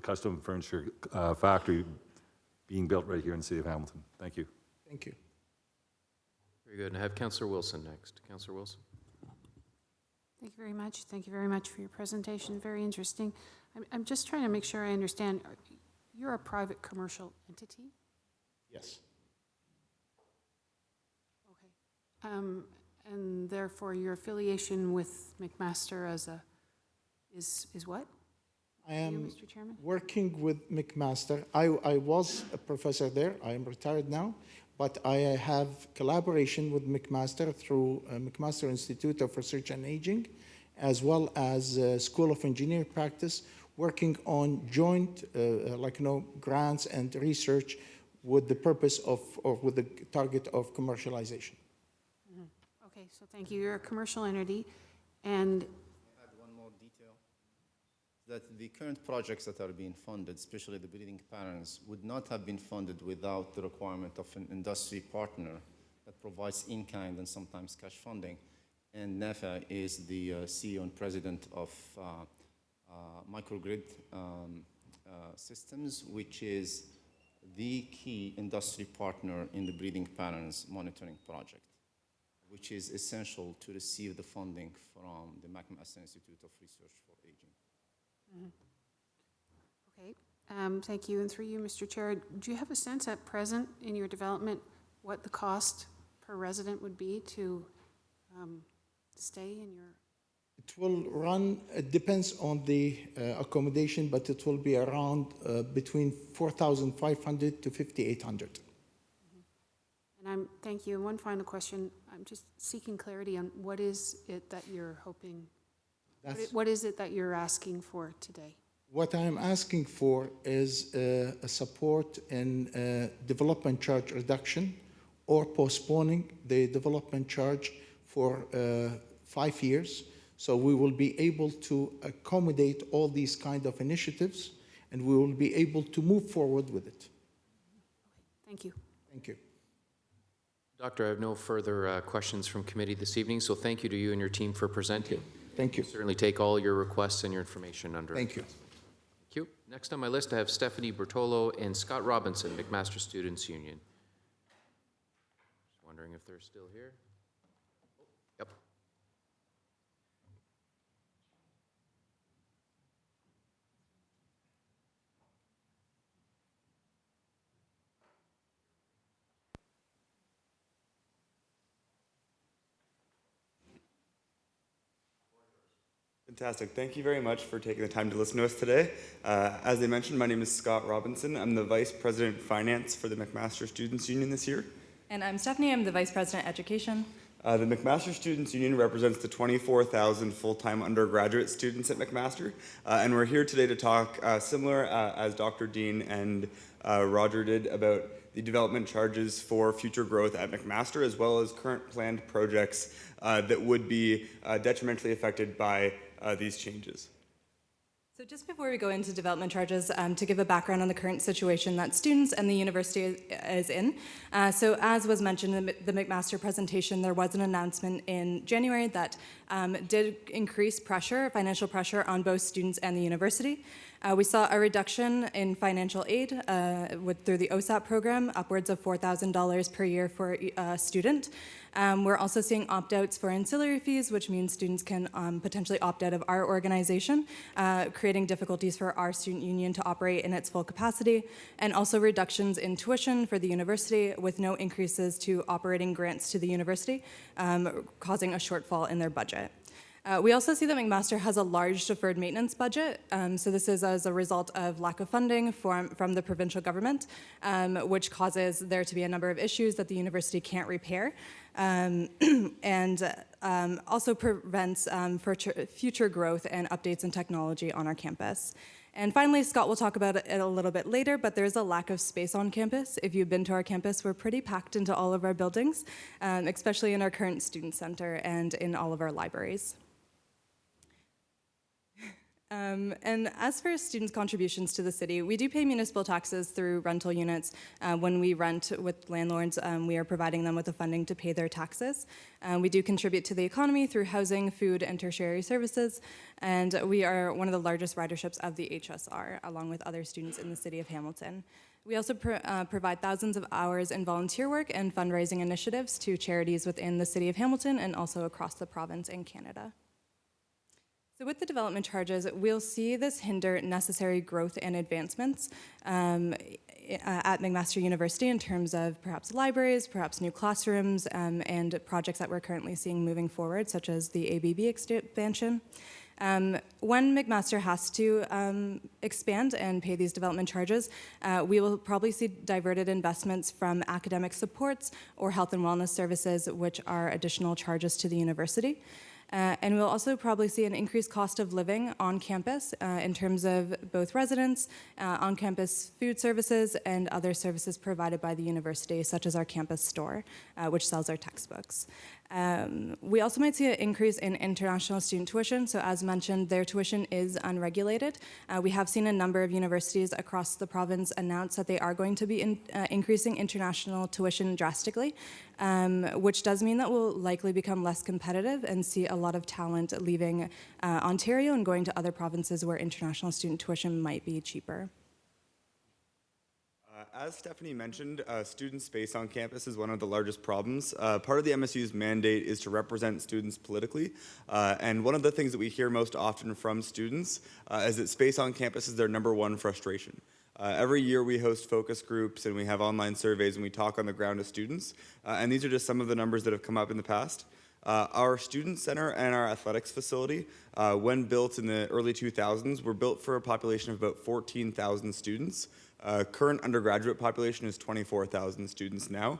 custom furniture factory being built right here in the city of Hamilton. Thank you. Thank you. Very good. And I have Councillor Wilson next. Councillor Wilson. Thank you very much. Thank you very much for your presentation. Very interesting. I'm just trying to make sure I understand. You're a private commercial entity? Yes. Okay. And therefore, your affiliation with Mcmaster is what? I am Mr. Chairman? working with Mcmaster. I was a professor there. I am retired now, but I have collaboration with Mcmaster through Mcmaster Institute of Research and Aging, as well as School of Engineering Practice, working on joint grants and research with the purpose of, or with the target of commercialization. Mm-hmm. Okay, so thank you. You're a commercial entity, and Add one more detail, that the current projects that are being funded, especially the breathing patterns, would not have been funded without the requirement of an industry partner that provides in-kind and sometimes cash funding. And NEFA is the CEO and president of Microgrid Systems, which is the key industry partner in the breathing patterns monitoring project. which is essential to receive the funding from the Mcmaster Institute of Research for Aging. Okay, thank you. And through you, Mr. Chair, do you have a sense at present in your development what the cost per resident would be to stay in your? It will run, it depends on the accommodation, but it will be around between 4,500 to 5,800. And thank you. And one final question. I'm just seeking clarity on what is it that you're hoping, what is it that you're asking for today? What I'm asking for is a support in development charge reduction or postponing the development charge for 5 years. So we will be able to accommodate all these kind of initiatives, and we will be able to move forward with it. Thank you. Thank you. Doctor, I have no further questions from committee this evening, so thank you to you and your team for presenting. Thank you. We'll certainly take all your requests and your information under. Thank you. Thank you. Next on my list, I have Stephanie Bertolo and Scott Robinson, Mcmaster Students Union. Just wondering if they're still here. Yep. Fantastic. Thank you very much for taking the time to listen to us today. As they mentioned, my name is Scott Robinson. I'm the Vice President of Finance for the Mcmaster Students Union this year. And I'm Stephanie. I'm the Vice President Education. The Mcmaster Students Union represents the 24,000 full-time undergraduate students at Mcmaster. And we're here today to talk, similar as Dr. Dean and Roger did, about the development charges for future growth at Mcmaster, as well as current planned projects that would be detrimentally affected by these changes. So just before we go into development charges, to give a background on the current situation that students and the university is in. So as was mentioned in the Mcmaster presentation, there was an announcement in January that did increase pressure, financial pressure on both students and the university. We saw a reduction in financial aid through the OSAP program, upwards of $4,000 per year for a student. We're also seeing opt-outs for ancillary fees, which means students can potentially opt out of our organization, creating difficulties for our student union to operate in its full capacity, and also reductions in tuition for the university with no increases to operating grants to the university, causing a shortfall in their budget. We also see that Mcmaster has a large deferred maintenance budget. So this is as a result of lack of funding from the provincial government, which causes there to be a number of issues that the university can't repair, and also prevents future growth and updates in technology on our campus. And finally, Scott will talk about it a little bit later, but there's a lack of space on campus. If you've been to our campus, we're pretty packed into all of our buildings, especially in our current student center and in all of our libraries. And as for students' contributions to the city, we do pay municipal taxes through rental units. When we rent with landlords, we are providing them with the funding to pay their taxes. We do contribute to the economy through housing, food, and tertiary services. And we are one of the largest riderships of the HSR, along with other students in the city of Hamilton. We also provide thousands of hours in volunteer work and fundraising initiatives to charities within the city of Hamilton and also across the province and Canada. So with the development charges, we'll see this hinder necessary growth and advancements at McMaster University in terms of perhaps libraries, perhaps new classrooms, and projects that we're currently seeing moving forward, such as the ABB expansion. When McMaster has to expand and pay these development charges, we will probably see diverted investments from academic supports or health and wellness services, which are additional charges to the university. And we'll also probably see an increased cost of living on campus in terms of both residents, on-campus food services, and other services provided by the university, such as our campus store, which sells our textbooks. We also might see an increase in international student tuition. So as mentioned, their tuition is unregulated. We have seen a number of universities across the province announce that they are going to be increasing international tuition drastically, which does mean that we'll likely become less competitive and see a lot of talent leaving Ontario and going to other provinces where international student tuition might be cheaper. As Stephanie mentioned, student space on campus is one of the largest problems. Part of the MSU's mandate is to represent students politically, and one of the things that we hear most often from students is that space on campus is their #1 frustration. Every year we host focus groups and we have online surveys and we talk on the ground to students, and these are just some of the numbers that have come up in the past. Our student center and our athletics facility, when built in the early 2000s, were built for a population of about 14,000 students. Current undergraduate population is 24,000 students now.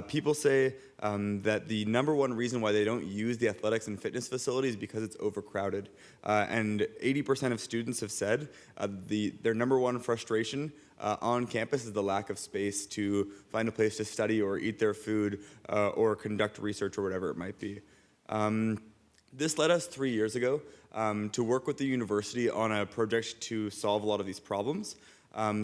People say that the #1 reason why they don't use the athletics and fitness facility is because it's overcrowded. And 80% of students have said their #1 frustration on campus is the lack of space to find a place to study or eat their food or conduct research or whatever it might be. This led us 3 years ago to work with the university on a project to solve a lot of these problems.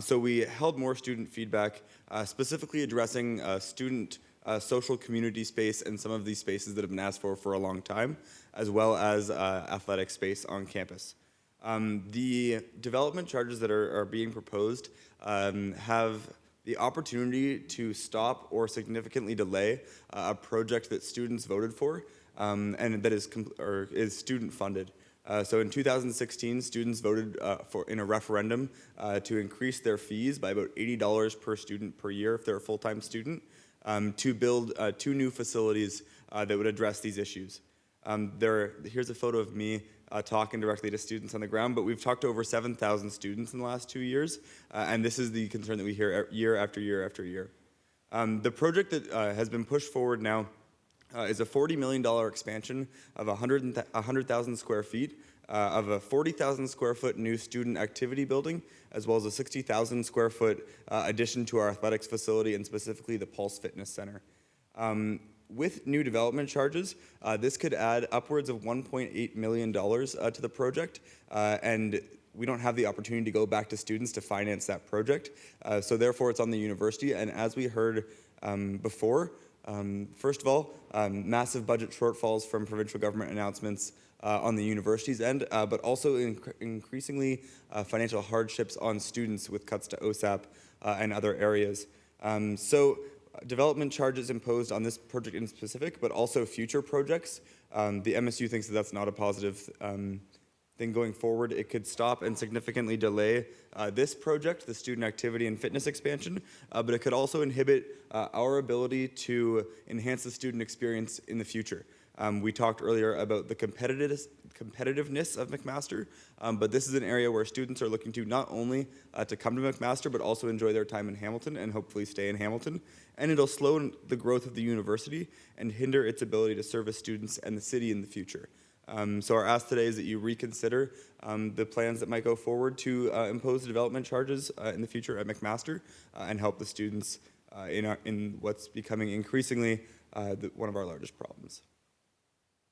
So we held more student feedback, specifically addressing student social community space and some of these spaces that have been asked for a long time, as well as athletic space on campus. The development charges that are being proposed have the opportunity to stop or significantly delay a project that students voted for and that is student funded. So in 2016, students voted in a referendum to increase their fees by about $80 per student per year if they're a full-time student, to build 2 new facilities that would address these issues. Here's a photo of me talking directly to students on the ground, but we've talked to over 7,000 students in the last 2 years, and this is the concern that we hear year after year after year. The project that has been pushed forward now is a $40 million expansion of 100,000 square feet of a 40,000 square foot new student activity building, as well as a 60,000 square foot addition to our athletics facility and specifically the Pulse Fitness Center. With new development charges, this could add upwards of $1.8 million to the project, and we don't have the opportunity to go back to students to finance that project. So therefore, it's on the university, and as we heard before, first of all, massive budget shortfalls from provincial government announcements on the university's end, but also increasingly financial hardships on students with cuts to OSAP and other areas. So development charges imposed on this project in specific, but also future projects. The MSU thinks that that's not a positive thing going forward. It could stop and significantly delay this project, the student activity and fitness expansion, but it could also inhibit our ability to enhance the student experience in the future. We talked earlier about the competitiveness of Mcmaster, but this is an area where students are looking to not only to come to Mcmaster, but also enjoy their time in Hamilton and hopefully stay in Hamilton. And it'll slow the growth of the university and hinder its ability to service students and the city in the future. So our ask today is that you reconsider the plans that might go forward to impose development charges in the future at Mcmaster and help the students in what's becoming increasingly one of our largest problems.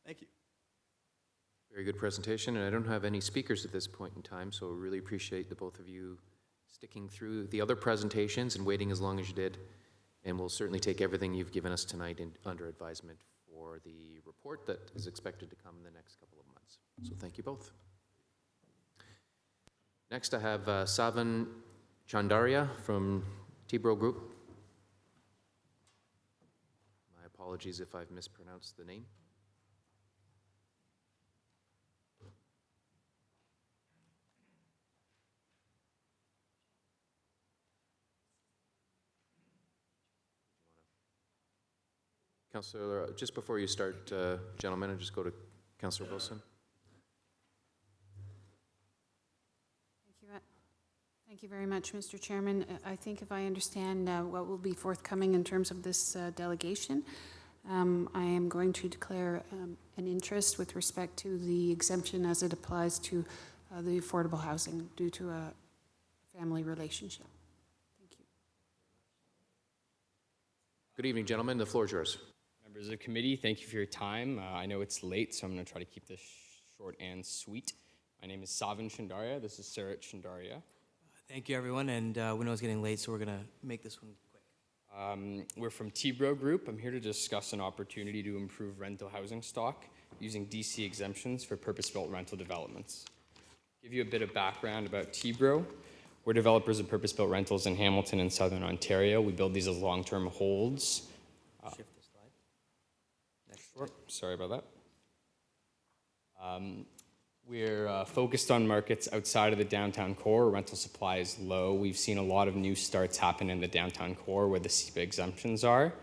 Thank you. Very good presentation, and I don't have any speakers at this point in time, so I really appreciate the both of you sticking through the other presentations and waiting as long as you did. And we'll certainly take everything you've given us tonight under advisement for the report that is expected to come in the next couple of months. So thank you both. Next, I have Savan Chandaria from Tibro Group. My apologies if I've mispronounced the name. Councillor, just before you start, gentlemen, I'll just go to Councillor Wilson. Thank you very much, Mr. Chairman. I think if I understand what will be forthcoming in terms of this delegation, I am going to declare an interest with respect to the exemption as it applies to the affordable housing due to a family relationship. Thank you. Good evening, gentlemen. The floor is yours. Members of the committee, thank you for your time. I know it's late, so I'm going to try to keep this short and sweet. My name is Savan Chandaria. This is Sarat Chandaria. Thank you, everyone, and we know it's getting late, so we're going to make this one quick. We're from Tibro Group. I'm here to discuss an opportunity to improve rental housing stock using DC exemptions for purpose-built rental developments. Give you a bit of background about Tibro. We're developers of purpose-built rentals in Hamilton and Southern Ontario. We build these as long-term holds. Shift the slide. Next. Sure. Sorry about that. We're focused on markets outside of the downtown core where rental supply is low. We've seen a lot of new starts happen in the downtown core where the SEPA exemptions are.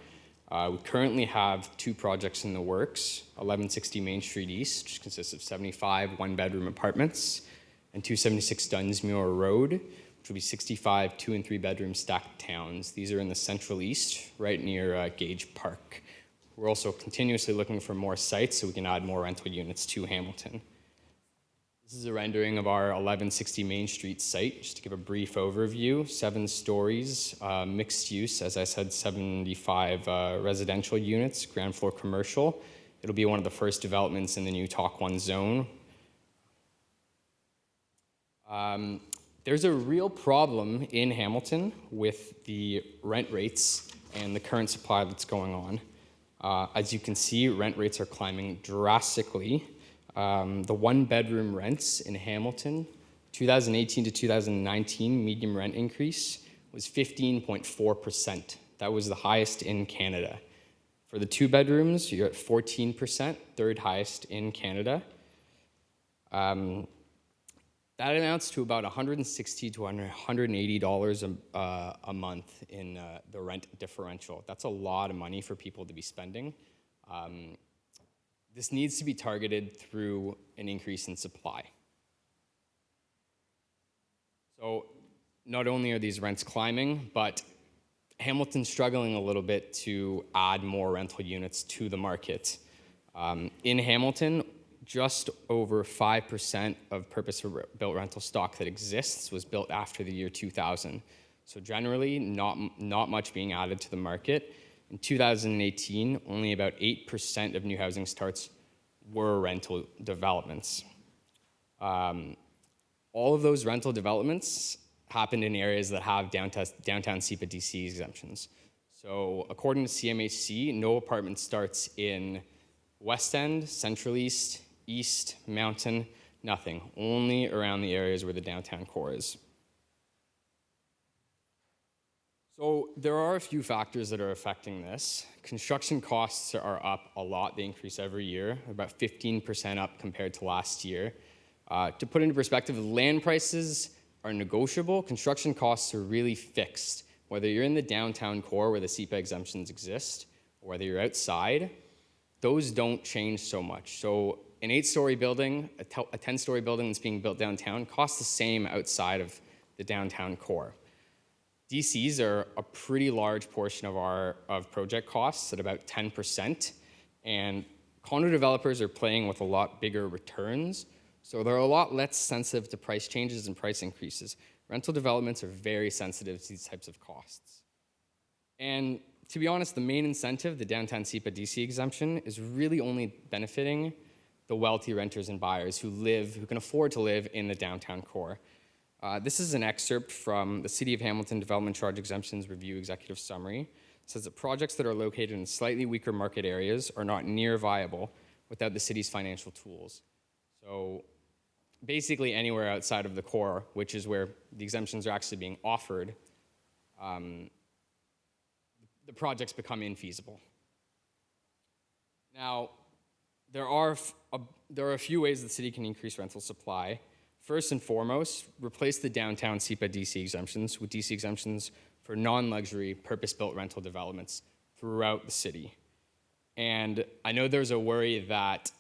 We currently have 2 projects in the works, 1160 Main Street East, which consists of 75 one-bedroom apartments, and 276 Dunsmuir Road, which will be 65 2- and 3-bedroom stacked towns. These are in the Central East, right near Gage Park. We're also continuously looking for more sites so we can add more rental units to Hamilton. This is a rendering of our 1160 Main Street site, just to give a brief overview. 7 stories, mixed use, as I said, 75 residential units, ground floor commercial. It'll be one of the first developments in the new Talk 1 zone. There's a real problem in Hamilton with the rent rates and the current supply that's going on. As you can see, rent rates are climbing drastically. The one-bedroom rents in Hamilton, 2018 to 2019 median rent increase was 15.4%. That was the highest in Canada. For the 2 bedrooms, you're at 14%, 3rd highest in Canada. That amounts to about $160 to $180 a month in the rent differential. That's a lot of money for people to be spending. This needs to be targeted through an increase in supply. So not only are these rents climbing, but Hamilton's struggling a little bit to add more rental units to the market. In Hamilton, just over 5% of purpose-built rental stock that exists was built after the year 2000. So generally, not much being added to the market. In 2018, only about 8% of new housing starts were rental developments. All of those rental developments happened in areas that have downtown SEPA DC exemptions. So according to CMHC, no apartment starts in West End, Central East, East, Mountain, nothing. Only around the areas where the downtown core is. So there are a few factors that are affecting this. Construction costs are up a lot. They increase every year, about 15% up compared to last year. To put into perspective, land prices are negotiable. Construction costs are really fixed. Whether you're in the downtown core where the SEPA exemptions exist, or whether you're outside, those don't change so much. So an 8-story building, a 10-story building that's being built downtown costs the same outside of the downtown core. DCs are a pretty large portion of project costs at about 10%, and condo developers are playing with a lot bigger returns, so they're a lot less sensitive to price changes and price increases. Rental developments are very sensitive to these types of costs. And to be honest, the main incentive, the downtown SEPA DC exemption, is really only benefiting the wealthy renters and buyers who can afford to live in the downtown core. This is an excerpt from the City of Hamilton Development Charge Exemptions Review Executive Summary. It says that projects that are located in slightly weaker market areas are not near viable without the city's financial tools. So basically anywhere outside of the core, which is where the exemptions are actually being offered, the projects become infeasible. Now, there are a few ways the city can increase rental supply. First and foremost, replace the downtown SEPA DC exemptions with DC exemptions for non-luxury, purpose-built rental developments throughout the city. And I know there's a worry that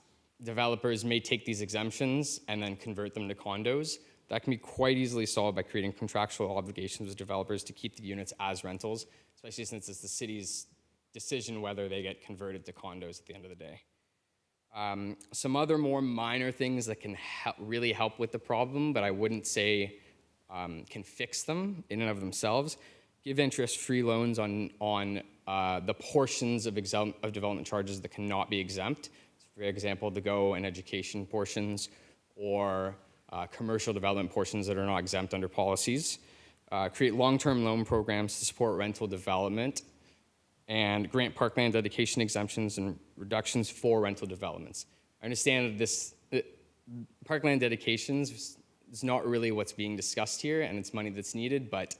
developers may take these exemptions and then convert them to condos. That can be quite easily solved by creating contractual obligations with developers to keep the units as rentals, especially since it's the city's decision whether they get converted to condos at the end of the day. Some other more minor things that can really help with the problem, but I wouldn't say can fix them in and of themselves. Give interest-free loans on the portions of development charges that cannot be exempt. So for example, the GO and education portions, or commercial development portions that are not exempt under policies. Create long-term loan programs to support rental development, and grant parkland dedication exemptions and reductions for rental developments. I understand that parkland dedications it's not really what's being discussed here, and it's money that's needed. But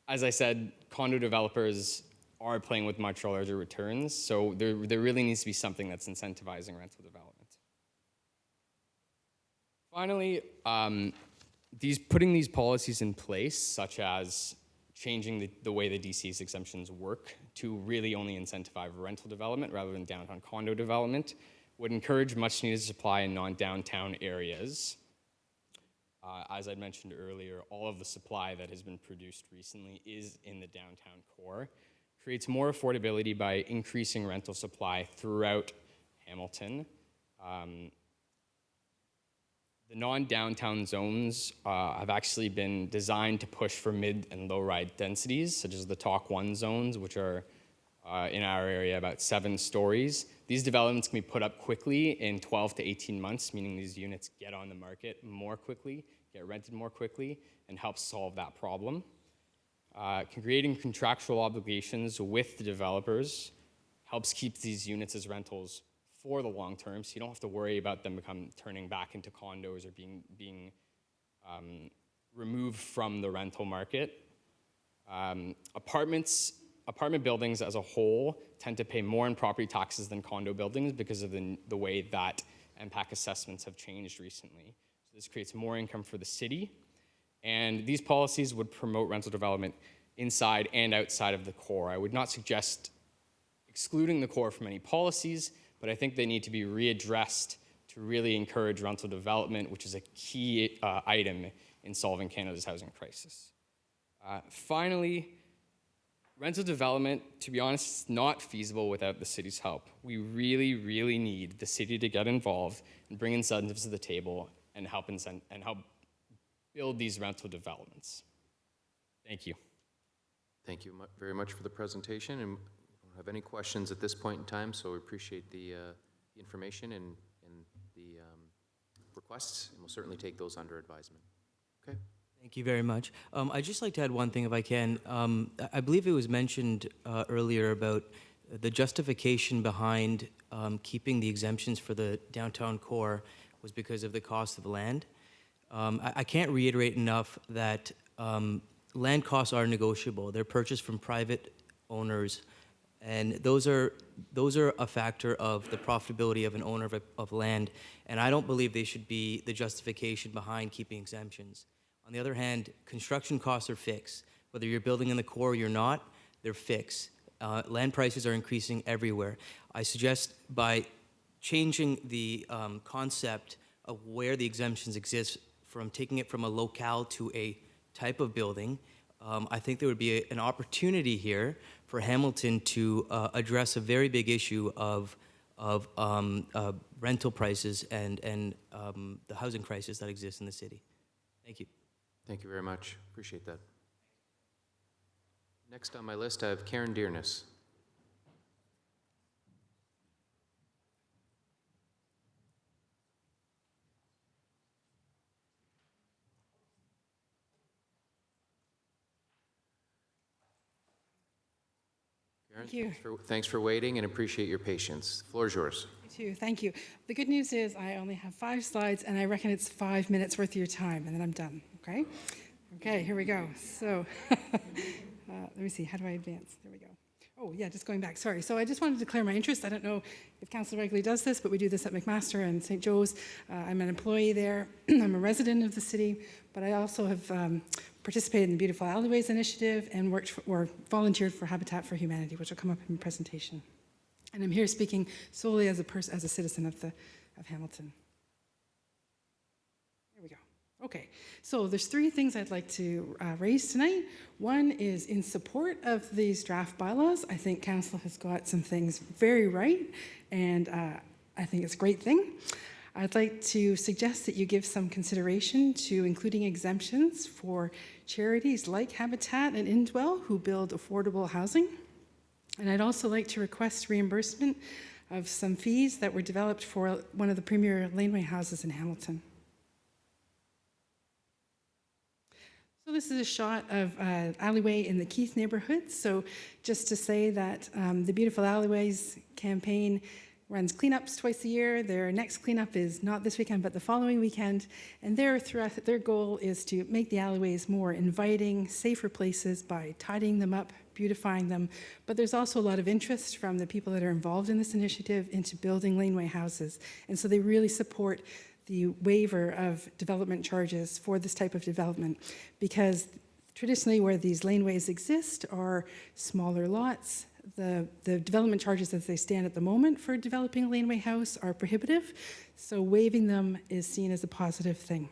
as I said, condo developers are playing with much larger returns, so there really needs to be something that's incentivizing rental development. Finally, putting these policies in place, such as changing the way the DC's exemptions work to really only incentivize rental development rather than downtown condo development, would encourage much needed supply in non-downtown areas. As I mentioned earlier, all of the supply that has been produced recently is in the downtown core. Creates more affordability by increasing rental supply throughout Hamilton. The non-downtown zones have actually been designed to push for mid and low ride densities, such as the Talk 1 zones, which are in our area about 7 stories. These developments can be put up quickly in 12 to 18 months, meaning these units get on the market more quickly, get rented more quickly, and help solve that problem. Creating contractual obligations with the developers helps keep these units as rentals for the long term, so you don't have to worry about them turning back into condos or being removed from the rental market. Apartment buildings as a whole tend to pay more in property taxes than condo buildings because of the way that MPAC assessments have changed recently. So this creates more income for the city, and these policies would promote rental development inside and outside of the core. I would not suggest excluding the core from any policies, but I think they need to be readdressed to really encourage rental development, which is a key item in solving Canada's housing crisis. Finally, rental development, to be honest, is not feasible without the city's help. We really, really need the city to get involved and bring incentives to the table and help build these rental developments. Thank you. Thank you very much for the presentation, and we don't have any questions at this point in time, so we appreciate the information and the requests, and we'll certainly take those under advisement. Okay. Thank you very much. I'd just like to add one thing if I can. I believe it was mentioned earlier about the justification behind keeping the exemptions for the downtown core was because of the cost of land. I can't reiterate enough that land costs are negotiable. They're purchased from private owners, and those are a factor of the profitability of an owner of land, and I don't believe they should be the justification behind keeping exemptions. On the other hand, construction costs are fixed. Whether you're building in the core or you're not, they're fixed. Land prices are increasing everywhere. I suggest by changing the concept of where the exemptions exist, from taking it from a locale to a type of building, I think there would be an opportunity here for Hamilton to address a very big issue of rental prices and the housing crisis that exists in the city. Thank you. Thank you very much. Appreciate that. Next on my list, I have Karen Dearness. Karen, Thank you. Thanks for waiting and appreciate your patience. The floor is yours. You too. Thank you. The good news is I only have 5 slides, and I reckon it's 5 minutes worth of your time, and then I'm done. Okay? Okay, here we go. So let me see. How do I advance? There we go. Oh, yeah, just going back. Sorry. So I just wanted to declare my interest. I don't know if Council regularly does this, but we do this at Mcmaster and St. Joe's. I'm an employee there. I'm a resident of the city, but I also have participated in the Beautiful Alleyways Initiative and volunteered for Habitat for Humanity, which will come up in my presentation. And I'm here speaking solely as a citizen of Hamilton. There we go. Okay, so there's 3 things I'd like to raise tonight. One is in support of these draft bylaws. I think Council has got some things very right, and I think it's a great thing. I'd like to suggest that you give some consideration to including exemptions for charities like Habitat and Indwell who build affordable housing. And I'd also like to request reimbursement of some fees that were developed for one of the premier laneway houses in Hamilton. So this is a shot of alleyway in the Keith neighborhood. So just to say that the Beautiful Alleyways campaign runs cleanups twice a year. Their next cleanup is not this weekend, but the following weekend. And their goal is to make the alleyways more inviting, safer places by tidying them up, beautifying them. But there's also a lot of interest from the people that are involved in this initiative into building laneway houses. And so they really support the waiver of development charges for this type of development, because traditionally where these laneways exist are smaller lots. The development charges as they stand at the moment for developing a laneway house are prohibitive, so waiving them is seen as a positive thing.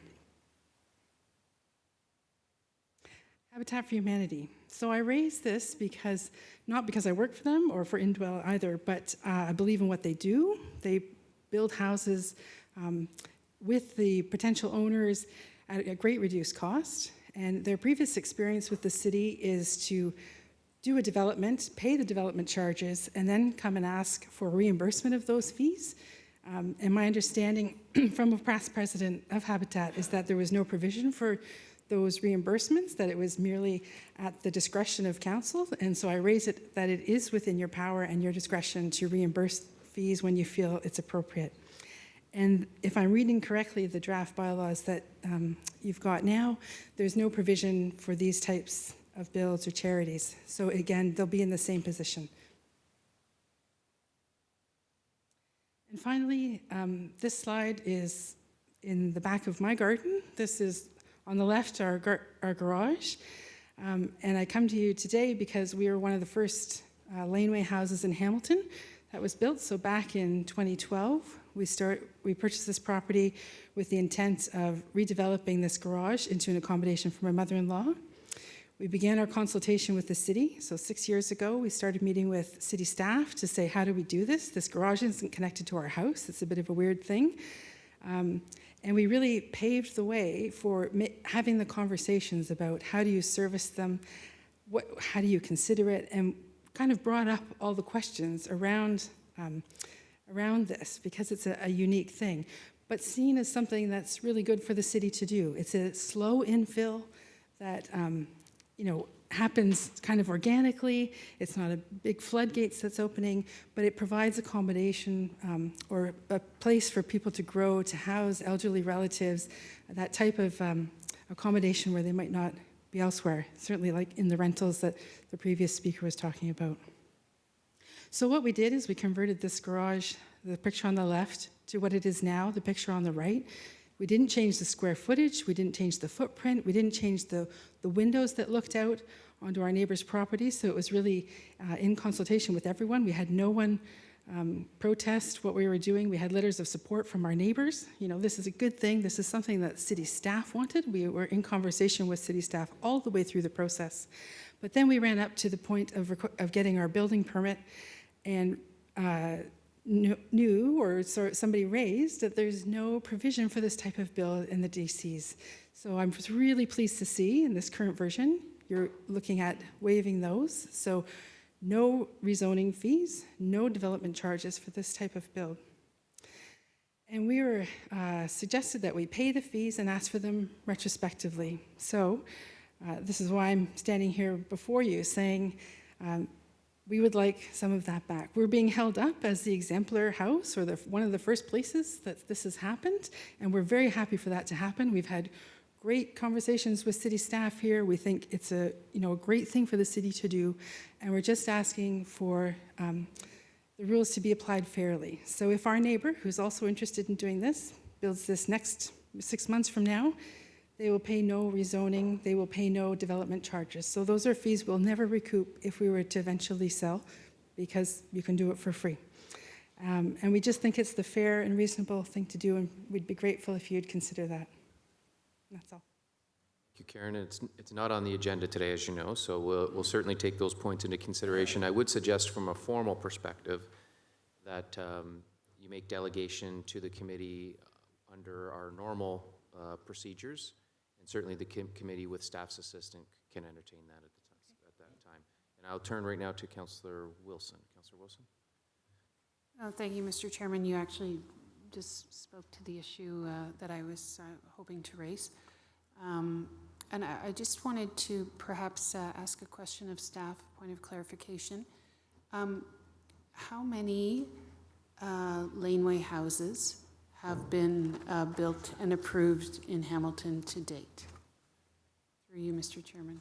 Habitat for Humanity. So I raise this because, not because I work for them or for Indwell either, but I believe in what they do. They build houses with the potential owners at a great reduced cost. And their previous experience with the city is to do a development, pay the development charges, and then come and ask for reimbursement of those fees. And my understanding from a past president of Habitat is that there was no provision for those reimbursements, that it was merely at the discretion of council. And so I raise it that it is within your power and your discretion to reimburse fees when you feel it's appropriate. And if I'm reading correctly, the draft bylaws that you've got now, there's no provision for these types of builds or charities. So again, they'll be in the same position. And finally, this slide is in the back of my garden. This is on the left, our garage. And I come to you today because we were one of the first laneway houses in Hamilton that was built. So back in 2012, we purchased this property with the intent of redeveloping this garage into an accommodation for my mother-in-law. We began our consultation with the city. So 6 years ago, we started meeting with city staff to say, how do we do this? This garage isn't connected to our house. It's a bit of a weird thing. And we really paved the way for having the conversations about how do you service them, how do you consider it, and kind of brought up all the questions around this, because it's a unique thing, but seen as something that's really good for the city to do. It's a slow infill that happens kind of organically. It's not a big floodgates that's opening, but it provides accommodation or a place for people to grow, to house elderly relatives, that type of accommodation where they might not be elsewhere, certainly like in the rentals that the previous speaker was talking about. So what we did is we converted this garage, the picture on the left, to what it is now, the picture on the right. We didn't change the square footage, we didn't change the footprint, we didn't change the windows that looked out onto our neighbor's property, so it was really in consultation with everyone. We had no one protest what we were doing. We had letters of support from our neighbors. This is a good thing. This is something that city staff wanted. We were in conversation with city staff all the way through the process. But then we ran up to the point of getting our building permit and somebody raised that there's no provision for this type of build in the DCs. So I'm just really pleased to see in this current version, you're looking at waiving those. So no rezoning fees, no development charges for this type of build. And we were suggested that we pay the fees and ask for them retrospectively. So this is why I'm standing here before you saying, we would like some of that back. We're being held up as the exemplar house, or one of the first places that this has happened, and we're very happy for that to happen. We've had great conversations with city staff here. We think it's a great thing for the city to do, and we're just asking for the rules to be applied fairly. So if our neighbor, who's also interested in doing this, builds this next 6 months from now, they will pay no rezoning, they will pay no development charges. So those are fees we'll never recoup if we were to eventually sell, because you can do it for free. And we just think it's the fair and reasonable thing to do, and we'd be grateful if you'd consider that. That's all. Thank you, Karen. It's not on the agenda today, as you know, so we'll certainly take those points into consideration. I would suggest from a formal perspective that you make delegation to the committee under our normal procedures. And certainly the committee with staff's assistant can entertain that at that time. And I'll turn right now to Councillor Wilson. Councillor Wilson? Oh, thank you, Mr. Chairman. You actually just spoke to the issue that I was hoping to raise. And I just wanted to perhaps ask a question of staff, point of clarification. How many laneway houses have been built and approved in Hamilton to date? Through you, Mr. Chairman.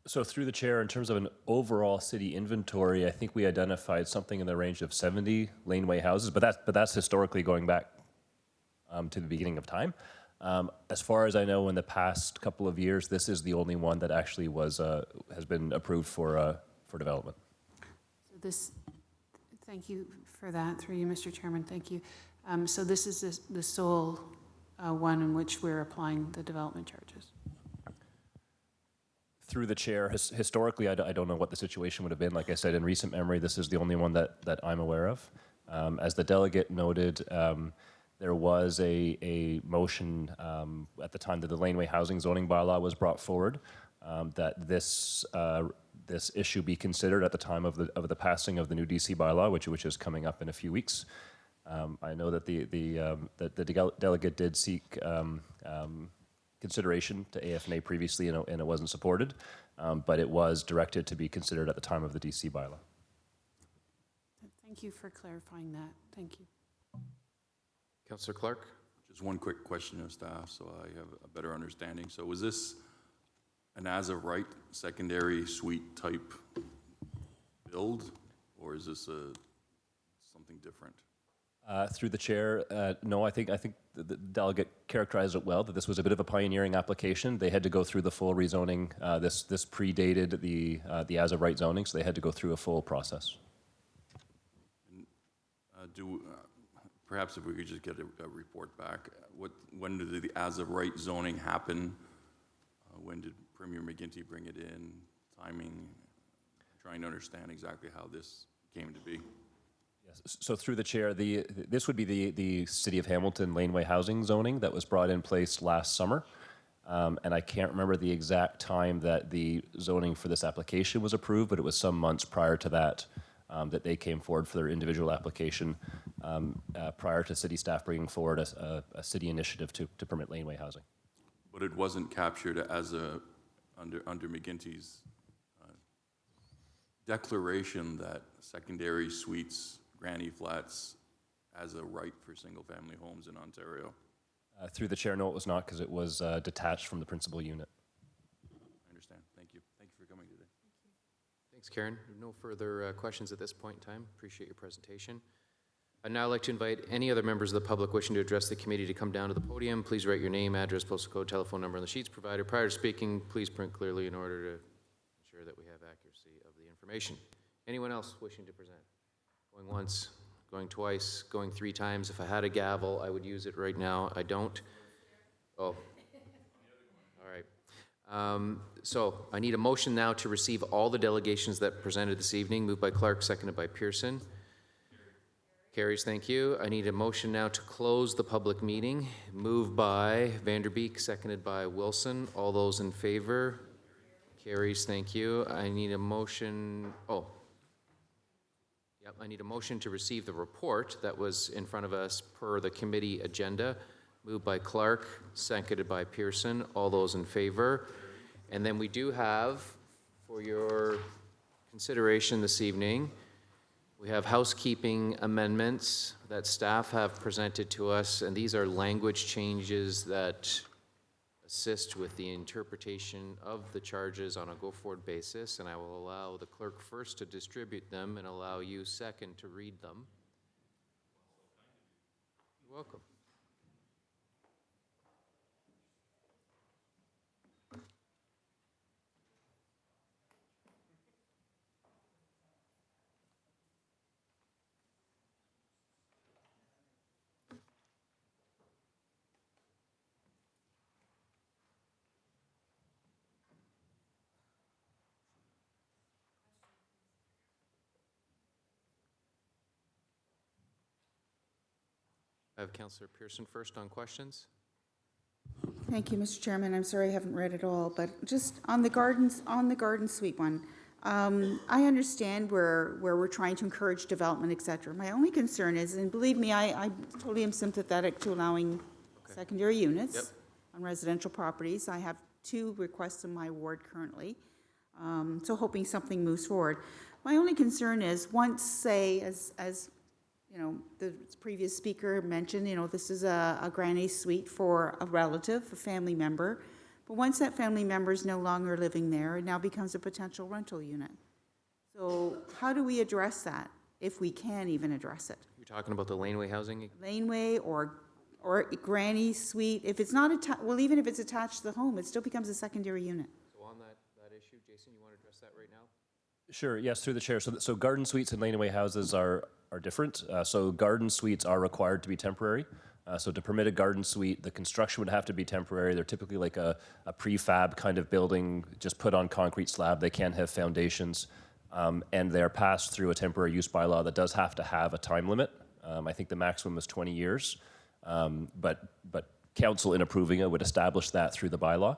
So through the chair, in terms of an overall city inventory, I think we identified something in the range of 70 laneway houses, but that's historically going back to the beginning of time. As far as I know, in the past couple of years, this is the only one that actually has been approved for development. So this, thank you for that, through you, Mr. Chairman, thank you. So this is the sole one in which we're applying the development charges. Through the chair, historically, I don't know what the situation would have been. Like I said, in recent memory, this is the only one that I'm aware of. As the delegate noted, there was a motion at the time that the laneway housing zoning bylaw was brought forward that this issue be considered at the time of the passing of the new DC bylaw, which is coming up in a few weeks. I know that the delegate did seek consideration to AFNA previously, and it wasn't supported, but it was directed to be considered at the time of the DC bylaw. Thank you for clarifying that. Thank you. Councillor Clark? Just one quick question of staff so I have a better understanding. So was this an as-of-right secondary suite type build, or is this something different? Through the chair, no, I think the delegate characterized it well, that this was a bit of a pioneering application. They had to go through the full rezoning. This predated the as-of-right zoning, so they had to go through a full process. Perhaps if we could just get a report back. When did the as-of-right zoning happen? When did Premier McGuinty bring it in? Timing? Trying to understand exactly how this came to be. Yes. So through the chair, this would be the City of Hamilton laneway housing zoning that was brought in place last summer. And I can't remember the exact time that the zoning for this application was approved, but it was some months prior to that that they came forward for their individual application prior to city staff bringing forward a city initiative to permit laneway housing. But it wasn't captured as under McGuinty's declaration that secondary suites, granny flats, as a right for single-family homes in Ontario. Through the chair, no, it was not, because it was detached from the principal unit. I understand. Thank you. Thank you for coming today. Thanks, Karen. No further questions at this point in time. Appreciate your presentation. I'd now like to invite any other members of the public wishing to address the committee to come down to the podium. Please write your name, address, postal code, telephone number on the sheets provided. Prior to speaking, please print clearly in order to ensure that we have accuracy of the information. Anyone else wishing to present? Going once, going twice, going 3 times. If I had a gavel, I would use it right now. I don't. Oh. All right. So I need a motion now to receive all the delegations that presented this evening. Moved by Clark, seconded by Pearson. Carries, thank you. I need a motion now to close the public meeting. Moved by Vanderbeek, seconded by Wilson. All those in favor? Carries, thank you. I need a motion, I need a motion to receive the report that was in front of us per the committee agenda. Moved by Clark, seconded by Pearson. All those in favor? And then we do have, for your consideration this evening, we have housekeeping amendments that staff have presented to us, and these are language changes that assist with the interpretation of the charges on a go-forward basis, and I will allow the clerk first to distribute them and allow you second to read them. You're welcome. I have Councillor Pearson first on questions. Thank you, Mr. Chairman. I'm sorry I haven't read it all, but just on the garden suite one, I understand where we're trying to encourage development, et cetera. My only concern is, and believe me, I totally am sympathetic to allowing secondary units on residential properties. I have 2 requests in my ward currently. So hoping something moves forward. My only concern is once, say, as you know, the previous speaker mentioned, you know, this is a granny suite for a relative, a family member. But once that family member is no longer living there, it now becomes a potential rental unit. So how do we address that, if we can even address it? You're talking about the laneway housing? Laneway or granny suite, if it's not attached, well, even if it's attached to the home, it still becomes a secondary unit. So on that issue, Jason, you want to address that right now? Sure, yes, through the chair. So garden suites and laneway houses are different. So garden suites are required to be temporary. So to permit a garden suite, the construction would have to be temporary. They're typically like a prefab kind of building, just put on concrete slab. They can't have foundations. And they're passed through a temporary use bylaw that does have to have a time limit. I think the maximum is 20 years. But council in approving it would establish that through the bylaw.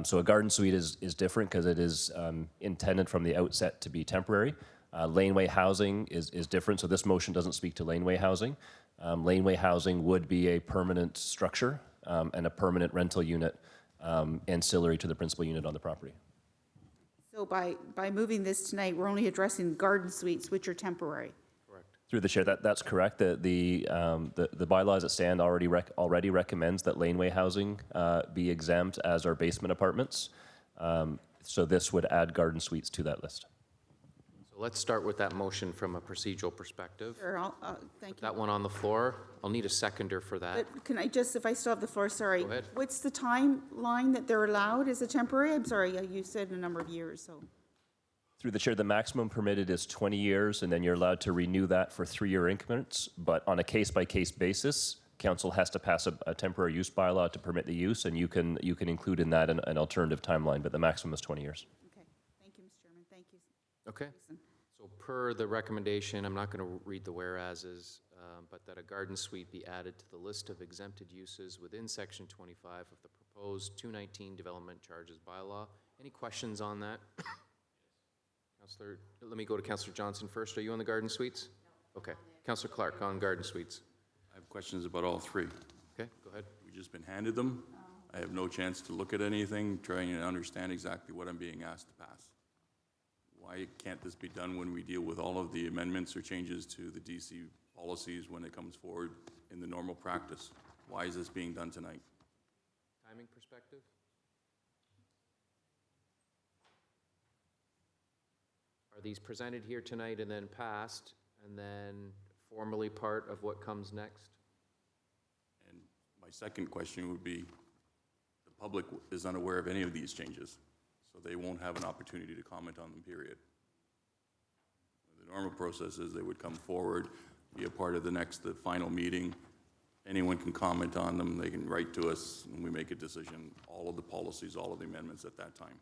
So a garden suite is different because it is intended from the outset to be temporary. Laneway housing is different, so this motion doesn't speak to laneway housing. Laneway housing would be a permanent structure and a permanent rental unit ancillary to the principal unit on the property. So by moving this tonight, we're only addressing garden suites, which are temporary. Through the chair, that's correct. The bylaw as it stands already recommends that laneway housing be exempt, as are basement apartments. So this would add garden suites to that list. So let's start with that motion from a procedural perspective. Sure, thank you. That one on the floor. I'll need a seconder for that. But can I just, if I still have the floor, sorry. Go ahead. What's the timeline that they're allowed as a temporary? I'm sorry, you said a number of years, so. Through the chair, the maximum permitted is 20 years, and then you're allowed to renew that for 3-year increments. But on a case-by-case basis, council has to pass a temporary use bylaw to permit the use, and you can include in that an alternative timeline, but the maximum is 20 years. Okay, thank you, Mr. Chairman, thank you. Okay. So per the recommendation, I'm not going to read the whereases, but that a garden suite be added to the list of exempted uses within Section 25 of the proposed 219 Development Charges bylaw. Any questions on that? Councillor, let me go to Councillor Johnson first. Are you on the garden suites? No. Okay. Councillor Clark on garden suites. I have questions about all three. Okay, go ahead. We've just been handed them. I have no chance to look at anything, trying to understand exactly what I'm being asked to pass. Why can't this be done when we deal with all of the amendments or changes to the DC policies when it comes forward in the normal practice? Why is this being done tonight? Timing perspective? Are these presented here tonight and then passed, and then formally part of what comes next? And my second question would be, the public is unaware of any of these changes, so they won't have an opportunity to comment on them, period. The normal process is they would come forward, be a part of the final meeting. Anyone can comment on them, they can write to us, and we make a decision, all of the policies, all of the amendments at that time.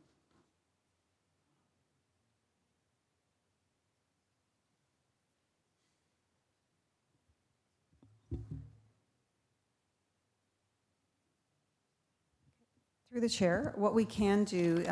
Through the chair, what we can do,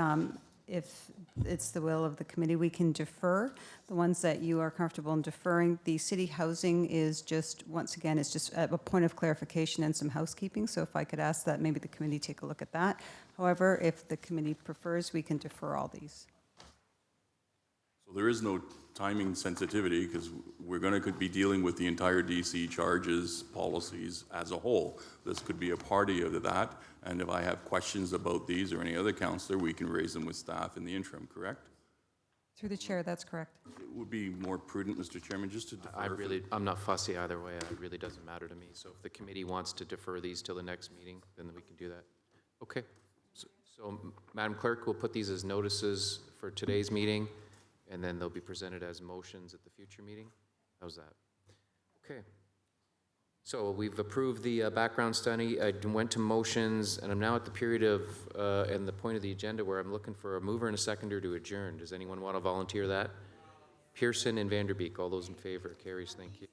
if it's the will of the committee, we can defer the ones that you are comfortable in deferring. The city housing is just, once again, it's just a point of clarification and some housekeeping. So if I could ask that maybe the committee take a look at that. However, if the committee prefers, we can defer all these. So there is no timing sensitivity because we're going to be dealing with the entire DC charges policies as a whole. This could be a party of that, and if I have questions about these or any other councillor, we can raise them with staff in the interim, correct? Through the chair, that's correct. It would be more prudent, Mr. Chairman, just to defer. I'm not fussy either way. It really doesn't matter to me. So if the committee wants to defer these till the next meeting, then we can do that. Okay. So Madam Clerk, we'll put these as notices for today's meeting, and then they'll be presented as motions at the future meeting. How's that? Okay. So we've approved the background study. I went to motions, and I'm now at the period of, and the point of the agenda where I'm looking for a mover and a seconder to adjourn. Does anyone want to volunteer that? Pearson and Vanderbeek, all those in favor, carries. Thank you.